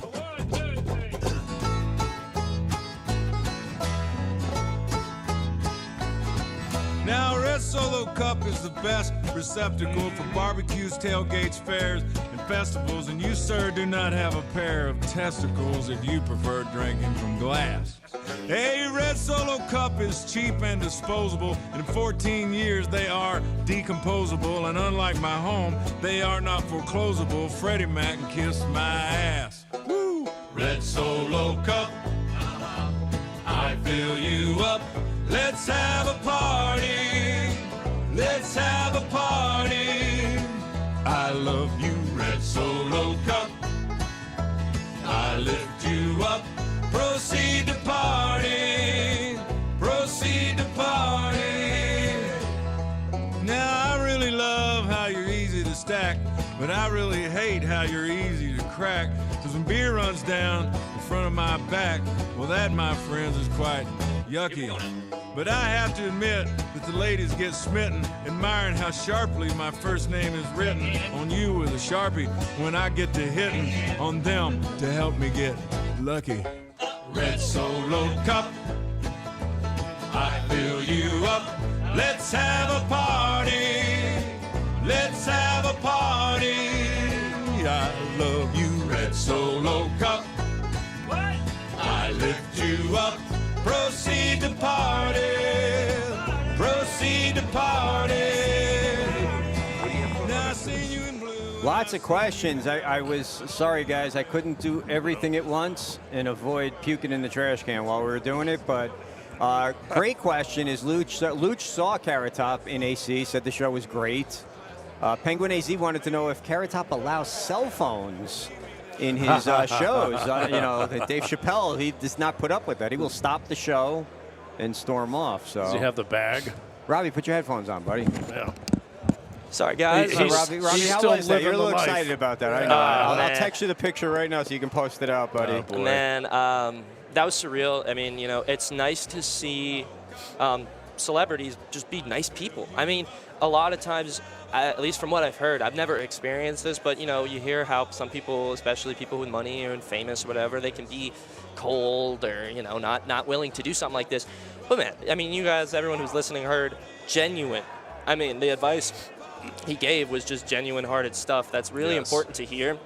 Now, Red Solo Cup is the best receptacle for barbecues, tailgates, fairs, and festivals. And you, sir, do not have a pair of testicles if you prefer drinking from glass. Hey, Red Solo Cup is cheap and disposable. And in 14 years, they are decomposable. And unlike my home, they are not foreclosable. Freddie Mac can kiss my ass. Woo! Red Solo Cup, I fill you up. Let's have a party. Let's have a party. I love you, Red Solo Cup. I lift you up. Proceed to party. Proceed to party. Now, I really love how you're easy to stack, but I really hate how you're easy to crack. Because when beer runs down, front of my back. Well, that, my friends, is quite yucky. But I have to admit that the ladies get smitten, admiring how sharply my first name is written on you with a Sharpie when I get to hitting on them to help me get lucky. Red Solo Cup, I fill you up. Let's have a party. Let's have a party. I love you, Red Solo Cup. What? I lift you up. Proceed to party. Proceed to party. Now I see you in blue. Lots of questions. I was sorry, guys. I couldn't do everything at once and avoid puking in the trash can while we were doing it. But great question is Luch. Luch saw Carrot Top in AC, said the show was great. Penguin AZ wanted to know if Carrot Top allows cell phones in his shows. Dave Chappelle, he does not put up with that. He will stop the show and storm off. So does he have the bag? Robbie, put your headphones on, buddy. Yeah. Sorry, guys. Robbie, how was that? You're a little excited about that. I know. I'll text you the picture right now so you can post it out, buddy. Oh, man, that was surreal. I mean, it's nice to see celebrities just be nice people. I mean, a lot of times, at least from what I've heard, I've never experienced this, but, you hear how some people, especially people with money or famous or whatever, they can be cold or, not willing to do something like this. But, man, I mean, you guys, everyone who's listening heard genuine. I mean, the advice he gave was just genuine-hearted stuff. That's really important to hear.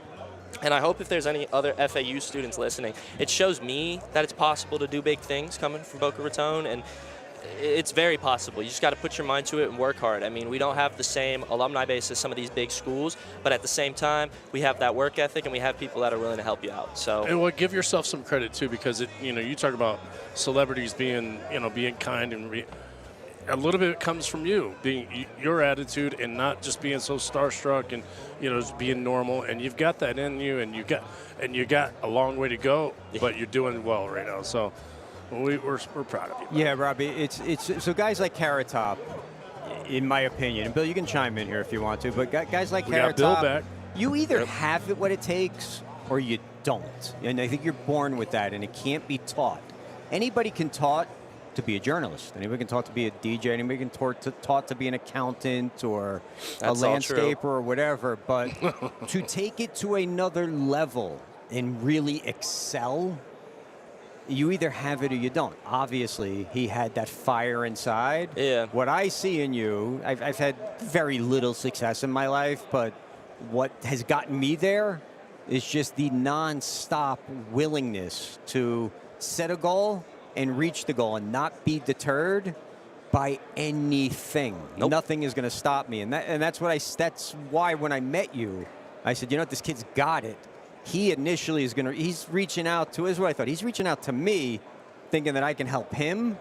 And I hope if there's any other FAU students listening, it shows me that it's possible to do big things coming from Boca Raton, and it's very possible. You just got to put your mind to it and work hard. I mean, we don't have the same alumni base as some of these big schools, but at the same time, we have that work ethic and we have people that are willing to help you out. So, and give yourself some credit too, because you talk about celebrities being kind, and a little bit comes from you, being your attitude and not just being so starstruck and just being normal. And you've got that in you, and you got a long way to go, but you're doing well right now. So. We're proud of you. Yeah, Robbie, it's so guys like Carrot Top, in my opinion, and Bill, you can chime in here if you want to, but guys like Carrot Top, back. You either have what it takes or you don't. And I think you're born with that, and it can't be taught. Anybody can taught to be a journalist. Anybody can taught to be a DJ. Anybody can taught to be an accountant or a landscaper or whatever. But to take it to another level and really excel, you either have it or you don't. Obviously, he had that fire inside. Yeah. What I see in you, I've had very little success in my life, but what has gotten me there is just the nonstop willingness to set a goal and reach the goal and not be deterred by anything. Nope. Nothing is going to stop me. And that's why when I met you, I said, this kid's got it. He initially he's reaching out to, is what I thought. He's reaching out to me thinking that I can help him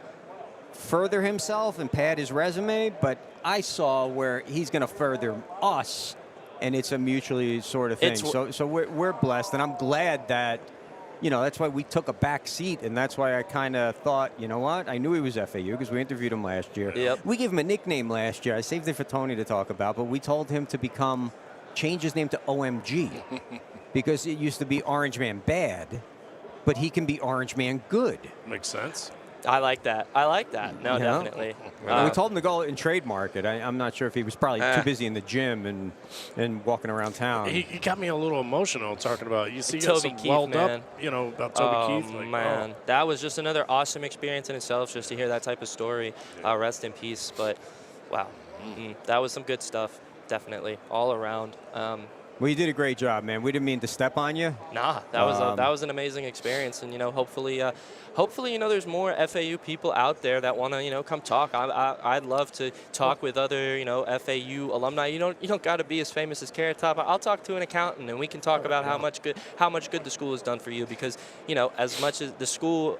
further himself and pad his resume, but I saw where he's going to further us, and it's a mutually sort of thing. So we're blessed, and I'm glad that, that's why we took a back seat, and that's why I kind of thought, you know what? I knew he was FAU because we interviewed him last year. Yep. We gave him a nickname last year. I saved it for Tony to talk about, but we told him to change his name to OMG. Because it used to be Orange Man Bad, but he can be Orange Man Good. Makes sense. I like that. No, definitely. We told him to go and trademark it. I'm not sure if he was probably too busy in the gym and walking around town. He got me a little emotional talking about. You see, Toby Keith, welled man. up, about Toby Keith. Man, that was just another awesome experience in itself, just to hear that type of story. Rest in peace. But wow, that was some good stuff. Definitely, all around. Well, you did a great job, man. We didn't mean to step on you. Nah, that was an amazing experience, and hopefully, there's more FAU people out there that want to come talk. I'd love to talk with other FAU alumni. You don't got to be as famous as Carrot Top. I'll talk to an accountant, and we can talk about how much good the school has done for you. Because as much as the school,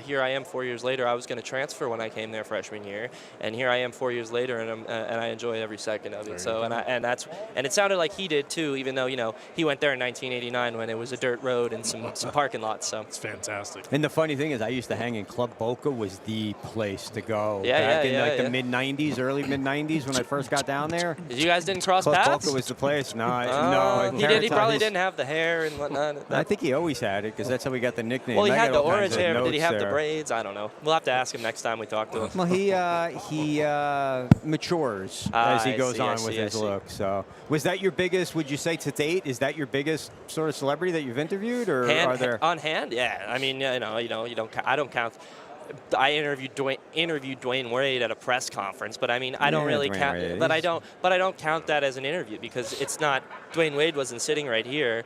here I am 4 years later. I was going to transfer when I came there freshman year, and here I am 4 years later, and I enjoy every second of it. So and it sounded like he did too. too, even though, he went there in 1989 when it was a dirt road and some parking lots. So it's fantastic. And the funny thing is, I used to hang in Club Boca was the place to go back in the mid-'90s, early mid-'90s when I first got down there. You guys didn't cross Club paths? Boca was the place. No. He probably didn't have the hair and whatnot. I think he always had it because that's how we got the nickname. Well, he I had got the all kinds orange of hair, but did he have the notes there. braids? I don't know. We'll have to ask him next time we talk to him. Well, he matures as he goes on with his look. So, was that your biggest? Would you say to date? Is that your biggest sort of celebrity that you've interviewed, or are there on hand? Yeah, I mean, you don't. I don't count. I interviewed Dwayne Wade at a press conference, but I mean, I don't really count. Wade. But I don't count that as an interview because it's not. Dwayne Wade wasn't sitting right here.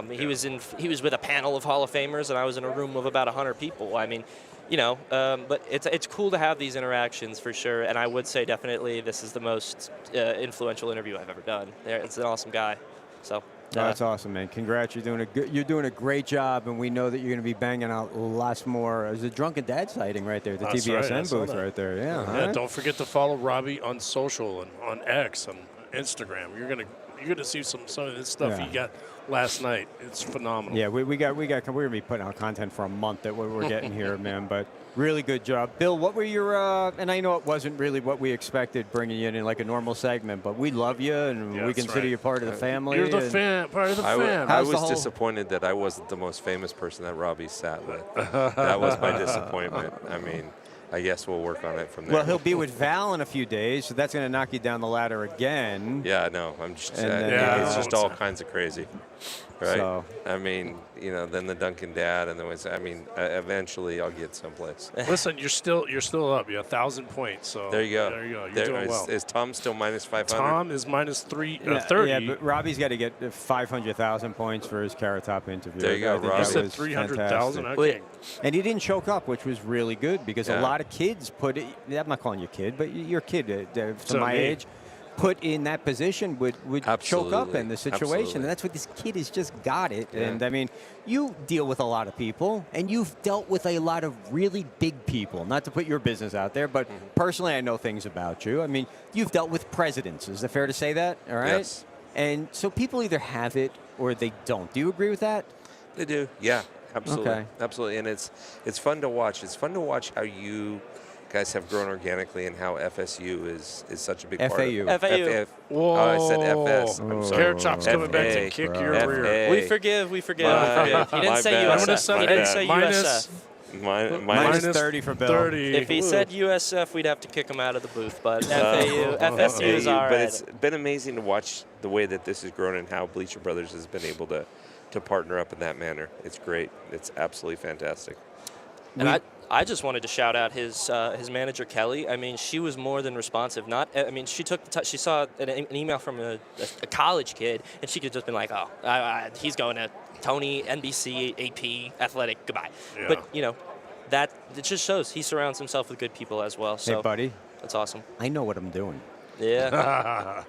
He was with a panel of Hall of Famers, and I was in a room of about 100 people. I mean, but it's cool to have these interactions for sure. And I would say definitely this is the most influential interview I've ever done. It's an awesome guy. So. That's awesome, man. Congrats. You're doing a great job, and we know that you're going to be banging out lots more. There's a Drunken Dad sighting right there, the TBSN booth right there. Yeah. Don't forget to follow Robbie on social and on X and Instagram. You're gonna see some of this stuff he got last night. It's phenomenal. Yeah, we're gonna be putting out content for a month that we're getting here, man. But really good job, Bill. What were your? And I know it wasn't really what we expected bringing you in like a normal segment, but we love you and we consider you part of the family. You're the part of the fam. I was disappointed that I wasn't the most famous person that Robbie sat with. That was my disappointment. I mean, I guess we'll work on it from there. Well, he'll be with Val in a few days, so that's going to knock you down the ladder again. Yeah, no, I'm just it's just all kinds of crazy, right? So. I mean, then the Duncan Dad, and eventually I'll get someplace. Listen, you're still up. You're 1,000 points. So there you go. You're doing well. Is Tom still minus 500? Tom is minus 30. Yeah, but Robbie's got to get 500,000 points for his Carrot Top interview. There you go, Robbie. You said 300,000. Okay. And he didn't choke up, which was really good because a lot of kids put it. I'm not calling you kid, but your kid to my age. Put in that position would choke up in the situation. And that's what this kid has just got it. Yeah. And, I mean, you deal with a lot of people, and you've dealt with a lot of really big people. Not to put your business out there, but personally I know things about you. I mean, you've dealt with presidents. Is it fair to say that? All right? Yes. And so people either have it or they don't. Do you agree with that? They do, yeah. Absolutely. Okay. Absolutely. And it's fun to watch. It's fun to watch how you guys have grown organically and how FSU is such a big part of it. FAU. Oh, I said FS. I'm sorry. Carrot Chop's coming back to kick your rear. We forgive. He didn't say USF. He didn't say USF. Minus 30 for Bill. 30. If he said USF, we'd have to kick him out of the booth. But FSU is all right. But it's been amazing to watch the way that this has grown and how Bleacher Brothers has been able to partner up in that manner. It's great. It's absolutely fantastic. And I just wanted to shout out his manager Kelly. I mean, she was more than responsive. She took she saw an email from a college kid, and she could just been like, he's going to Tony, NBC, AP, Athletic, goodbye. Yeah. But that it just shows he surrounds himself with good people as well. So hey, buddy, that's awesome. I know what I'm doing. Yeah.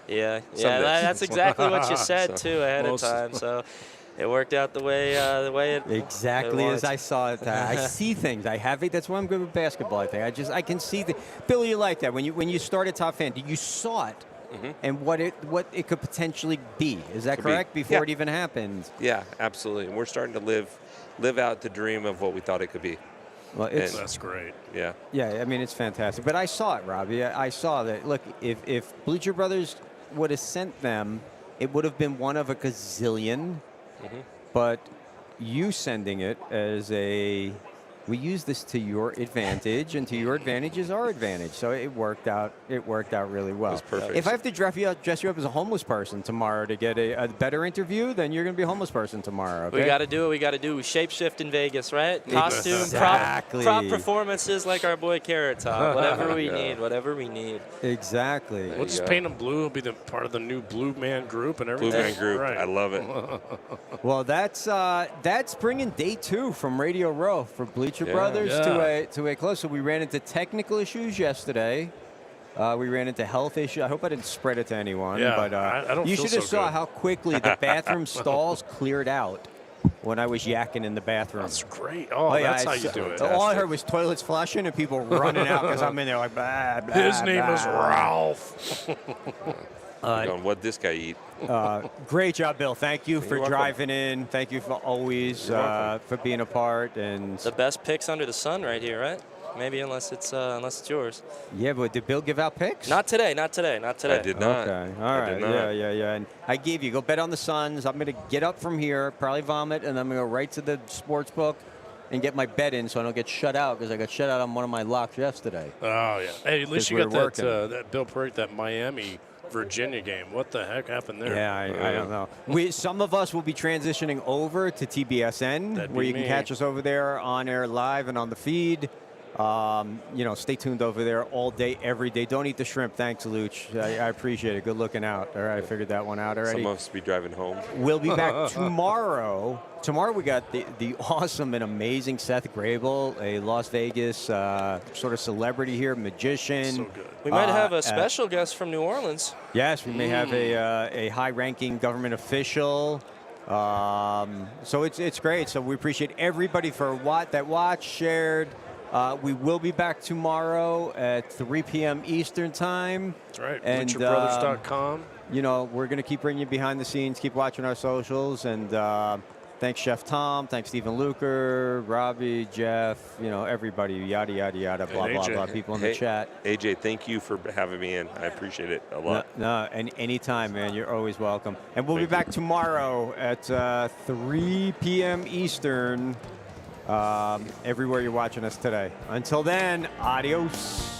Yeah. That's exactly what you said too ahead of time. So. It worked out the way it exactly as I saw it. I see things. I have it. That's why I'm good with basketball. I think I can see the. Billy, you like that when you started Top Fan? You saw it and what it could potentially be. Is that correct? Before it even happened. Yeah, absolutely. And we're starting to live out the dream of what we thought it could be. Well, that's great. Yeah. Yeah, I mean it's fantastic. But I saw it, Robbie. I saw that. Look, if Bleacher Brothers would have sent them, it would have been one of a gazillion. But you sending it as we use this to your advantage, and to your advantage is our advantage. So it worked out. It worked out really well. It was perfect. If I have to dress you up as a homeless person tomorrow to get a better interview, then you're going to be a homeless person tomorrow. Okay? We got to do what we got to do. We shapeshift in Vegas, right? Costume, exactly. prop performances like our boy Carrot Top. Whatever we need. Whatever we need. Exactly. We'll just paint them blue. It'll be the part of the new Blue Man Group and everything. Blue Man Group. Right. I love it. Well, that's bringing day 2 from Radio Row for Bleacher Brothers to a close. So we ran into technical issues yesterday. We ran into health issues. I hope I didn't spread it to anyone. Yeah, but I don't you feel should have so saw good. how quickly the bathroom stalls cleared out when I was yakking in the bathroom. That's great. Oh, that's how you do it. All I heard was toilets flushing and people running out because I'm in there like, blah, blah, His name blah. is Ralph. Going, what'd this guy eat? Great job, Bill. Thank you for welcome. driving in. Thank you for always for being a part. And The best picks under the sun right here, right? Maybe unless it's yours. yeah, but did Bill give out picks? Not today. Not today. I did not. Okay. All I right. did not. Yeah. And I gave you go bet on the Suns. I'm gonna get up from here, probably vomit, and I'm gonna go right to the sports book and get my bet in so I don't get shut out because I got shut out on one of my locks yesterday. Oh yeah. Hey, at least you we got were that Bill Perk, that Miami Virginia game. What the heck happened there? Yeah, I don't know. Some of us will be transitioning over to TBSN, That'd where be you can me. catch us over there on air live and on the feed. Stay tuned over there all day, every day. Don't eat the shrimp. Thanks, Luch. I appreciate it. Good looking out. All right, I figured that one out already. Some of us be driving home. We'll be back tomorrow. Tomorrow we got the awesome and amazing Seth Grable, a Las Vegas sort of celebrity here, magician. So good. We might have a special guest from New Orleans. Yes, we may have a high-ranking government official. So it's great. So we appreciate everybody for that watched, shared. We will be back tomorrow at 3 p.m. Eastern time. That's right. And ButcherBrothers.com. we're going to keep bringing you behind the scenes. Keep watching our socials. And thanks, Chef Tom. Thanks, Stephen Luker, Robbie, Jeff. Everybody. Yada yada yada. Blah blah blah. People in the chat. AJ, thank you for having me in. I appreciate it a lot. No, and anytime, man. You're always welcome. And we'll be back tomorrow at 3 p.m. Eastern. Everywhere you're watching us today. Until then, adios.